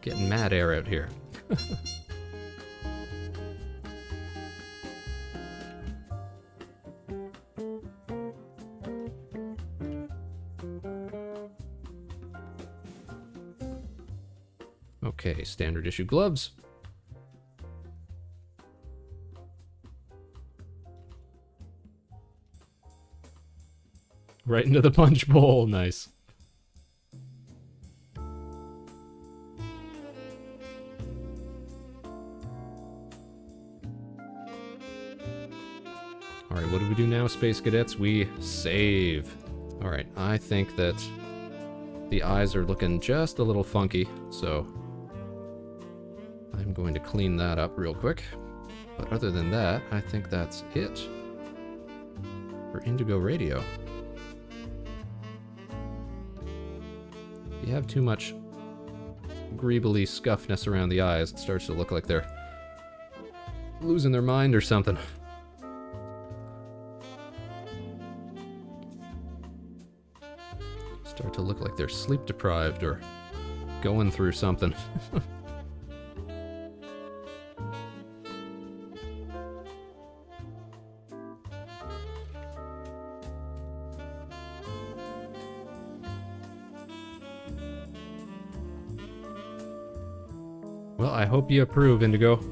Getting mad air out here. Okay, standard issue gloves. Right into the punch bowl, nice. Alright, what do we do now, Space Cadets? We save. Alright, I think that the eyes are looking just a little funky, so I'm going to clean that up real quick. But other than that, I think that's it for Indigo Radio. If you have too much greebly scuffness around the eyes, it starts to look like they're losing their mind or something. Start to look like they're sleep deprived or going through something. Well, I hope you approve, Indigo.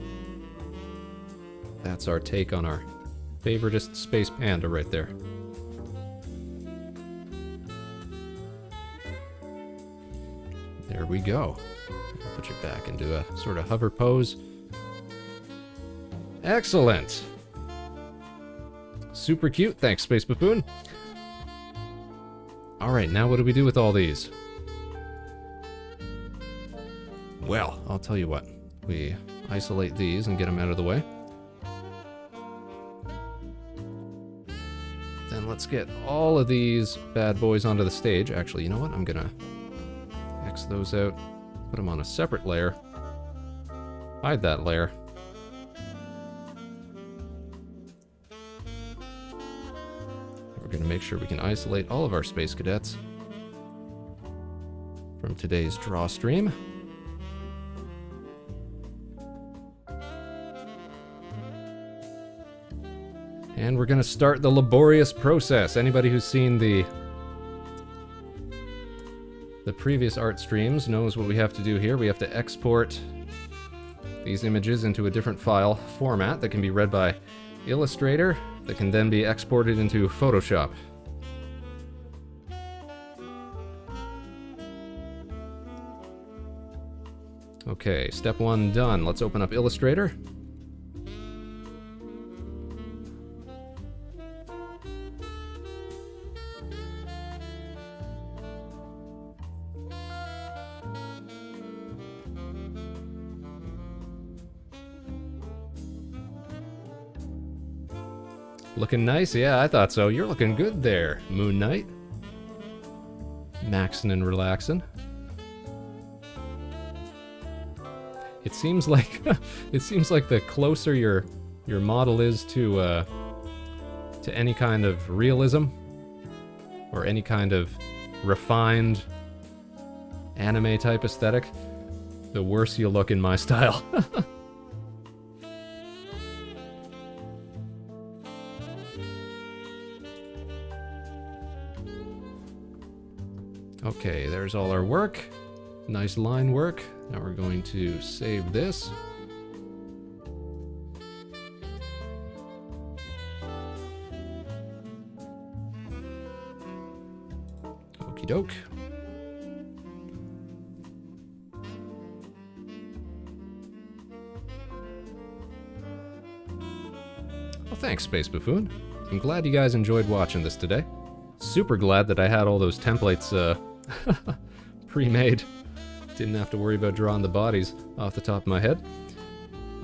That's our take on our favoritist space panda right there. There we go. Put you back into a sort of hover pose. Excellent. Super cute. Thanks, Space Buffoon. Alright, now what do we do with all these? Well, I'll tell you what. We isolate these and get them out of the way. Then let's get all of these bad boys onto the stage. Actually, you know what? I'm gonna X those out, put them on a separate layer, hide that layer. We're gonna make sure we can isolate all of our Space Cadets from today's draw stream. And we're gonna start the laborious process. Anybody who's seen the previous art streams knows what we have to do here. We have to export these images into a different file format that can be read by Illustrator, that can then be exported into Photoshop. Okay, step one done. Let's open up Illustrator. Looking nice? Yeah, I thought so. You're looking good there, Moon Knight. Maxing and relaxing. It seems like the closer your model is to any kind of realism or any kind of refined anime type aesthetic, the worse you look in my style. Okay, there's all our work. Nice line work. Now we're going to save this. Okie doke. Well, thanks, Space Buffoon. I'm glad you guys enjoyed watching this today. Super glad that I had all those templates pre-made. Didn't have to worry about drawing the bodies off the top of my head.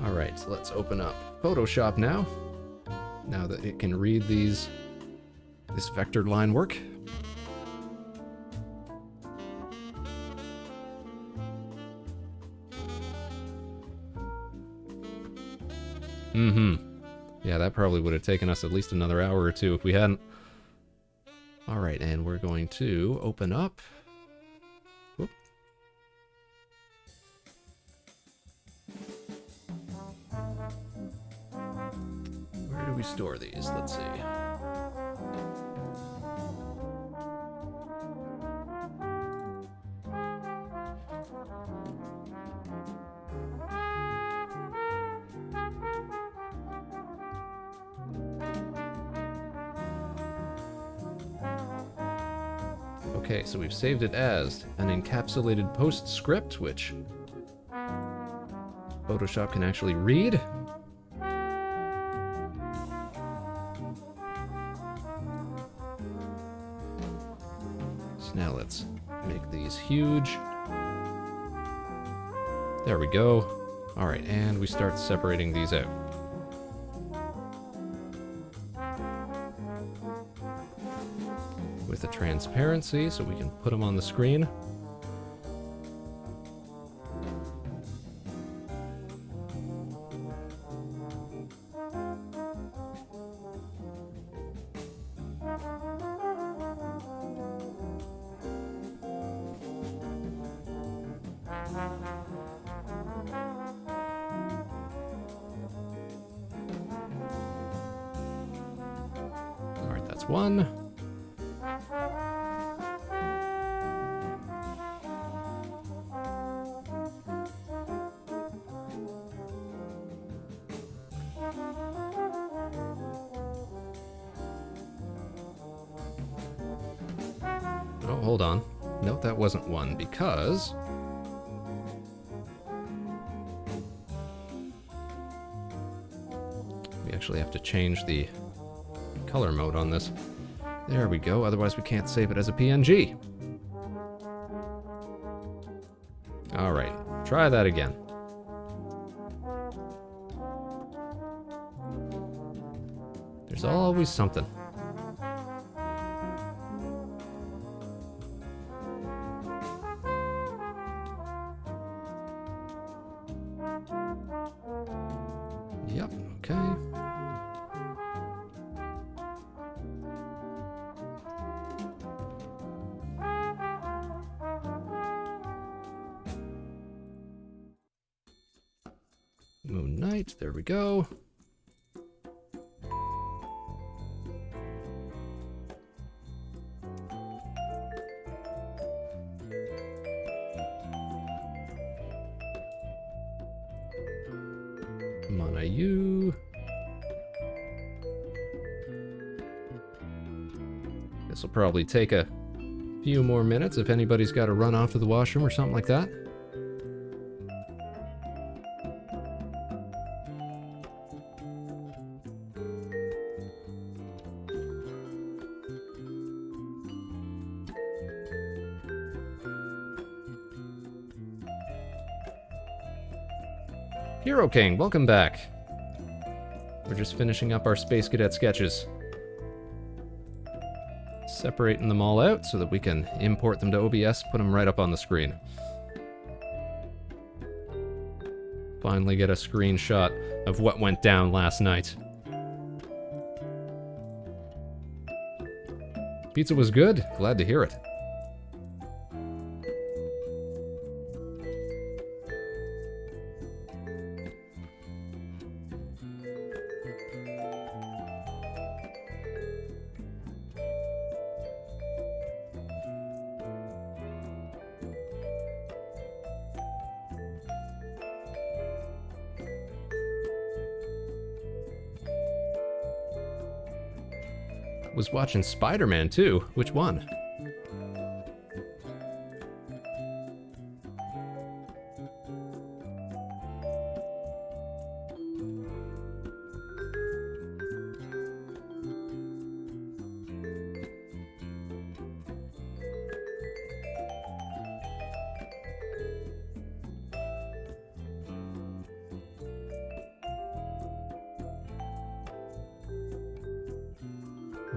Alright, so let's open up Photoshop now. Now that it can read these this vector line work. Yeah, that probably would have taken us at least another hour or two if we hadn't. Alright, and we're going to open up. Whoop. Where do we store these? Let's see. Okay, so we've saved it as an encapsulated postscript, which Photoshop can actually read. So now let's make these huge. There we go. All right, and we start separating these out. With the transparency, so we can put them on the screen. All right, that's one. Oh, hold on. Nope, that wasn't one, because we actually have to change the color mode on this. There we go, otherwise we can't save it as a PNG. Alright, try that again. There's always something. Yep, okay. Moon Knight, there we go. Come on, you. This will probably take a few more minutes if anybody's got to run off to the washroom or something like that. Hero King, welcome back. We're just finishing up our Space Cadet sketches. Separating them all out so that we can import them to OBS, put them right up on the screen. Finally get a screenshot of what went down last night. Pizza was good, glad to hear it. Was watching Spider-Man too. Which one?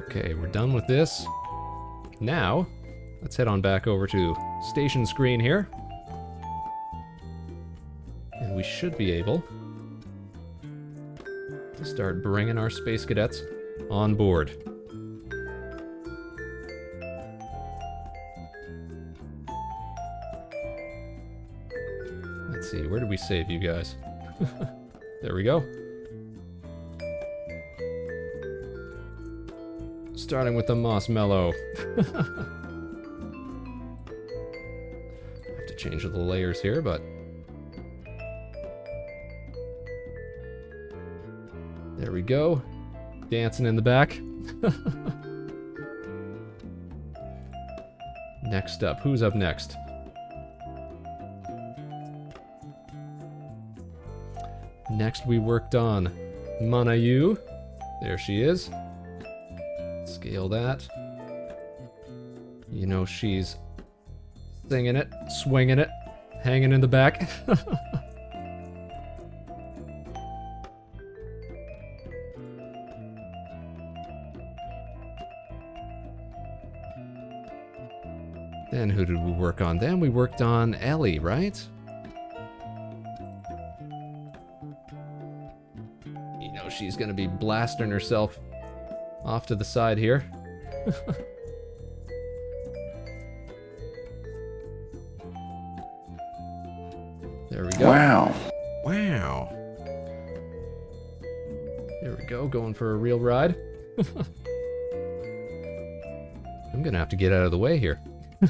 Okay, we're done with this. Now, let's head on back over to station screen here. And we should be able to start bringing our Space Cadets on board. Let's see, where did we save you guys? There we go. Starting with the marshmallow. Have to change the layers here, but there we go. Dancing in the back. Next up, who's up next? Next we worked on Manayu. There she is. Scale that. You know she's singing it, swinging it, hanging in the back. Then who did we work on? Then we worked on Ellie, right? You know she's gonna be blasting herself off to the side here. There we go. Wow. Wow. There we go, going for a real ride. I'm gonna have to get out of the way here.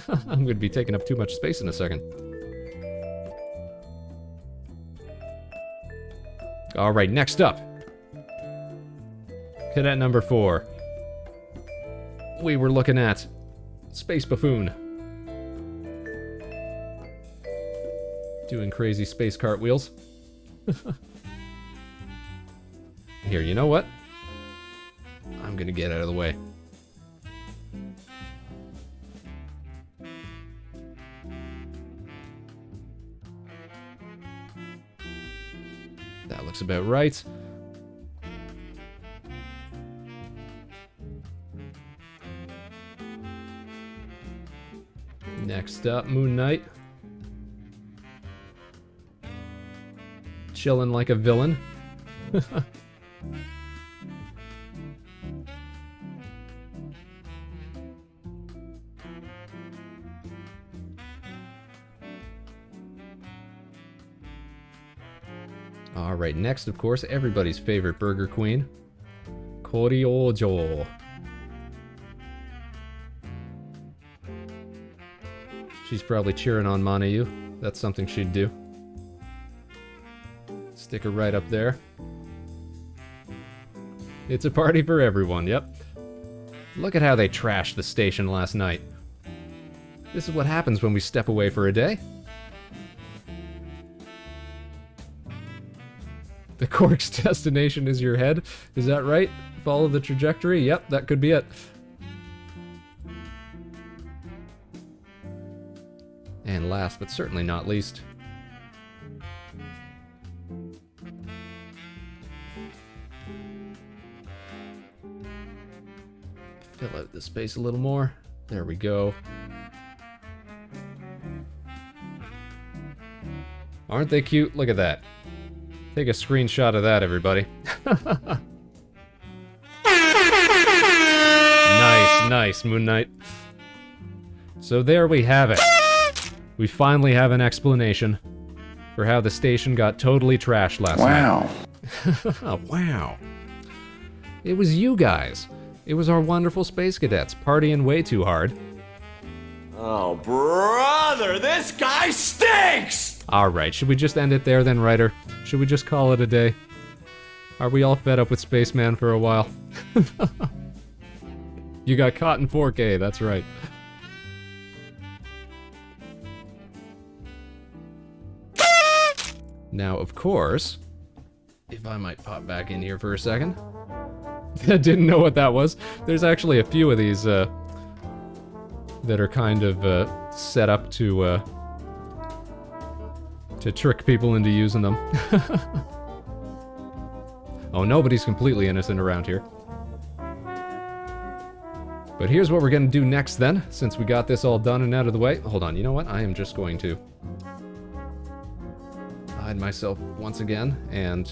I'm gonna be taking up too much space in a second. Alright, next up. Cadet number 4. We were looking at Space Buffoon. Doing crazy space cartwheels. Here, you know what? I'm gonna get out of the way. That looks about right. Next up, Moon Knight. Chilling like a villain. Alright, next, of course, everybody's favorite Burger Queen, Koryojo. She's probably cheering on Manayu. That's something she'd do. Stick her right up there. It's a party for everyone, yep. Look at how they trashed the station last night. This is what happens when we step away for a day. The cork's destination is your head. Is that right? Follow the trajectory? Yep, that could be it. And last, but certainly not least, fill out the space a little more. There we go. Aren't they cute? Look at that. Take a screenshot of that, everybody. Nice, Moon Knight. So there we have it. We finally have an explanation for how the station got totally trashed last night. Wow. Wow. It was you guys. It was our wonderful Space Cadets partying way too hard. Oh, brother, this guy stinks! Alright, should we just end it there then, writer? Should we just call it a day? Are we all fed up with Spaceman for a while? You got caught in 4K, that's right. Now, of course, if I might pop back in here for a second. I didn't know what that was. There's actually a few of these that are kind of set up to trick people into using them. Oh, nobody's completely innocent around here. But here's what we're gonna do next then, since we got this all done and out of the way. Hold on, you know what? I am just going to hide myself once again and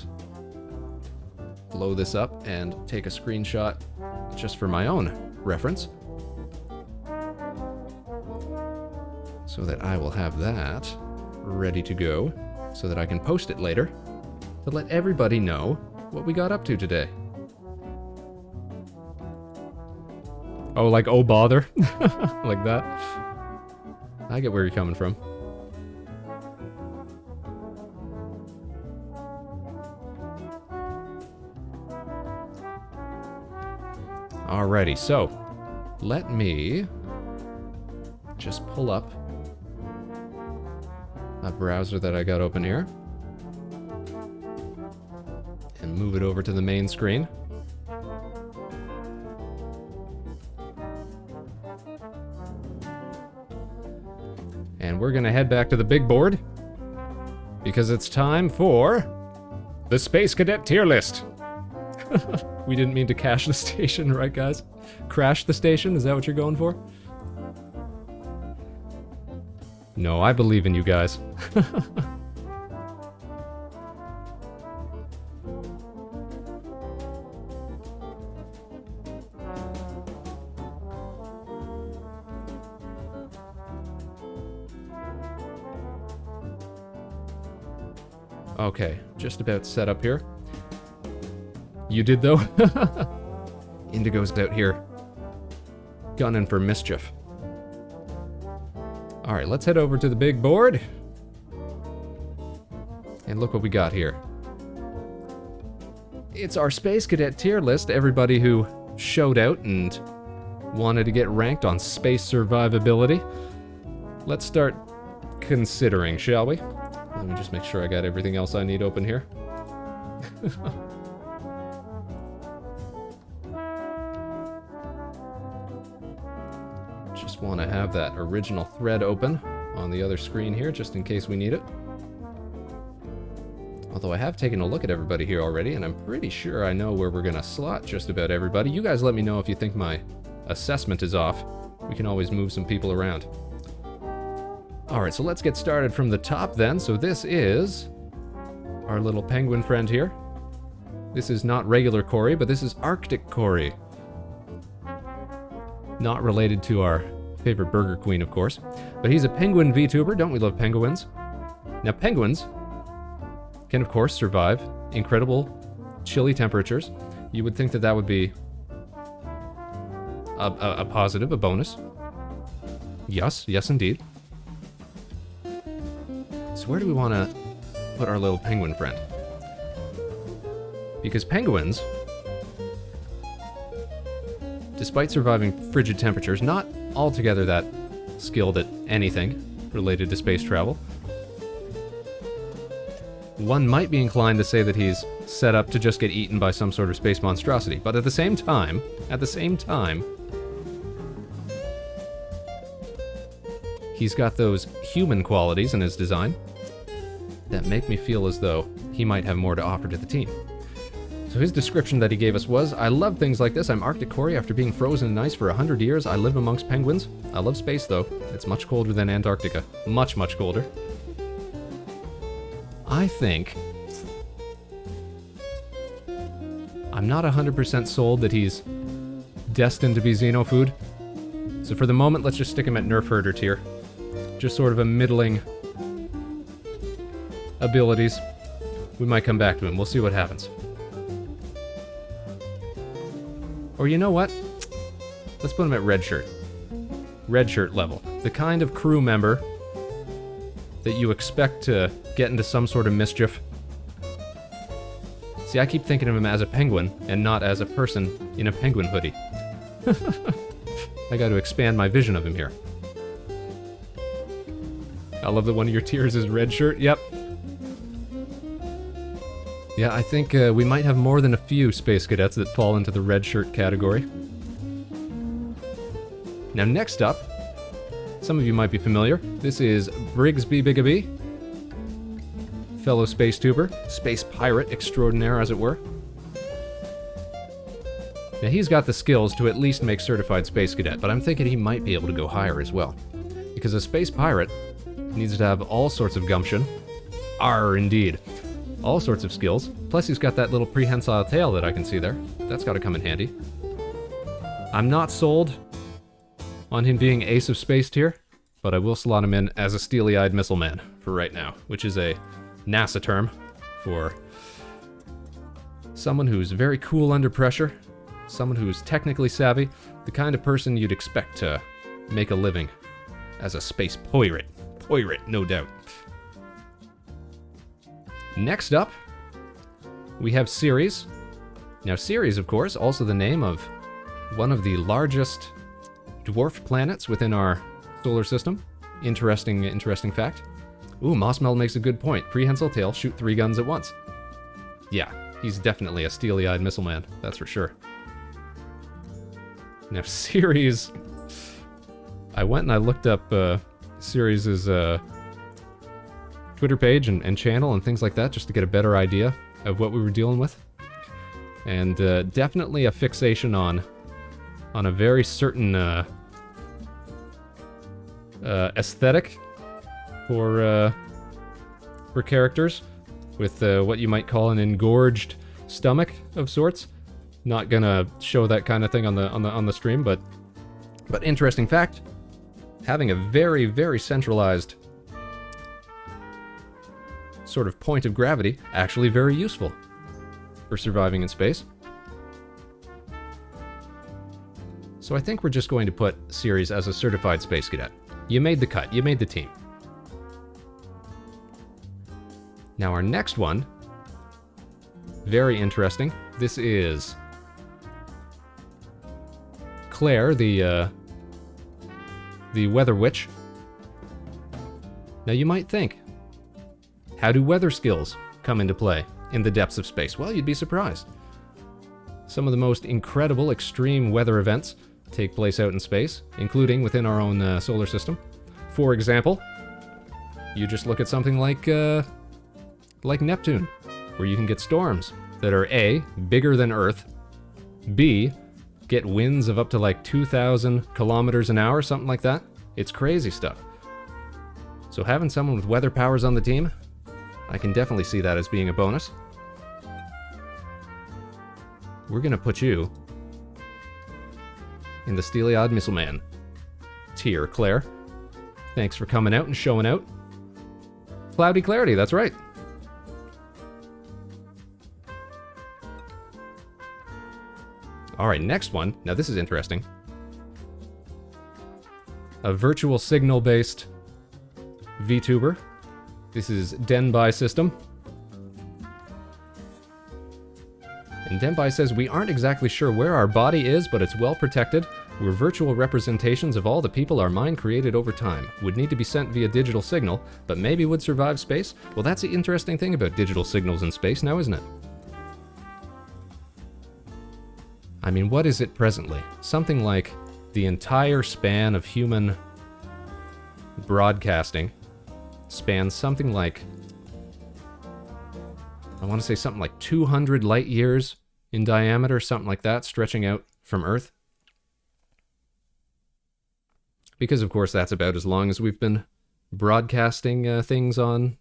blow this up and take a screenshot just for my own reference, so that I will have that ready to go, so that I can post it later to let everybody know what we got up to today. Oh, like, oh bother? Like that? I get where you're coming from. Alrighty, so let me just pull up a browser that I got open here and move it over to the main screen. And we're gonna head back to the big board because it's time for the Space Cadet tier list. We didn't mean to cache the station, right guys? Crash the station, is that what you're going for? No, I believe in you guys. Okay, just about set up here. You did though? Indigo's out here gunning for mischief. Alright, let's head over to the big board. And look what we got here. It's our Space Cadet tier list. Everybody who showed out and wanted to get ranked on space survivability. Let's start considering, shall we? Let me just make sure I got everything else I need open here. Just want to have that original thread open on the other screen here, just in case we need it. Although I have taken a look at everybody here already, and I'm pretty sure I know where we're going to slot just about everybody. You guys let me know if you think my assessment is off. We can always move some people around. Alright, so let's get started from the top then. So this is our little penguin friend here. This is not regular Corey, but this is Arctic Corey. Not related to our favorite Burger Queen, of course. But he's a penguin VTuber. Don't we love penguins? Now, penguins can, of course, survive incredible chilly temperatures. You would think that that would be a positive, a bonus. Yes, yes indeed. So where do we want to put our little penguin friend? Because penguins, despite surviving frigid temperatures, not altogether that skilled at anything related to space travel. One might be inclined to say that he's set up to just get eaten by some sort of space monstrosity, but at the same time, he's got those human qualities in his design that make me feel as though he might have more to offer to the team. So his description that he gave us was, I love things like this. I'm Arctic Corey after being frozen in ice for 100 years. I live amongst penguins. I love space though. It's much colder than Antarctica. Much, much colder. I think I'm not 100% sold that he's destined to be Xenofood. So for the moment, let's just stick him at Nerf Herder tier. Just sort of a middling abilities. We might come back to him. We'll see what happens. Or you know what? Let's put him at red shirt. Red shirt level. The kind of crew member that you expect to get into some sort of mischief. See, I keep thinking of him as a penguin and not as a person in a penguin hoodie. I got to expand my vision of him here. I love that one of your tiers is red shirt. Yep. Yeah, I think we might have more than a few Space Cadets that fall into the red shirt category. Now next up, some of you might be familiar. This is Brigsby Bigabee, fellow space tuber, space pirate extraordinaire as it were. Now, he's got the skills to at least make certified Space Cadet, but I'm thinking he might be able to go higher as well. Because a space pirate needs to have all sorts of gumption. Arr, indeed. All sorts of skills. Plus, he's got that little prehensile tail that I can see there. That's got to come in handy. I'm not sold on him being Ace of Space tier, but I will slot him in as a steely-eyed missile man for right now, which is a NASA term for someone who's very cool under pressure, someone who's technically savvy, the kind of person you'd expect to make a living as a space pirate. Pirate, no doubt. Next up, we have Ceres. Now, Ceres, of course, also the name of one of the largest dwarf planets within our solar system. Interesting fact. Ooh, Mossmel makes a good point. Prehensile tail, shoot 3 guns at once. Yeah, he's definitely a steely-eyed missile man, that's for sure. Now, Ceres... I went and I looked up Ceres' Twitter page and channel and things like that just to get a better idea of what we were dealing with. And definitely a fixation on a very certain aesthetic for characters with what you might call an engorged stomach of sorts. Not gonna show that kind of thing on the stream, but interesting fact, having a very, very centralized sort of point of gravity, actually very useful for surviving in space. So I think we're just going to put Ceres as a certified Space Cadet. You made the cut, you made the team. Now our next one, very interesting. This is Claire, the Weather Witch. Now you might think, how do weather skills come into play in the depths of space? Well, you'd be surprised. Some of the most incredible extreme weather events take place out in space, including within our own solar system. For example, you just look at something like Neptune, where you can get storms that are A, bigger than Earth, B, get winds of up to like 2,000 kilometers an hour, something like that. It's crazy stuff. So having someone with weather powers on the team, I can definitely see that as being a bonus. We're gonna put you in the steely-eyed missile man tier, Claire. Thanks for coming out and showing out. Cloudy Clarity, that's right. Alright, next one. Now this is interesting. A virtual signal-based VTuber. This is Denbai System. And Denbai says, we aren't exactly sure where our body is, but it's well protected. We're virtual representations of all the people our mind created over time. Would need to be sent via digital signal, but maybe would survive space. Well, that's the interesting thing about digital signals in space now, isn't it? I mean, what is it presently? Something like the entire span of human broadcasting spans something like, I want to say something like 200 light years in diameter, something like that, stretching out from Earth. Because, of course, that's about as long as we've been broadcasting things on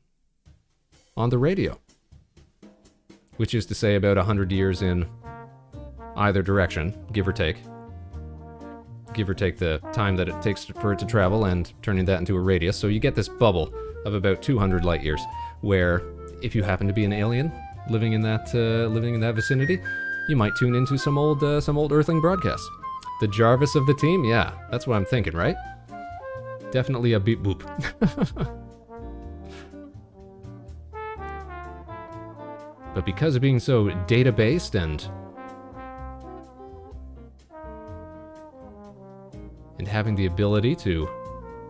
the radio. Which is to say about 100 years in either direction, give or take. Give or take the time that it takes for it to travel and turning that into a radius. So you get this bubble of about 200 light years, where if you happen to be an alien living in that vicinity, you might tune into some old Earthling broadcasts. The Jarvis of the team, yeah, that's what I'm thinking, right? Definitely a beep boop. But because of being so data-based and having the ability to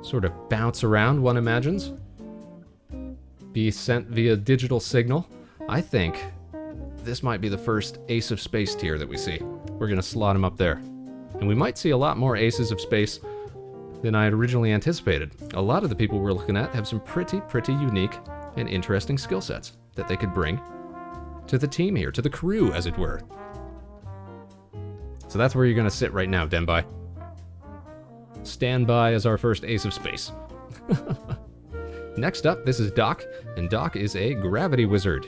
sort of bounce around, one imagines, be sent via digital signal, I think this might be the first Ace of Space tier that we see. We're going to slot him up there. And we might see a lot more Aces of Space than I had originally anticipated. A lot of the people we're looking at have some pretty unique and interesting skill sets that they could bring to the team here, to the crew, as it were. So that's where you're gonna sit right now, Denbai. Stand by as our first ace of space. Next up, this is Doc, and Doc is a gravity wizard,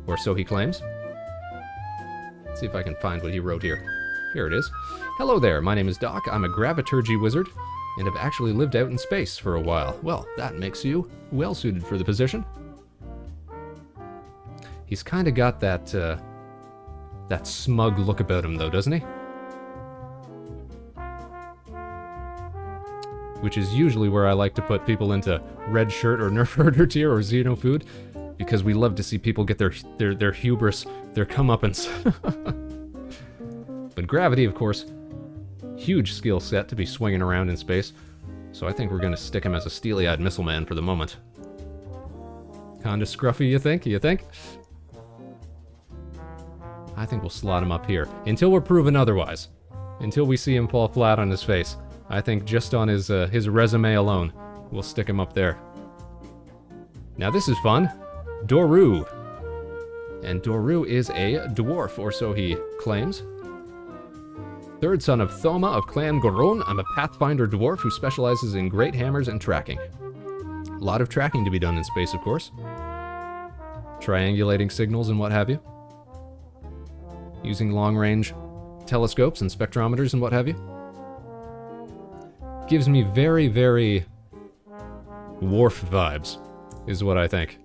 or so he claims. Let's see if I can find what he wrote here. Here it is. Hello there, my name is Doc. I'm a graviturgy wizard, and have actually lived out in space for a while. Well, that makes you well suited for the position. He's kind of got that that smug look about him, though, doesn't he? Which is usually where I like to put people into red shirt or nerf herder tier or xeno food, because we love to see people get their hubris, their comeuppance. But gravity, of course, huge skill set to be swinging around in space, so I think we're gonna stick him as a steely-eyed missile man for the moment. Kinda scruffy, you think? I think we'll slot him up here, until we're proven otherwise. Until we see him fall flat on his face. I think just on his resume alone, we'll stick him up there. Now this is fun. Doru. And Doru is a dwarf, or so he claims. Third son of Thoma of Clan Goron. I'm a Pathfinder dwarf who specializes in great hammers and tracking. A lot of tracking to be done in space, of course. Triangulating signals and what have you. Using long-range telescopes and spectrometers and what have you. Gives me very, very Worf vibes, is what I think.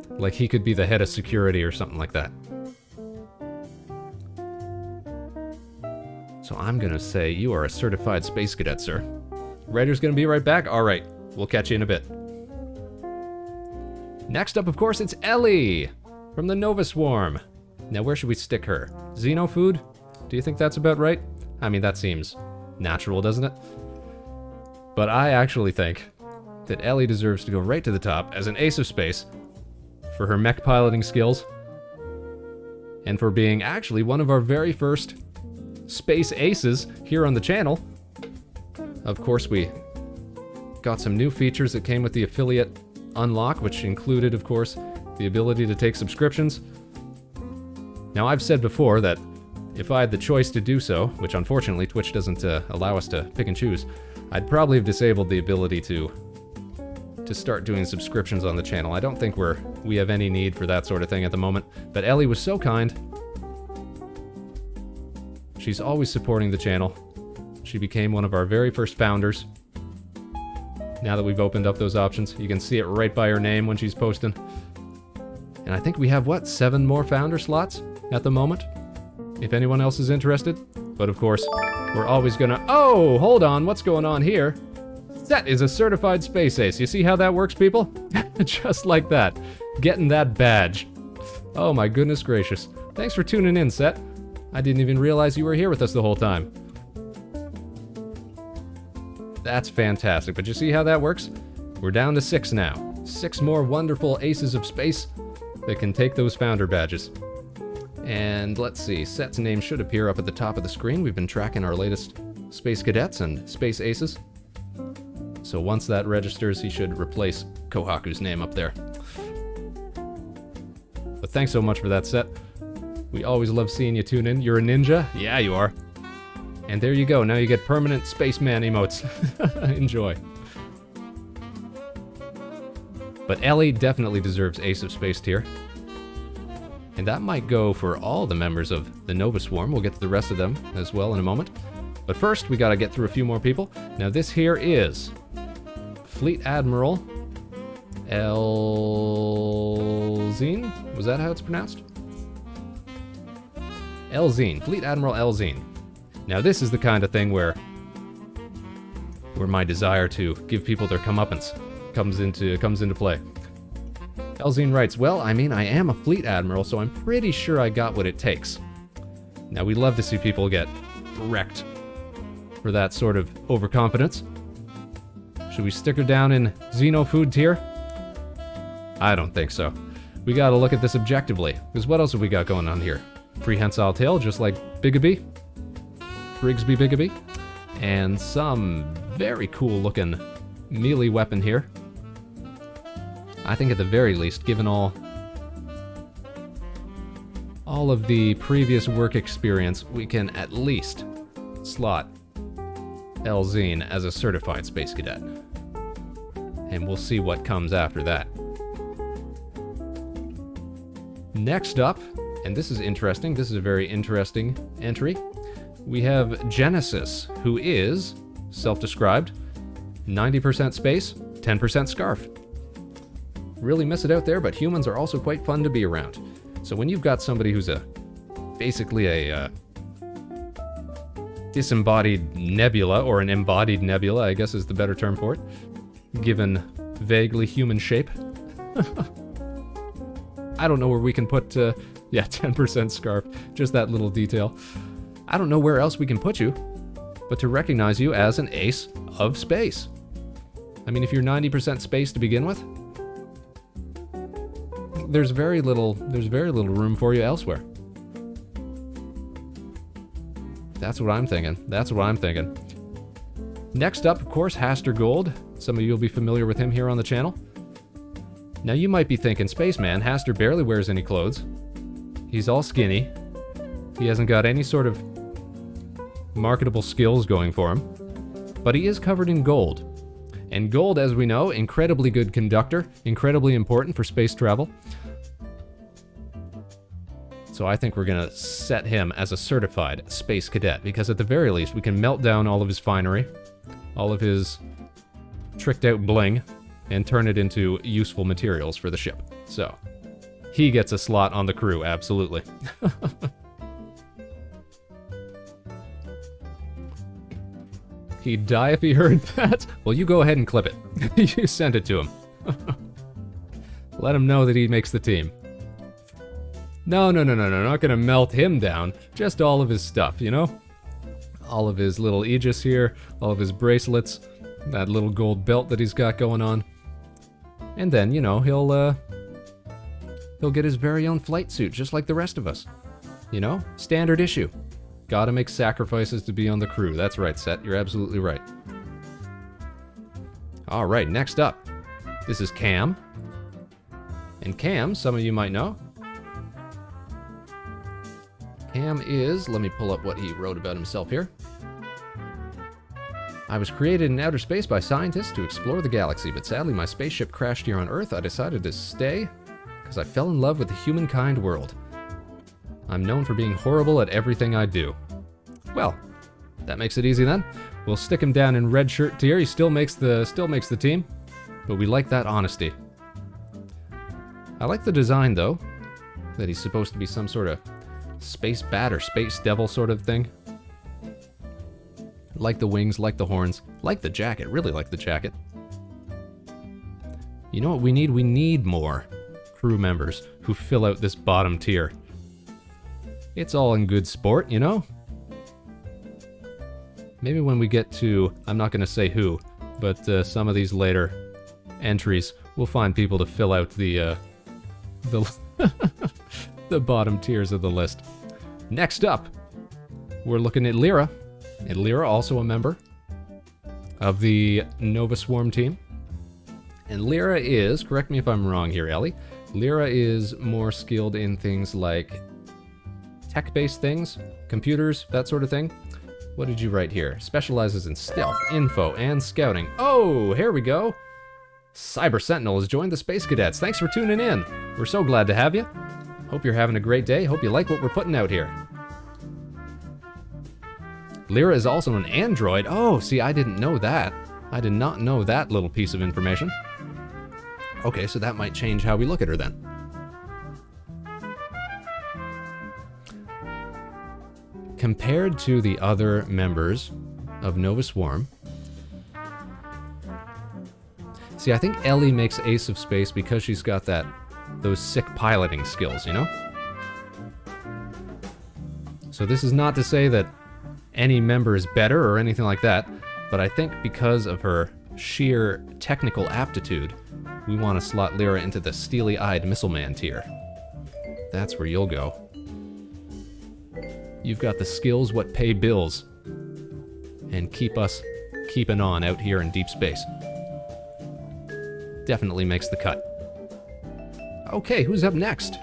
Like he could be the head of security or something like that. So I'm gonna say you are a certified space cadet, sir. Writer's gonna be right back? Alright, we'll catch you in a bit. Next up, of course, it's Ellie from the Nova Swarm. Now where should we stick her? Xeno food? Do you think that's about right? I mean, that seems natural, doesn't it? But I actually think that Ellie deserves to go right to the top as an ace of space for her mech piloting skills and for being actually one of our very first space aces here on the channel. Of course, we got some new features that came with the affiliate unlock, which included, of course, the ability to take subscriptions. Now, I've said before that if I had the choice to do so, which unfortunately Twitch doesn't allow us to pick and choose, I'd probably have disabled the ability to start doing subscriptions on the channel. I don't think we have any need for that sort of thing at the moment, but Ellie was so kind. She's always supporting the channel. She became one of our very first founders. Now that we've opened up those options, you can see it right by her name when she's posting. And I think we have, what, 7 more founder slots at the moment? If anyone else is interested. But of course, we're always gonna... Oh, hold on, what's going on here? Set is a certified space ace. You see how that works, people? Just like that. Getting that badge. Oh my goodness gracious. Thanks for tuning in, Set. I didn't even realize you were here with us the whole time. That's fantastic, but you see how that works? We're down to 6 now. 6 more wonderful aces of space that can take those founder badges. And let's see, Set's name should appear up at the top of the screen. We've been tracking our latest Space Cadets and Space Aces. So once that registers, he should replace Kohaku's name up there. But thanks so much for that, Set. We always love seeing you tune in. You're a ninja? Yeah, you are. And there you go. Now you get permanent Spaceman emotes. Enjoy. But Ellie definitely deserves Ace of Space tier. And that might go for all the members of the Nova Swarm. We'll get to the rest of them as well in a moment. But first, we gotta get through a few more people. Now this here is Fleet Admiral Elzine? Was that how it's pronounced? Elzine. Fleet Admiral Elzine. Now this is the kind of thing where my desire to give people their comeuppance comes into play. Elzine writes, well, I mean, I am a fleet admiral, so I'm pretty sure I got what it takes. Now, we love to see people get wrecked for that sort of overconfidence. Should we stick her down in Xeno food tier? I don't think so. We gotta look at this objectively, because what else have we got going on here? Prehensile tail, just like Bigabee. Brigsby Bigabee. And some very cool looking melee weapon here. I think at the very least, given all all of the previous work experience, we can at least slot Elzine as a certified Space Cadet. And we'll see what comes after that. Next up, and this is interesting, this is a very interesting entry, we have Genesis, who is, self-described, 90% space, 10% scarf. Really miss it out there, but humans are also quite fun to be around. So when you've got somebody who's basically a disembodied nebula, or an embodied nebula, I guess is the better term for it, given vaguely human shape. I don't know where we can put, 10% scarf, just that little detail. I don't know where else we can put you, but to recognize you as an ace of space. I mean, if you're 90% space to begin with, there's very little room for you elsewhere. That's what I'm thinking. Next up, of course, Haster Gold. Some of you will be familiar with him here on the channel. Now you might be thinking, Spaceman, Haster barely wears any clothes. He's all skinny. He hasn't got any sort of marketable skills going for him. But he is covered in gold. And gold, as we know, incredibly good conductor, incredibly important for space travel. So I think we're gonna set him as a certified Space Cadet, because at the very least we can melt down all of his finery, all of his tricked out bling, and turn it into useful materials for the ship. So, he gets a slot on the crew, absolutely. He'd die if he heard that. Well, you go ahead and clip it. You send it to him. Let him know that he makes the team. No, not gonna melt him down. Just all of his stuff, you know? All of his little Aegis here, all of his bracelets, that little gold belt that he's got going on. And then, you know, he'll get his very own flight suit, just like the rest of us. You know? Standard issue. Gotta make sacrifices to be on the crew. That's right, Set. You're absolutely right. Alright, next up. This is Cam. And Cam, some of you might know. Cam is, let me pull up what he wrote about himself here. I was created in outer space by scientists to explore the galaxy, but sadly my spaceship crashed here on Earth. I decided to stay because I fell in love with the humankind world. I'm known for being horrible at everything I do. Well, that makes it easy then. We'll stick him down in red shirt tier. He still makes the team, but we like that honesty. I like the design though, that he's supposed to be some sort of space bat or space devil sort of thing. Like the wings, like the horns, like the jacket, really like the jacket. You know what we need? We need more crew members who fill out this bottom tier. It's all in good sport, you know? Maybe when we get to, I'm not going to say who, but some of these later entries, we'll find people to fill out the the bottom tiers of the list. Next up, we're looking at Lyra. And Lyra, also a member of the Nova Swarm team. And Lyra is, correct me if I'm wrong here, Ellie, Lyra is more skilled in things like tech-based things, computers, that sort of thing. What did you write here? Specializes in stealth, info, and scouting. Oh, here we go. Cyber Sentinel has joined the Space Cadets. Thanks for tuning in. We're so glad to have you. Hope you're having a great day. Hope you like what we're putting out here. Lyra is also an android. Oh, see, I didn't know that. I did not know that little piece of information. Okay, so that might change how we look at her then. Compared to the other members of Nova Swarm, see, I think Ellie makes Ace of Space because she's got those sick piloting skills, you know? So this is not to say that any member is better or anything like that, but I think because of her sheer technical aptitude, we want to slot Lyra into the steely-eyed missile man tier. That's where you'll go. You've got the skills what pay bills and keep us keeping on out here in deep space. Definitely makes the cut. Okay, who's up next?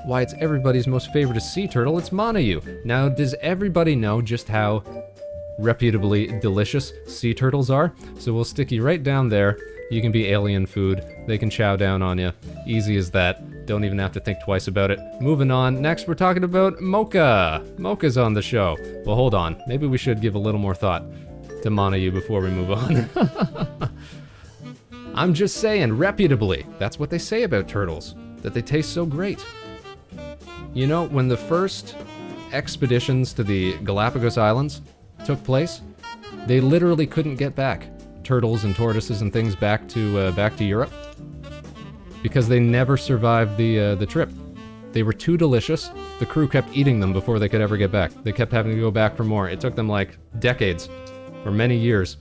why it's everybody's most favorite sea turtle. It's Monayu. Now, does everybody know just how reputably delicious sea turtles are? So we'll stick you right down there. You can be alien food. They can chow down on you. Easy as that. Don't even have to think twice about it. Moving on. Next, we're talking about Mocha. Mocha's on the show. Well, hold on. Maybe we should give a little more thought to Monayu before we move on. I'm just saying, reputably. That's what they say about turtles. That they taste so great. You know, when the first expeditions to the Galapagos Islands took place, they literally couldn't get back turtles and tortoises and things back to Europe because they never survived the trip. They were too delicious. The crew kept eating them before they could ever get back. They kept having to go back for more. It took them like decades or many years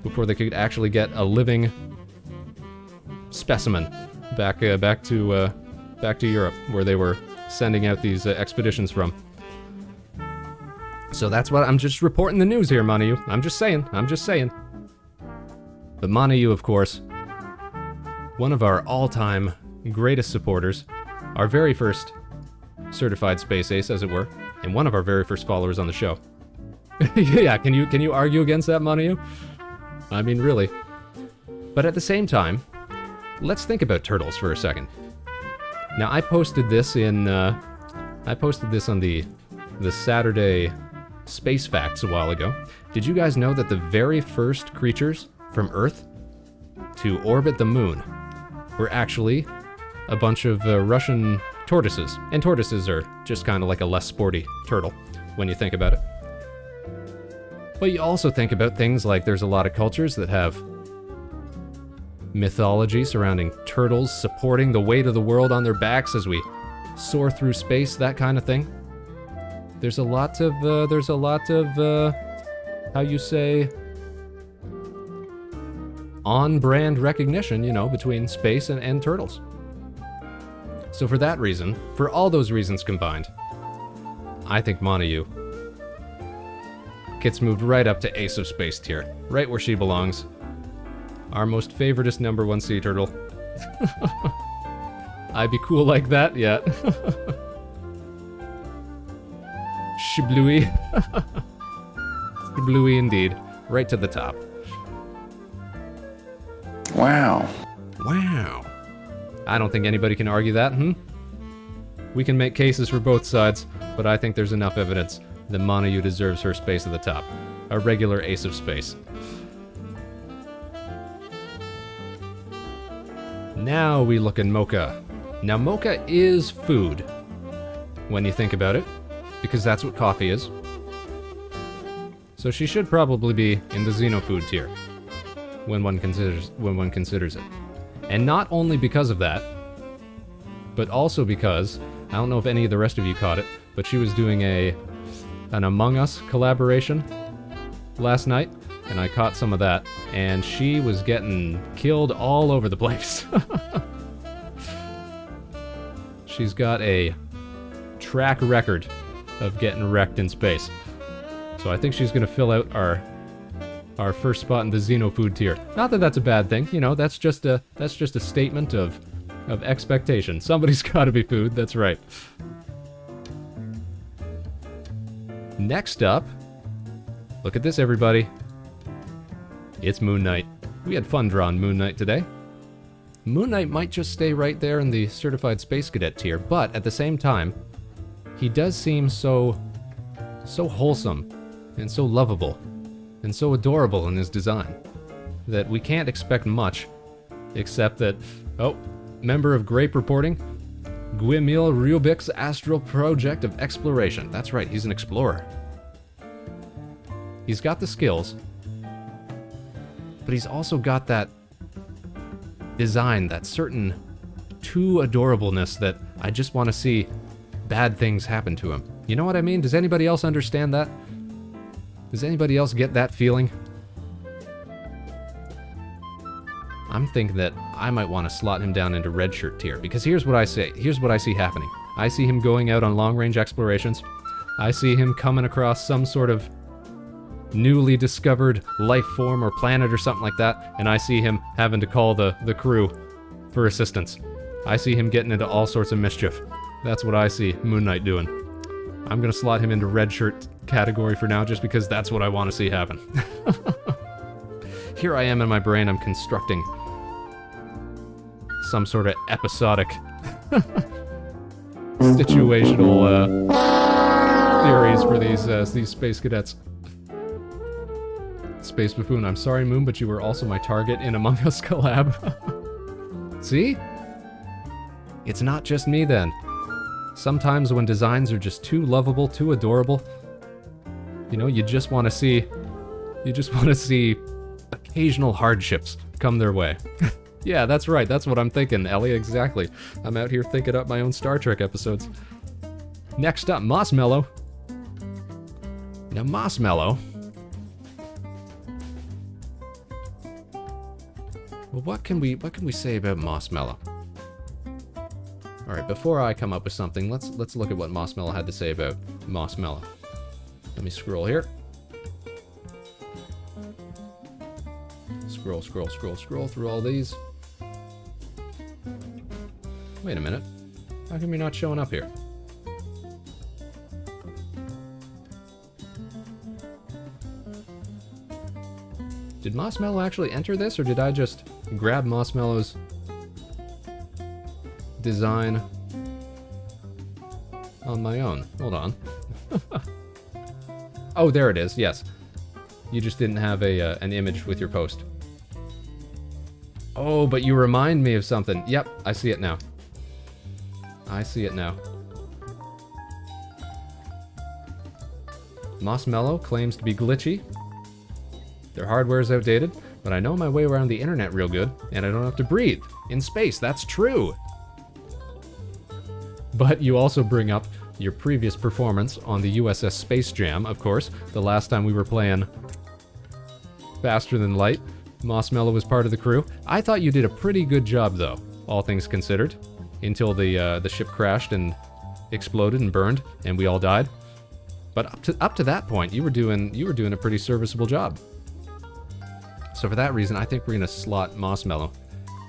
before they could actually get a living specimen back to Europe, where they were sending out these expeditions from. So that's what I'm just reporting the news here, Monayu. I'm just saying. But Monayu, of course, one of our all-time greatest supporters, our very first certified space ace, as it were, and one of our very first followers on the show. Yeah, can you argue against that, Monayu? I mean, really. But at the same time, let's think about turtles for a second. Now, I posted this on the Saturday Space Facts a while ago. Did you guys know that the very first creatures from Earth to orbit the moon were actually a bunch of Russian tortoises? And tortoises are just kind of like a less sporty turtle when you think about it. But you also think about things like there's a lot of cultures that have mythology surrounding turtles supporting the weight of the world on their backs as we soar through space, that kind of thing. There's a lot of how you say, on-brand recognition, you know, between space and turtles. So for that reason, for all those reasons combined, I think Monayu gets moved right up to Ace of Space tier, right where she belongs. Our most favoritist #1 sea turtle. I'd be cool like that, yeah. Shiblui. Shiblui indeed. Right to the top. Wow. Wow. I don't think anybody can argue that, We can make cases for both sides, but I think there's enough evidence that Monayu deserves her space at the top. A regular Ace of Space. Now we look at Mocha. Now Mocha is food, when you think about it, because that's what coffee is. So she should probably be in the Xenofood tier, when one considers it. And not only because of that, but also because, I don't know if any of the rest of you caught it, but she was doing an Among Us collaboration last night, and I caught some of that, and she was getting killed all over the place. She's got a track record of getting wrecked in space. So I think she's going to fill out our first spot in the Xenofood tier. Not that that's a bad thing, you know, that's just a statement of expectation. Somebody's got to be food, that's right. Next up, look at this, everybody. It's Moon Knight. We had fun drawing Moon Knight today. Moon Knight might just stay right there in the Certified Space Cadet tier, but at the same time, he does seem so wholesome and so lovable and so adorable in his design that we can't expect much except that, oh, member of Grape Reporting, Guimil Rubik's Astral Project of Exploration. That's right, he's an explorer. He's got the skills, but he's also got that design, that certain too adorableness that I just want to see bad things happen to him. You know what I mean? Does anybody else understand that? Does anybody else get that feeling? I'm thinking that I might want to slot him down into red shirt tier, because here's what I say. Here's what I see happening. I see him going out on long-range explorations. I see him coming across some sort of newly discovered life form or planet or something like that, and I see him having to call the crew for assistance. I see him getting into all sorts of mischief. That's what I see Moon Knight doing. I'm gonna slot him into red shirt category for now, just because that's what I want to see happen. Here I am in my brain, I'm constructing some sort of episodic situational theories for these space cadets. Space Buffoon, I'm sorry, Moon, but you were also my target in Among Us collab. See? It's not just me then. Sometimes when designs are just too lovable, too adorable, you know, you just want to see occasional hardships come their way. Yeah, that's right, that's what I'm thinking, Ellie, exactly. I'm out here thinking up my own Star Trek episodes. Next up, Mossmellow. Now, Mossmellow... Well, what can we say about Mossmellow? All right, before I come up with something, let's look at what Mossmellow had to say about Mossmellow. Let me scroll here. Scroll through all these. Wait a minute. How come you're not showing up here? Did Mossmellow actually enter this, or did I just grab Mossmellow's design on my own? Hold on. Oh, there it is, yes. You just didn't have an image with your post. Oh, but you remind me of something. Yep, I see it now. I see it now. Mossmellow claims to be glitchy. Their hardware is outdated, but I know my way around the internet real good, and I don't have to breathe. In space, that's true! But you also bring up your previous performance on the USS Space Jam, of course, the last time we were playing Faster Than Light. Mossmellow was part of the crew. I thought you did a pretty good job, though, all things considered, until the ship crashed and exploded and burned, and we all died. But up to that point, you were doing a pretty serviceable job. So for that reason, I think we're gonna slot Mossmellow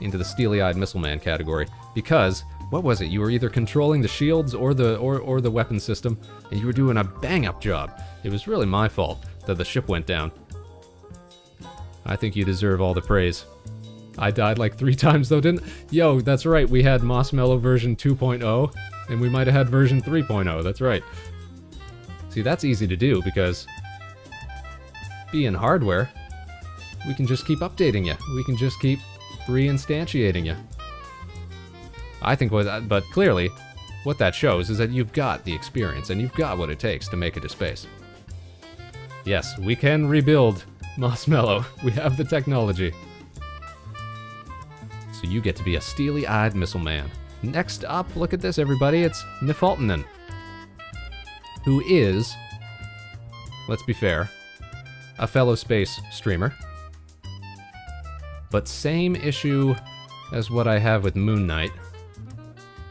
into the steely-eyed missile man category, because what was it? You were either controlling the shields or the weapon system, and you were doing a bang-up job. It was really my fault that the ship went down. I think you deserve all the praise. I died like 3 times though, didn't? Yo, that's right. We had Mossmellow version 2.0, and we might have had version 3.0. That's right. See, that's easy to do because being hardware, we can just keep updating you. We can just keep reinstantiating you. I think but clearly, what that shows is that you've got the experience and you've got what it takes to make it to space. Yes, we can rebuild Mossmellow. We have the technology. So you get to be a steely-eyed missile man. Next up, look at this, everybody. It's Nifaltinen, who is, let's be fair, a fellow space streamer. But same issue as what I have with Moon Knight.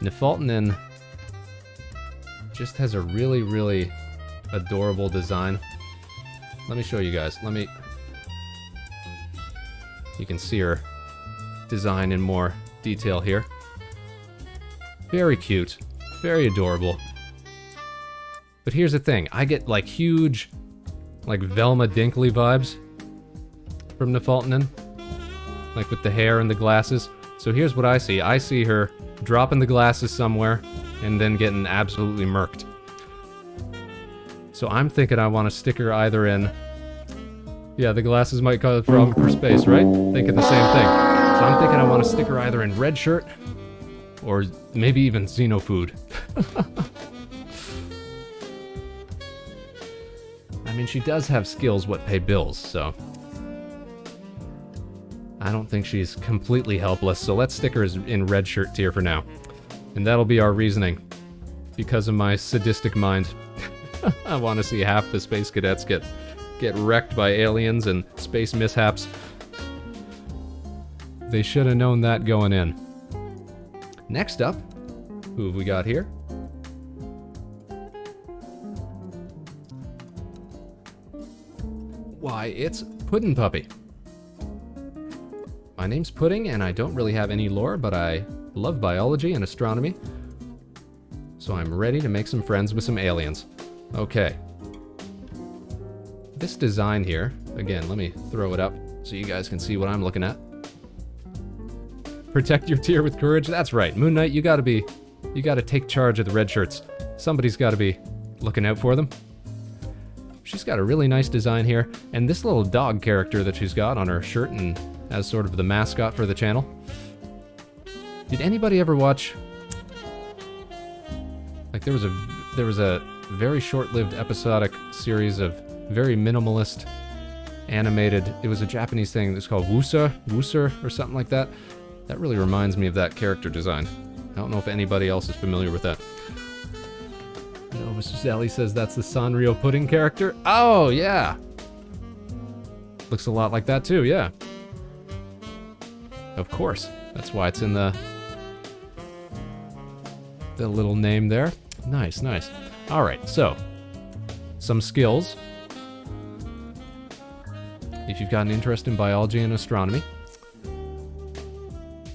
Nifaltinen just has a really, really adorable design. Let me show you guys. You can see her design in more detail here. Very cute, very adorable. But here's the thing, I get like huge, like Velma Dinkley vibes from Nifaltinen. Like with the hair and the glasses. So here's what I see. I see her dropping the glasses somewhere and then getting absolutely murked. So I'm thinking I want to stick her either in... Yeah, the glasses might cause a problem for space, right? Thinking the same thing. So I'm thinking I want to stick her either in red shirt or maybe even Xenofood. I mean, she does have skills what pay bills, so... I don't think she's completely helpless, so let's stick her in red shirt tier for now. And that'll be our reasoning. Because of my sadistic mind. I want to see half the space cadets get wrecked by aliens and space mishaps. They should have known that going in. Next up, who have we got here? Why, it's Puddin' Puppy. My name's Pudding, and I don't really have any lore, but I love biology and astronomy. So I'm ready to make some friends with some aliens. Okay. This design here, again, let me throw it up so you guys can see what I'm looking at. Protect your tier with courage. That's right. Moon Knight, you gotta take charge of the red shirts. Somebody's gotta be looking out for them. She's got a really nice design here, and this little dog character that she's got on her shirt and as sort of the mascot for the channel. Did anybody ever watch? Like there was a very short-lived episodic series of very minimalist animated. It was a Japanese thing that's called Wooser or something like that. That really reminds me of that character design. I don't know if anybody else is familiar with that. No, Mr. Sally says that's the Sanrio pudding character. Oh, yeah. Looks a lot like that too, yeah. Of course. That's why it's in the little name there. Nice, nice. All right, so some skills. If you've got an interest in biology and astronomy.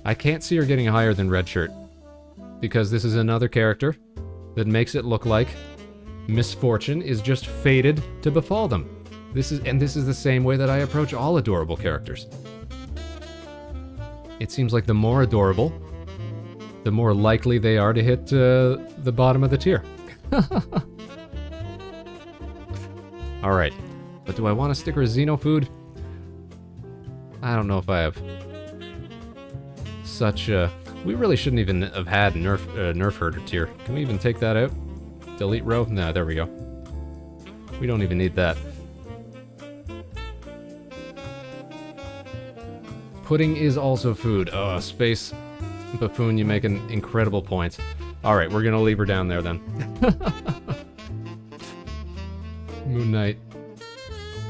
I can't see her getting higher than Red Shirt because this is another character that makes it look like misfortune is just fated to befall them. This is the same way that I approach all adorable characters. It seems like the more adorable, the more likely they are to hit the bottom of the tier. Alright, but do I want a sticker of Xenofood? I don't know if I have such a... We really shouldn't even have had Nerf Herder tier. Can we even take that out? Delete row? Nah, there we go. We don't even need that. Pudding is also food. Oh, Space Buffoon, you make an incredible point. Alright, we're gonna leave her down there then. Moon Knight.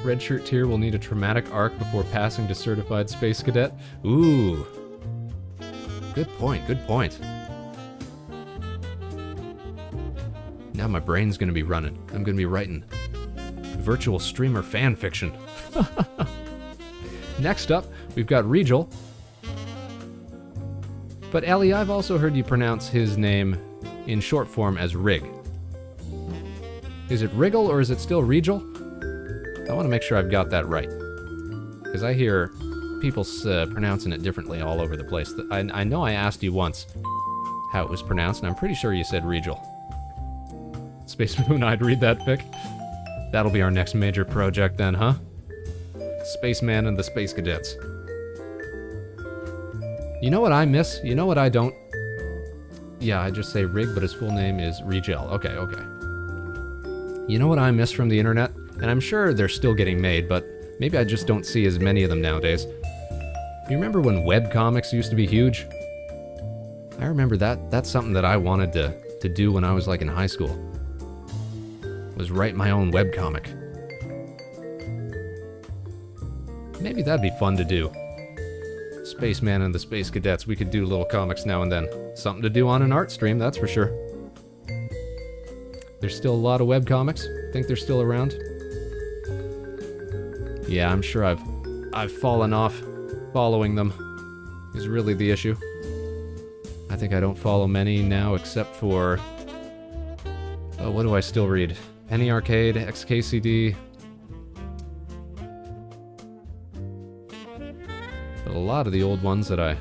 Red Shirt tier will need a traumatic arc before passing to Certified Space Cadet. Ooh. Good point, good point. Now my brain's gonna be running. I'm gonna be writing virtual streamer fan fiction. Next up, we've got Regal. But Ellie, I've also heard you pronounce his name in short form as Rig. Is it Wriggle or is it still Regal? I want to make sure I've got that right. Because I hear people pronouncing it differently all over the place. I know I asked you once how it was pronounced, and I'm pretty sure you said Regal. Space Moon, I'd read that fic. That'll be our next major project then, huh? Spaceman and the Space Cadets. You know what I miss? You know what I don't? Yeah, I just say Rig, but his full name is Regel. Okay, okay. You know what I miss from the internet? And I'm sure they're still getting made, but maybe I just don't see as many of them nowadays. You remember when webcomics used to be huge? I remember that. That's something that I wanted to do when I was like in high school. Was write my own webcomic. Maybe that'd be fun to do. Spaceman and the Space Cadets, we could do little comics now and then. Something to do on an art stream, that's for sure. There's still a lot of webcomics. Think they're still around? Yeah, I'm sure I've fallen off following them, is really the issue. I think I don't follow many now except for... Oh, what do I still read? Penny Arcade, XKCD... But a lot of the old ones that I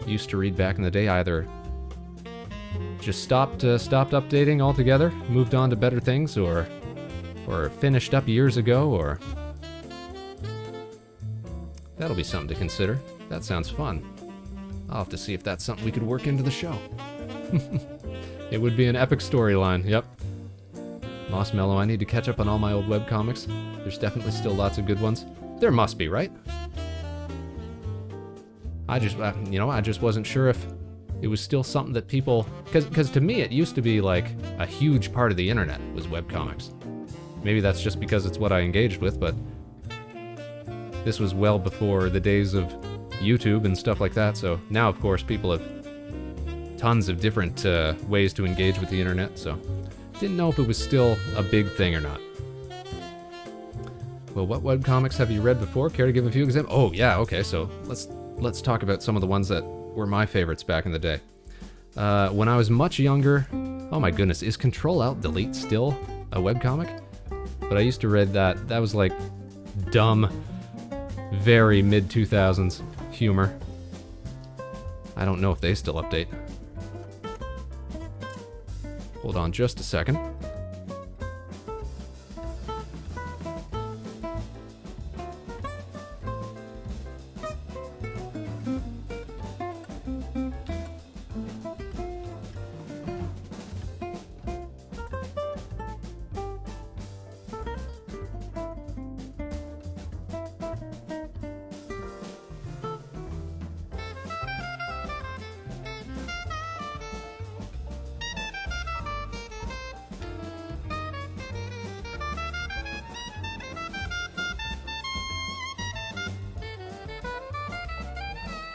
used to read back in the day either just stopped updating altogether, moved on to better things, or finished up years ago, or... That'll be something to consider. That sounds fun. I'll have to see if that's something we could work into the show. It would be an epic storyline, yep. Moss Mellow, I need to catch up on all my old webcomics. There's definitely still lots of good ones. There must be, right? I just wasn't sure if it was still something that people... Because to me, it used to be like a huge part of the internet was webcomics. Maybe that's just because it's what I engaged with, but... This was well before the days of YouTube and stuff like that, so now, of course, people have tons of different ways to engage with the internet, so... Didn't know if it was still a big thing or not. Well, what webcomics have you read before? Care to give a few examples? Oh, yeah, okay, so let's talk about some of the ones that were my favorites back in the day. When I was much younger, Oh my goodness, is Control-Alt-Delete still a webcomic? But I used to read that. That was like dumb, very mid-2000s humor. I don't know if they still update. Hold on just a second.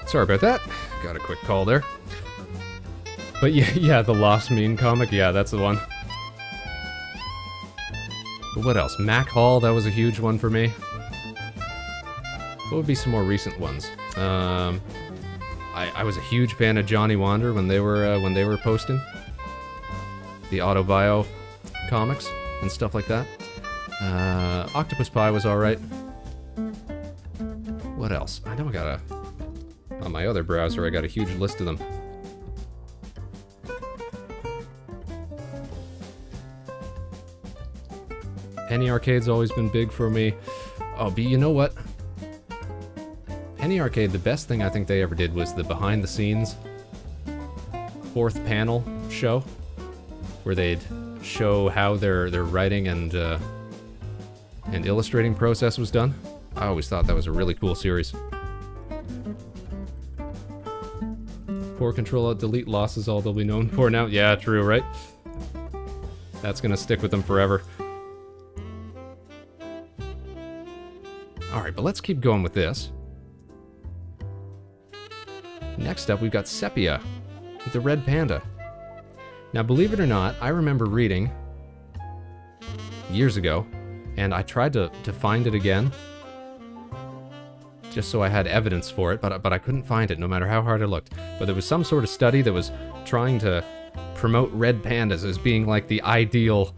Sorry about that. Got a quick call there. But yeah, the Lost Mean comic, yeah, that's the one. But what else? Mac Hall, that was a huge one for me. What would be some more recent ones? I was a huge fan of Johnny Wander when they were posting the Autobio comics and stuff like that. Octopus Pie was alright. What else? I know I got on my other browser, I got a huge list of them. Penny Arcade's always been big for me. Oh, but you know what? Penny Arcade, the best thing I think they ever did was the behind-the-scenes 4th panel show, where they'd show how their writing and illustrating process was done. I always thought that was a really cool series. Poor Control-Alt-Delete loss is all they'll be known for now. Yeah, true, right? That's gonna stick with them forever. Alright, but let's keep going with this. Next up, we've got Sepia, with the Red Panda. Now, believe it or not, I remember reading years ago, and I tried to find it again, just so I had evidence for it, but I couldn't find it, no matter how hard I looked. But there was some sort of study that was trying to promote red pandas as being like the ideal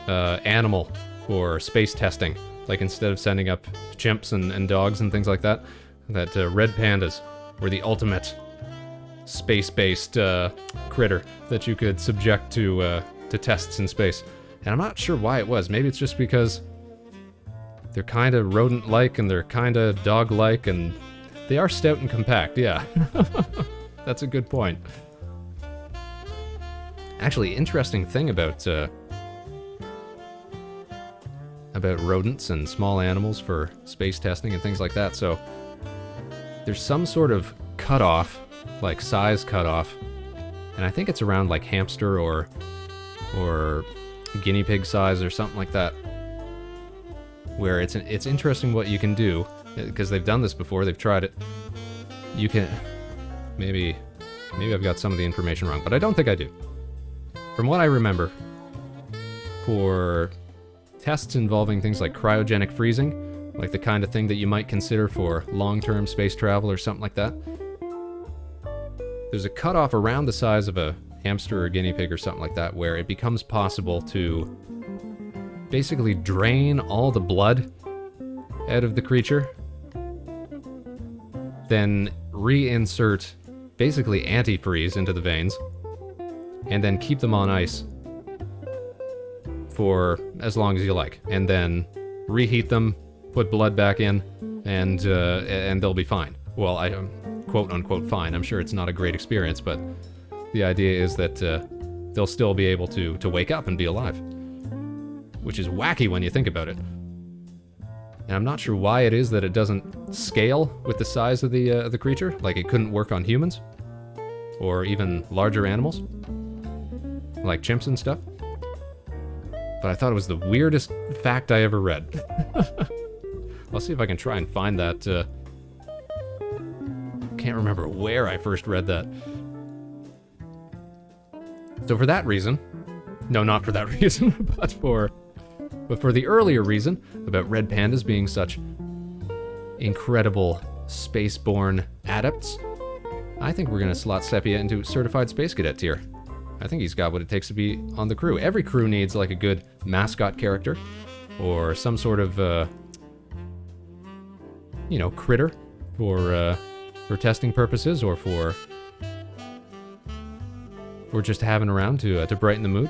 animal for space testing. Like, instead of sending up chimps and dogs and things like that, that red pandas were the ultimate space-based critter that you could subject to tests in space. And I'm not sure why it was. Maybe it's just because they're kind of rodent-like and they're kind of dog-like, and they are stout and compact, yeah. That's a good point. Actually, interesting thing about rodents and small animals for space testing and things like that. So there's some sort of cutoff, like size cutoff, and I think it's around like hamster or guinea pig size or something like that, where it's interesting what you can do, because they've done this before, they've tried it. You can, maybe I've got some of the information wrong, but I don't think I do. From what I remember, for tests involving things like cryogenic freezing, like the kind of thing that you might consider for long-term space travel or something like that, there's a cutoff around the size of a hamster or guinea pig or something like that, where it becomes possible to basically drain all the blood out of the creature, then reinsert basically antifreeze into the veins, and then keep them on ice for as long as you like, and then reheat them, put blood back in, and they'll be fine. Well, I quote unquote fine. I'm sure it's not a great experience, but the idea is that they'll still be able to wake up and be alive, which is wacky when you think about it. And I'm not sure why it is that it doesn't scale with the size of the creature. Like, it couldn't work on humans or even larger animals, like chimps and stuff. But I thought it was the weirdest fact I ever read. I'll see if I can try and find that. Can't remember where I first read that. So for that reason, no, not for that reason, but for the earlier reason about red pandas being such incredible space-born adepts, I think we're going to slot Sepia into Certified Space Cadet tier. I think he's got what it takes to be on the crew. Every crew needs like a good mascot character or some sort of, you know, critter for testing purposes or for just having around to brighten the mood.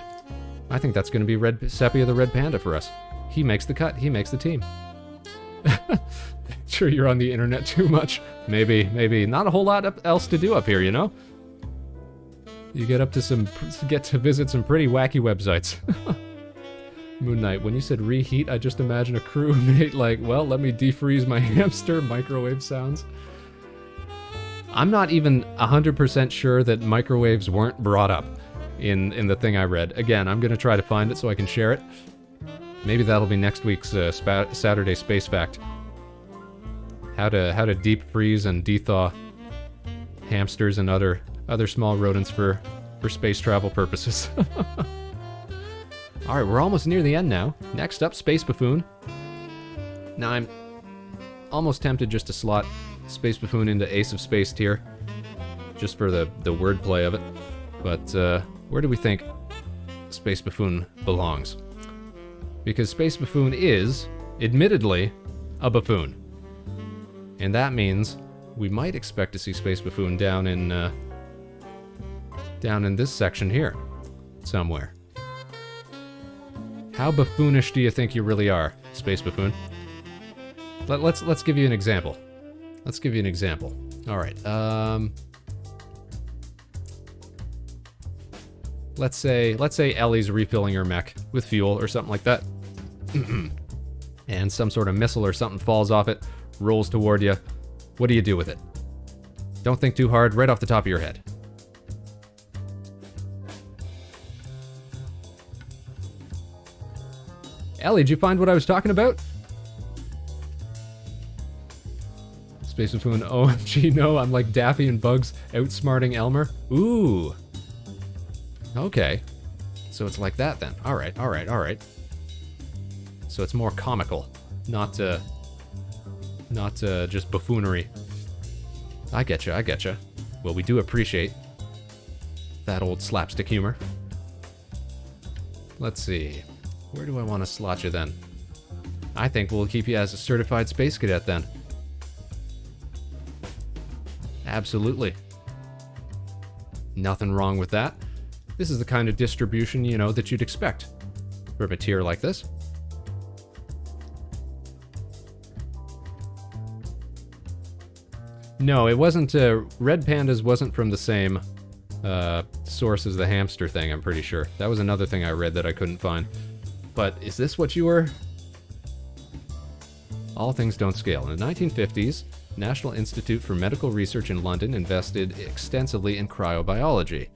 I think that's going to be Sepia the Red Panda for us. He makes the cut. He makes the team. Sure, you're on the internet too much. Maybe not a whole lot else to do up here, you know? You get to visit some pretty wacky websites. Moon Knight, when you said reheat, I just imagine a crewmate like, well, let me defreeze my hamster, microwave sounds. I'm not even 100% sure that microwaves weren't brought up in the thing I read. Again, I'm going to try to find it so I can share it. Maybe that'll be next week's Saturday Space Fact. How to deep freeze and dethaw hamsters and other small rodents for space travel purposes. Alright, we're almost near the end now. Next up, Space Buffoon. Now I'm almost tempted just to slot Space Buffoon into Ace of Space tier, just for the wordplay of it. But where do we think Space Buffoon belongs? Because Space Buffoon is, admittedly, a buffoon. And that means we might expect to see Space Buffoon down in this section here, somewhere. How buffoonish do you think you really are, Space Buffoon? Let's give you an example. Let's give you an example. All right. Let's say Ellie's refilling her mech with fuel or something like that, and some sort of missile or something falls off it, rolls toward you. What do you do with it? Don't think too hard. Right off the top of your head. Ellie, did you find what I was talking about? Space Buffoon, OMG, no, I'm like Daffy and Bugs outsmarting Elmer. Ooh. Okay. So it's like that then. Alright. So it's more comical, not just buffoonery. I getcha. Well, we do appreciate that old slapstick humor. Let's see. Where do I want to slot you then? I think we'll keep you as a certified Space Cadet then. Absolutely. Nothing wrong with that. This is the kind of distribution, you know, that you'd expect from a tier like this. No, it wasn't, Red Pandas wasn't from the same source as the hamster thing, I'm pretty sure. That was another thing I read that I couldn't find. But is this what you were? All things don't scale. In the 1950s, National Institute for Medical Research in London invested extensively in cryobiology,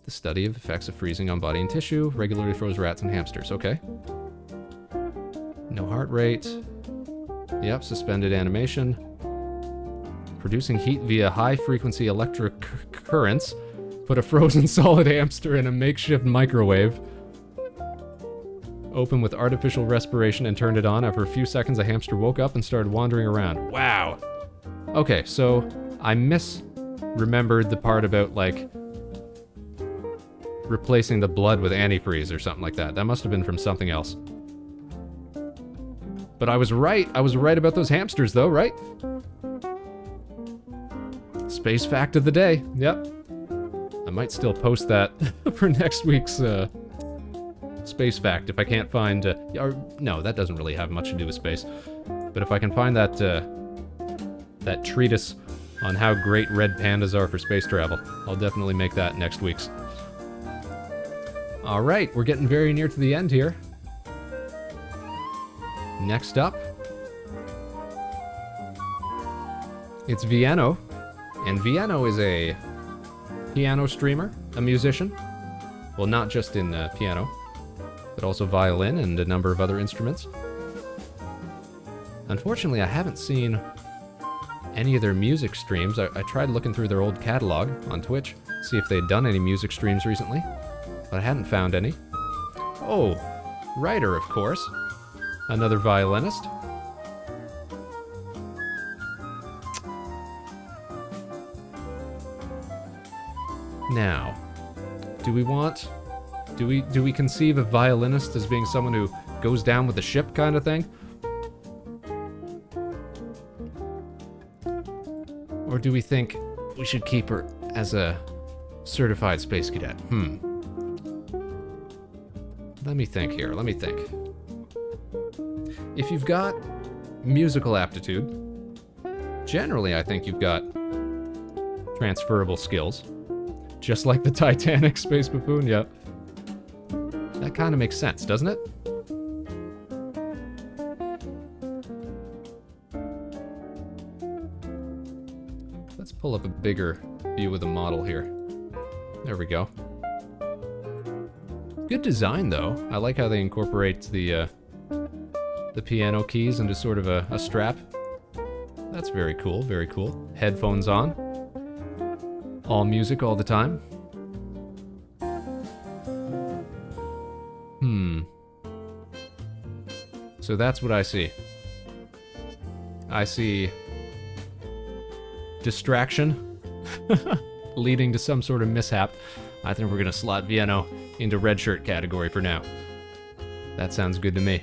the study of effects of freezing on body and tissue, regularly froze rats and hamsters. Okay. No heart rate. Yep, suspended animation. Producing heat via high-frequency electric currents. Put a frozen solid hamster in a makeshift microwave. Open with artificial respiration and turned it on. After a few seconds, the hamster woke up and started wandering around. Wow. Okay, so I misremembered the part about, like, replacing the blood with antifreeze or something like that. That must have been from something else. But I was right. I was right about those hamsters, though, right? Space fact of the day. Yep. I might still post that for next week's space fact if I can't find... no, that doesn't really have much to do with space. But if I can find that that treatise on how great red pandas are for space travel, I'll definitely make that next week's. Alright, we're getting very near to the end here. Next up, it's Vieno. And Vieno is a piano streamer, a musician. Well, not just in piano, but also violin and a number of other instruments. Unfortunately, I haven't seen any of their music streams. I tried looking through their old catalog on Twitch, see if they'd done any music streams recently, but I hadn't found any. Oh, Ryder, of course. Another violinist. Now, Do we conceive a violinist as being someone who goes down with the ship kind of thing? Or do we think we should keep her as a certified space cadet? Let me think here, let me think. If you've got musical aptitude, generally I think you've got transferable skills. Just like the Titanic space buffoon, yeah. That kind of makes sense, doesn't it? Let's pull up a bigger view of the model here. There we go. Good design, though. I like how they incorporate the piano keys into sort of a strap. That's very cool, very cool. Headphones on. All music all the time. So that's what I see. I see distraction leading to some sort of mishap. I think we're gonna slot Vienno into red shirt category for now. That sounds good to me.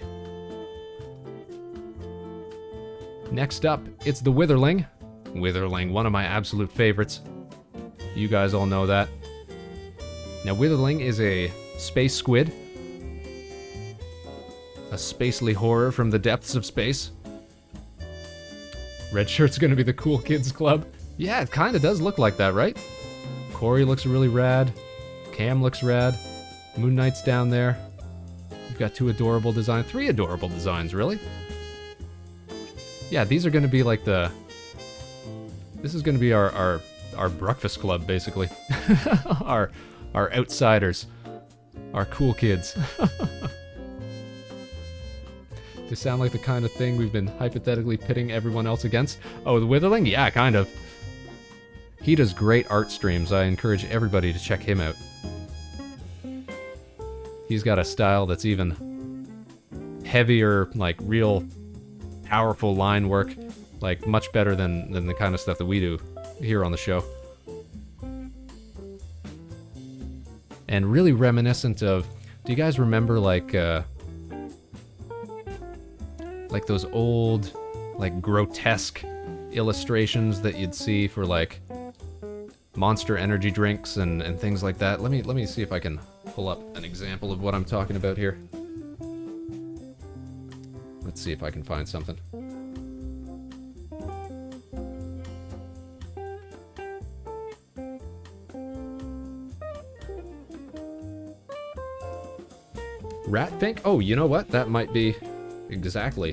Next up, it's the Witherling. Witherling, one of my absolute favorites. You guys all know that. Now, Witherling is a space squid. A spacely horror from the depths of space. Red shirt's gonna be the cool kids club. Yeah, it kinda does look like that, right? Corey looks really rad. Cam looks rad. Moon Knight's down there. We've got three adorable designs, really. Yeah, these are gonna be like this is gonna be our breakfast club, basically. our outsiders. Our cool kids. They sound like the kind of thing we've been hypothetically pitting everyone else against. Oh, the Witherling? Yeah, kind of. He does great art streams. I encourage everybody to check him out. He's got a style that's even heavier, like real powerful line work. Like much better than the kind of stuff that we do here on the show. And really reminiscent of, do you guys remember like those old, like grotesque illustrations that you'd see for like Monster energy drinks and things like that? Let me see if I can pull up an example of what I'm talking about here. Let's see if I can find something. Ratfink? Oh, you know what? That might be exactly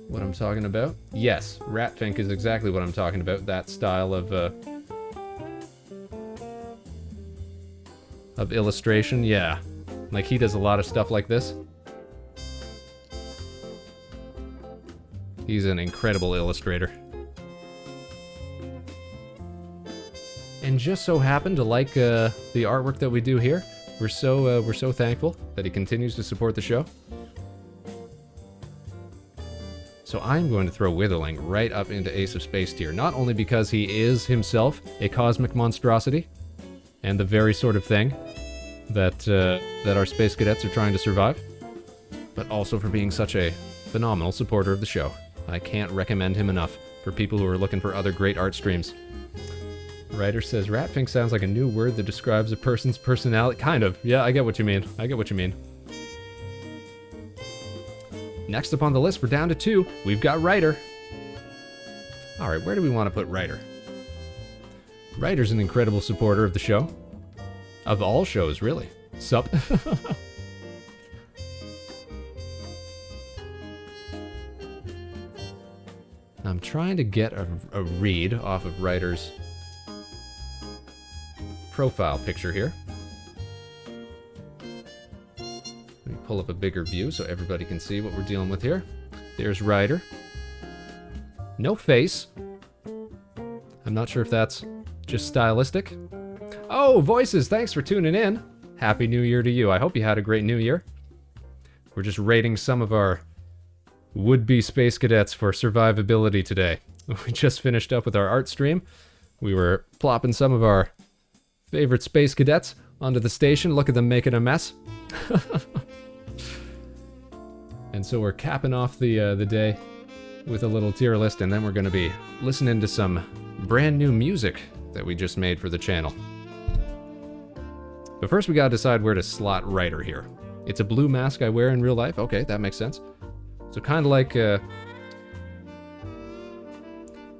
what I'm talking about. Yes, Ratfink is exactly what I'm talking about. That style of illustration, yeah. Like he does a lot of stuff like this. He's an incredible illustrator. And just so happened to like the artwork that we do here. We're so thankful that he continues to support the show. So I'm going to throw Witherling right up into Ace of Space tier, not only because he is himself a cosmic monstrosity, and the very sort of thing that our space cadets are trying to survive, but also for being such a phenomenal supporter of the show. I can't recommend him enough for people who are looking for other great art streams. Writer says, Ratfink sounds like a new word that describes a person's personality. Kind of. Yeah, I get what you mean. I get what you mean. Next up on the list, we're down to 2. We've got Writer. Alright, where do we want to put Writer? Writer's an incredible supporter of the show. Of all shows, really. Sup? I'm trying to get a read off of Writer's profile picture here. Let me pull up a bigger view so everybody can see what we're dealing with here. There's Ryder. No face. I'm not sure if that's just stylistic. Oh, Voices, thanks for tuning in. Happy New Year to you. I hope you had a great New Year. We're just rating some of our would-be space cadets for survivability today. We just finished up with our art stream. We were plopping some of our favorite space cadets onto the station. Look at them making a mess. And so we're capping off the day with a little tier list, and then we're going to be listening to some brand new music that we just made for the channel. But first we gotta decide where to slot Ryder here. It's a blue mask I wear in real life. Okay, that makes sense. So kind of like,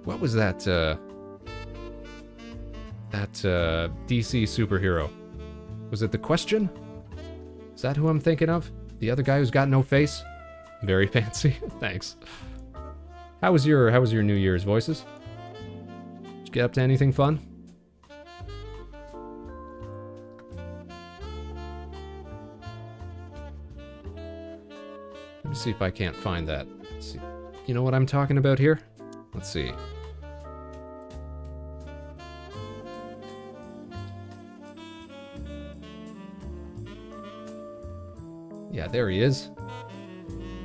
what was that, DC superhero? Was it The Question? Is that who I'm thinking of? The other guy who's got no face? Very fancy. Thanks. How was your New Year's, Voices? Did you get up to anything fun? Let me see if I can't find that. Let's see. You know what I'm talking about here? Let's see. Yeah, there he is.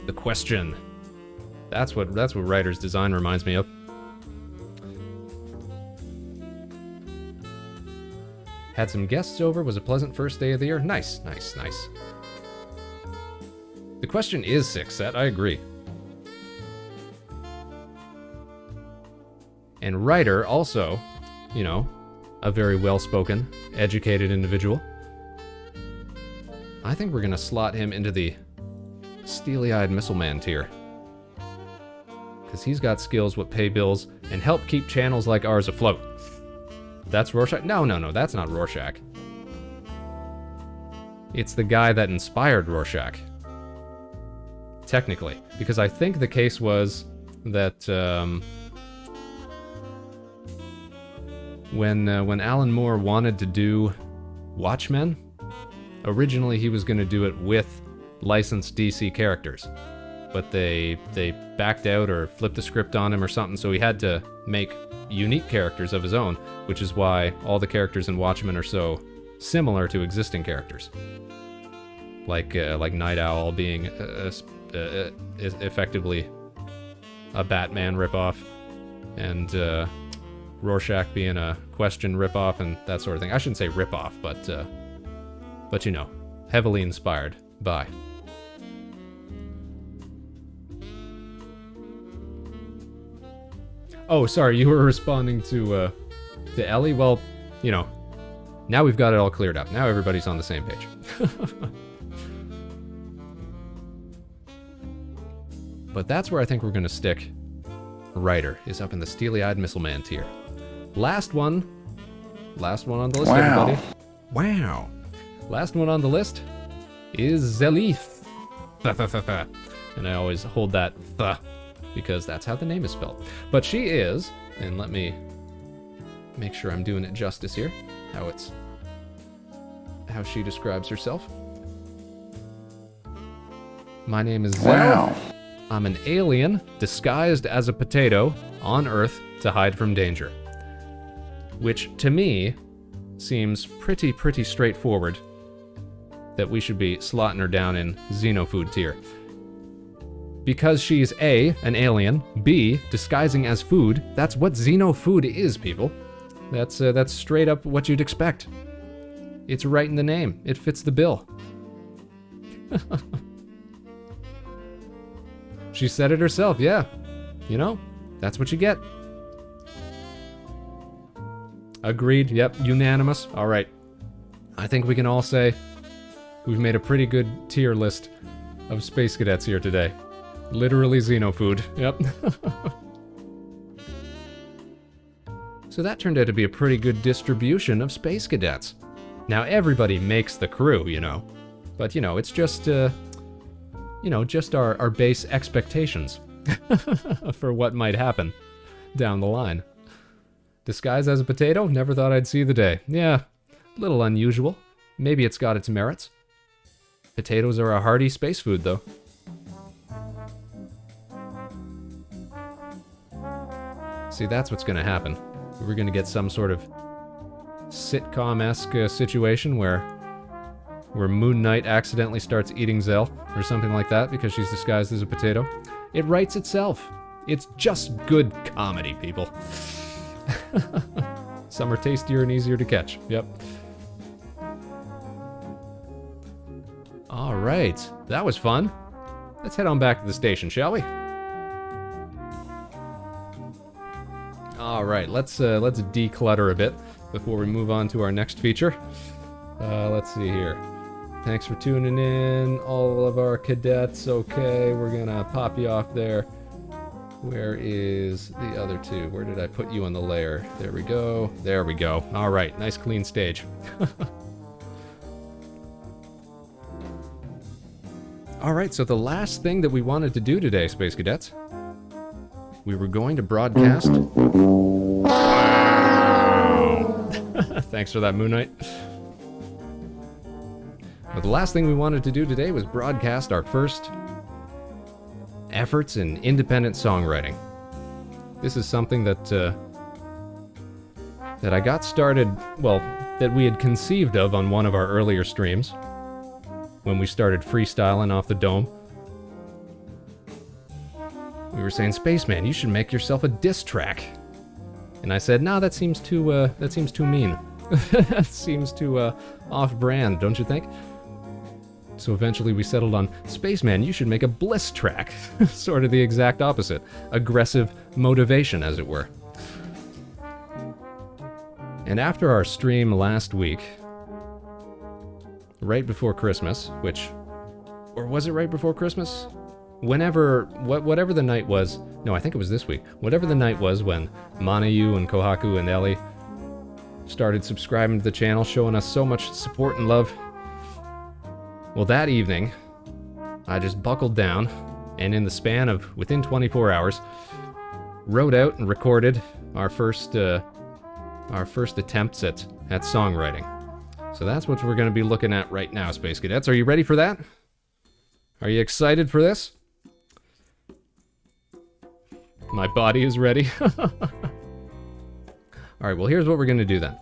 The Question. That's what Ryder's design reminds me of. Had some guests over. Was a pleasant first day of the year. Nice, nice, nice. The Question is sick set, I agree. And Ryder also, you know, a very well-spoken, educated individual. I think we're gonna slot him into the steely-eyed missile man tier. Because he's got skills what pay bills and help keep channels like ours afloat. That's Rorschach? No, that's not Rorschach. It's the guy that inspired Rorschach. Technically. Because I think the case was that when Alan Moore wanted to do Watchmen, originally he was going to do it with licensed DC characters. But they backed out or flipped the script on him or something, so he had to make unique characters of his own, which is why all the characters in Watchmen are so similar to existing characters. Like Night Owl being effectively a Batman ripoff, and Rorschach being a Question ripoff, and that sort of thing. I shouldn't say ripoff, but you know, heavily inspired by. Oh, sorry, you were responding to Ellie? Well, you know, now we've got it all cleared up. Now everybody's on the same page. But that's where I think we're going to stick. Ryder is up in the steely-eyed missile man tier. Last one on the list, Wow. everybody. Wow. Last one on the list is Zelith. And I always hold that th because that's how the name is spelled. But she is, and let me make sure I'm doing it justice here, how she describes herself. My name is Zelith. Wow. I'm an alien disguised as a potato on Earth to hide from danger. Which, to me, seems pretty straightforward that we should be slotting her down in Xenofood tier. Because she's A, an alien, B, disguising as food. That's what Xenofood is, people. That's straight up what you'd expect. It's right in the name. It fits the bill. She said it herself, yeah. You know, that's what you get. Agreed, yep, unanimous. All right. I think we can all say we've made a pretty good tier list of Space Cadets here today. Literally Xenofood, yep. So that turned out to be a pretty good distribution of Space Cadets. Now everybody makes the crew, you know. But, you know, it's just, just our base expectations for what might happen down the line. Disguised as a potato? Never thought I'd see the day. Yeah, a little unusual. Maybe it's got its merits. Potatoes are a hearty space food, though. See, that's what's going to happen. We're going to get some sort of sitcom-esque situation where Moon Knight accidentally starts eating Zell, or something like that, because she's disguised as a potato. It writes itself. It's just good comedy, people. Some are tastier and easier to catch. Yep. All right, that was fun. Let's head on back to the station, shall we? All right, let's declutter a bit before we move on to our next feature. Let's see here. Thanks for tuning in, all of our cadets. Okay, we're gonna pop you off there. Where is the other two? Where did I put you on the layer? There we go. There we go. All right, nice clean stage. All right, so the last thing that we wanted to do today, Space Cadets, we were going to broadcast. Thanks for that, Moon Knight. But the last thing we wanted to do today was broadcast our first efforts in independent songwriting. This is something that I got started, well, that we had conceived of on one of our earlier streams when we started freestyling off the dome. We were saying, Spaceman, you should make yourself a diss track. And I said, nah, that seems too mean. That seems too off-brand, don't you think? So eventually we settled on, Spaceman, you should make a bliss track. Sort of the exact opposite. Aggressive motivation, as it were. And after our stream last week, right before Christmas, or was it right before Christmas? Whatever the night was, no, I think it was this week. Whatever the night was when Manayu and Kohaku and Ellie started subscribing to the channel, showing us so much support and love. Well, that evening, I just buckled down, and in the span of within 24 hours, wrote out and recorded our first attempts at songwriting. So that's what we're going to be looking at right now, Space Cadets. Are you ready for that? Are you excited for this? My body is ready. Alright, well here's what we're going to do then.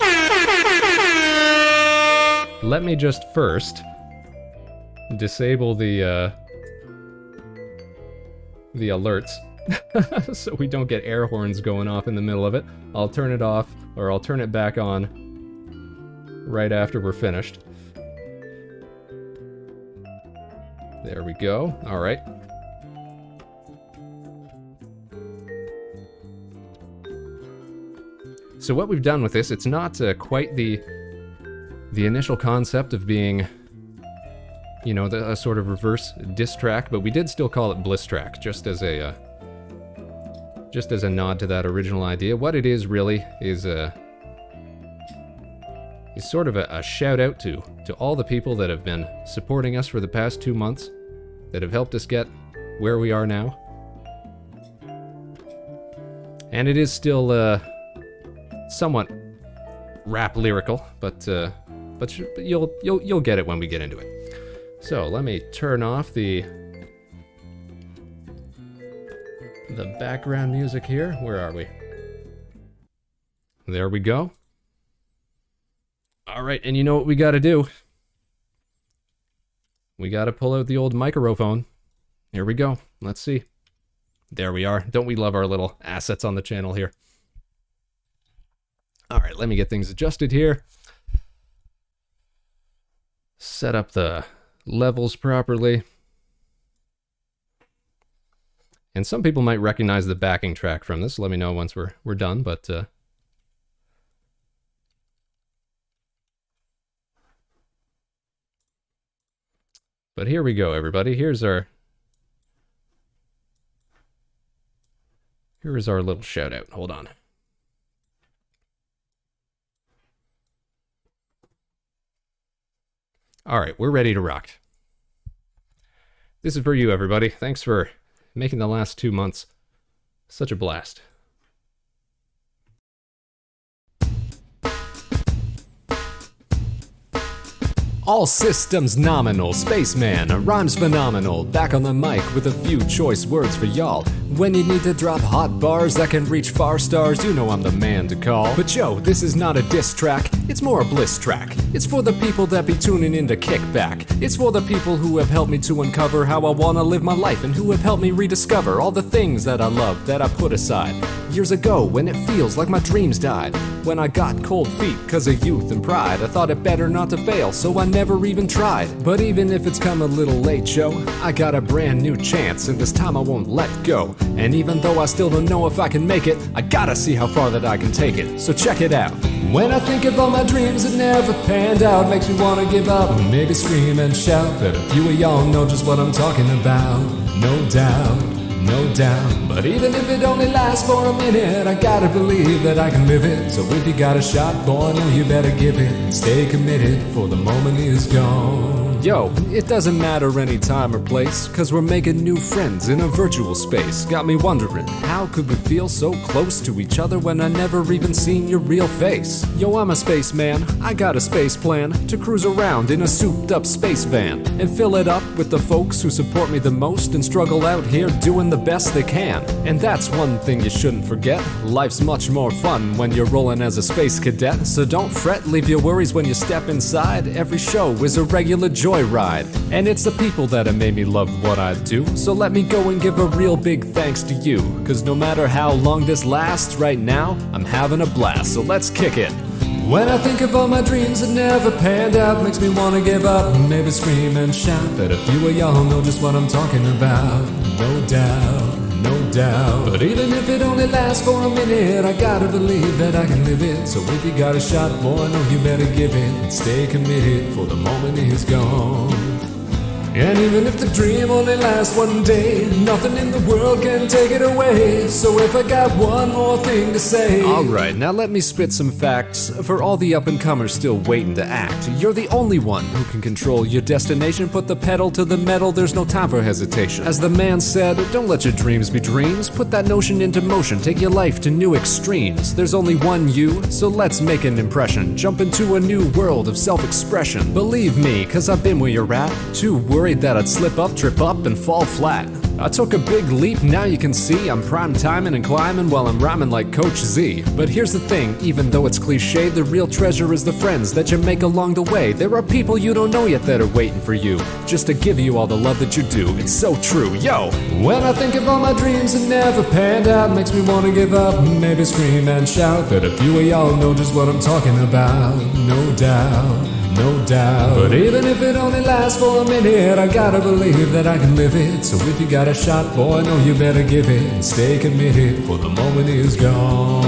Let me just first disable the alerts so we don't get air horns going off in the middle of it. I'll turn it off, or I'll turn it back on right after we're finished. There we go. All right. So what we've done with this, it's not quite the initial concept of being, you know, a sort of reverse diss track, but we did still call it bliss track, just as a nod to that original idea. What it is really is sort of a shout out to all the people that have been supporting us for the past 2 months, that have helped us get where we are now. And it is still somewhat rap lyrical, but you'll get it when we get into it. So let me turn off the background music here. Where are we? There we go. All right, and you know what we got to do? We got to pull out the old microphone. Here we go. Let's see. There we are. Don't we love our little assets on the channel here? All right, let me get things adjusted here. Set up the levels properly. And some people might recognize the backing track from this. Let me know once we're done, but here we go, everybody. Here is our little shout out. Hold on. All right, we're ready to rock. This is for you, everybody. Thanks for making the last 2 months such a blast. All systems nominal, Spaceman, rhymes phenomenal. Back on the mic with a few choice words for y'all. When you need to drop hot bars that can reach far stars, you know I'm the man to call. But yo, this is not a diss track, it's more a bliss track. It's for the people that be tuning in to Kickback. It's for the people who have helped me to uncover how I wanna live my life, and who have helped me rediscover all the things that I love, that I put aside years ago when it feels like my dreams died. When I got cold feet cause of youth and pride, I thought it better not to fail, so I never even tried. But even if it's come a little late, Joe, I got a brand new chance, and this time I won't let go. And even though I still don't know if I can make it, I gotta see how far that I can take it. So check it out. When I think of all my dreams that never panned out, makes me wanna give up, maybe scream and shout. But a few of y'all know just what I'm talking about. No doubt, no doubt. But even if it only lasts for a minute, I gotta believe that I can live it. So if you got a shot, boy, no, you better give it. And stay committed, for the moment is gone. Yo, it doesn't matter any time or place, cause we're making new friends in a virtual space. Got me wondering, how could we feel so close to each other when I never even seen your real face? Yo, I'm a spaceman, I got a space plan to cruise around in a souped up space van and fill it up with the folks who support me the most and struggle out here doing the best they can. And that's one thing you shouldn't forget, life's much more fun when you're rolling as a space cadet. So don't fret, leave your worries when you step inside. Every show is a regular joyride, and it's the people that have made me love what I do. So let me go and give a real big thanks to you, cause no matter how long this lasts, right now I'm having a blast, so let's kick it. When I think of all my dreams that never panned out, makes me wanna give up, maybe scream and shout. But a few of y'all know just what I'm talking about. No doubt, no doubt. But even if it only lasts for a minute, I gotta believe that I can live it. So if you got a shot, boy, no, you better give it. And stay committed, for the moment is gone. And even if the dream only lasts one day, nothing in the world can take it away. So if I got one more thing to say. Alright, now let me spit some facts for all the up-and-comers still waiting to act. You're the only one who can control your destination. Put the pedal to the metal, there's no time for hesitation. As the man said, don't let your dreams be dreams. Put that notion into motion, take your life to new extremes. There's only one you, so let's make an impression. Jump into a new world of self-expression. Believe me, cause I've been where you're at. Too worried that I'd slip up, trip up, and fall flat. I took a big leap, now you can see I'm prime timing and climbing while I'm rhyming like Coach Z. But here's the thing, even though it's cliche, the real treasure is the friends that you make along the way. There are people you don't know yet that are waiting for you, just to give you all the love that you do. It's so true, yo! When I think of all my dreams that never panned out, makes me wanna give up, maybe scream and shout. But a few of y'all know just what I'm talking about. No doubt, no doubt. But even if it only lasts for a minute, I gotta believe that I can live it. So if you got a shot, boy, no, you better give it. And stay committed, for the moment is gone.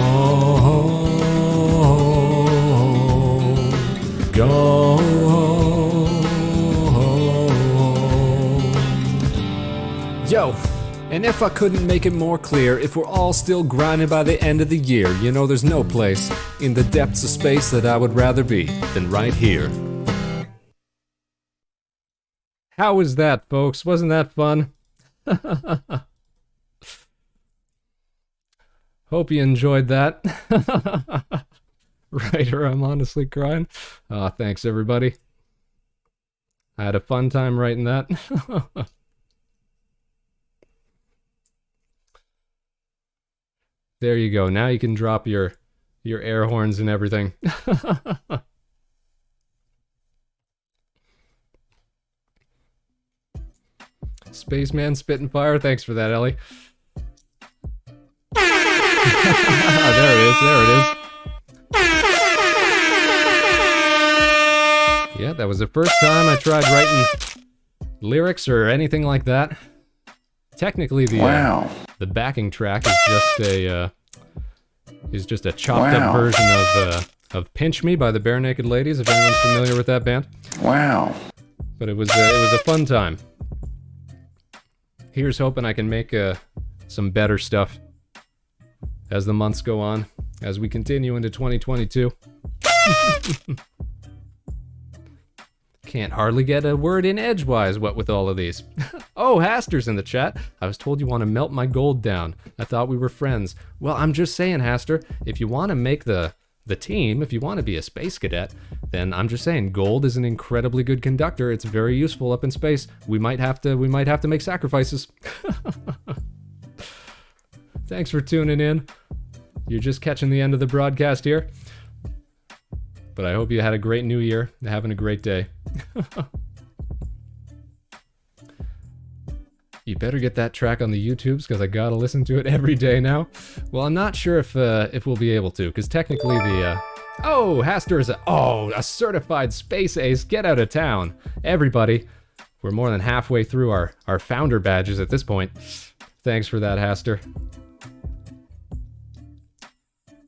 Gone. Yo! And if I couldn't make it more clear, if we're all still grinding by the end of the year, you know there's no place in the depths of space that I would rather be than right here. How was that, folks? Wasn't that fun? Hope you enjoyed that. Right, or I'm honestly crying. Thanks, everybody. I had a fun time writing that. There you go. Now you can drop your air horns and everything. Spaceman spitting fire. Thanks for that, Ellie. There it is. There it is. Yeah, that was the first time I tried writing lyrics or anything like that. Technically, the backing track is just a chopped up version of "Pinch Me" by the Bare Naked Ladies. If anyone's familiar with that band. Wow. But it was a fun time. Here's hoping I can make some better stuff as the months go on, as we continue into 2022. Can't hardly get a word in edgewise, what with all of these. Oh, Haster's in the chat. I was told you want to melt my gold down. I thought we were friends. Well, I'm just saying, Haster, if you want to make the team, if you want to be a space cadet, then I'm just saying gold is an incredibly good conductor. It's very useful up in space. We might have to make sacrifices. Thanks for tuning in. You're just catching the end of the broadcast here. But I hope you had a great new year, having a great day. You better get that track on the YouTubes, because I gotta listen to it every day now. Well, I'm not sure if we'll be able to, because technically the, Oh, Haster is a certified space ace. Get out of town. Everybody, we're more than halfway through our founder badges at this point. Thanks for that, Haster.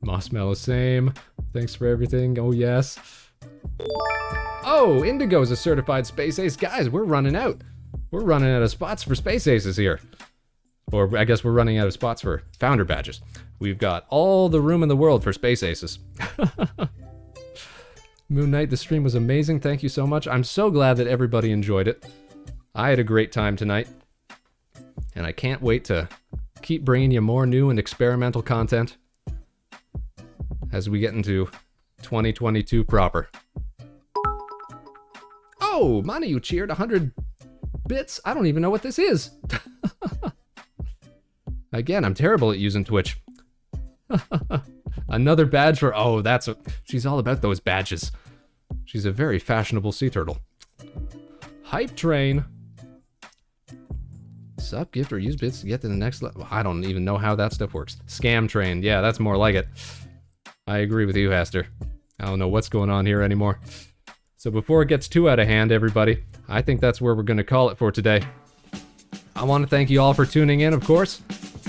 Mossmellow, same. Thanks for everything. Oh, yes. Oh, Indigo's a certified space ace. Guys, we're running out. We're running out of spots for space aces here. Or I guess we're running out of spots for founder badges. We've got all the room in the world for space aces. Moon Knight, the stream was amazing. Thank you so much. I'm so glad that everybody enjoyed it. I had a great time tonight. And I can't wait to keep bringing you more new and experimental content as we get into 2022 proper. Oh, Mana, you cheered 100 bits? I don't even know what this is. Again, I'm terrible at using Twitch. Another badge for... Oh, she's all about those badges. She's a very fashionable sea turtle. Hype train. Sup, gift or use bits to get to the next level. I don't even know how that stuff works. Scam train. Yeah, that's more like it. I agree with you, Haster. I don't know what's going on here anymore. So before it gets too out of hand, everybody, I think that's where we're going to call it for today. I want to thank you all for tuning in, of course.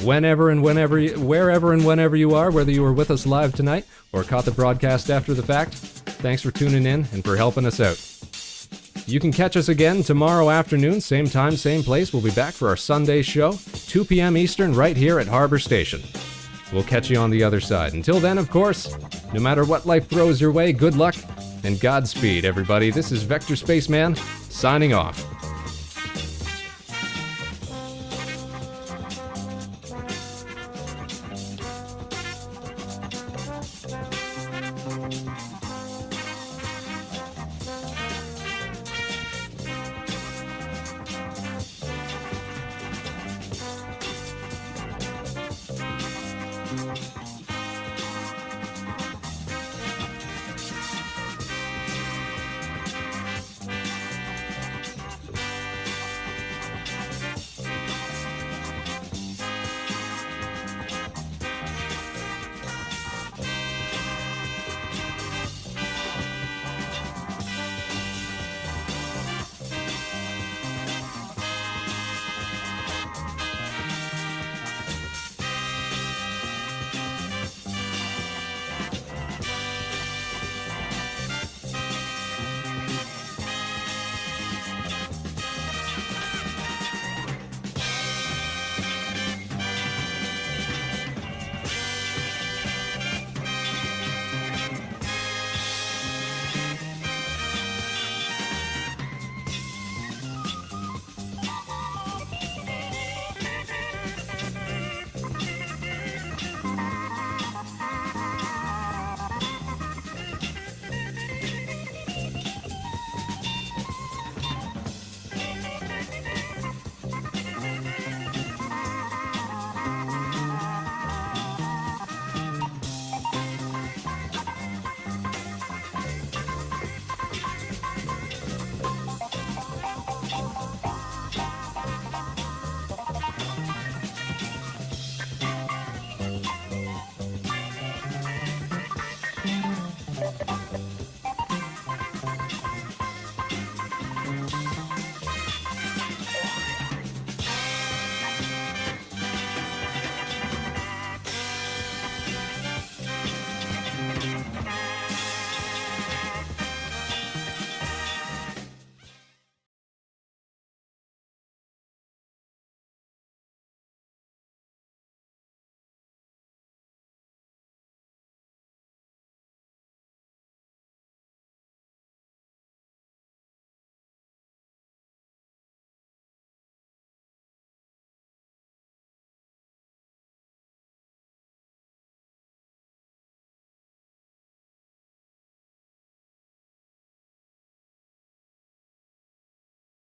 Wherever and whenever you are, whether you were with us live tonight or caught the broadcast after the fact, thanks for tuning in and for helping us out. You can catch us again tomorrow afternoon, same time, same place. We'll be back for our Sunday show, 2 p.m. Eastern, right here at Harbor Station. We'll catch you on the other side. Until then, of course, no matter what life throws your way, good luck and Godspeed, everybody. This is Vector Spaceman, signing off.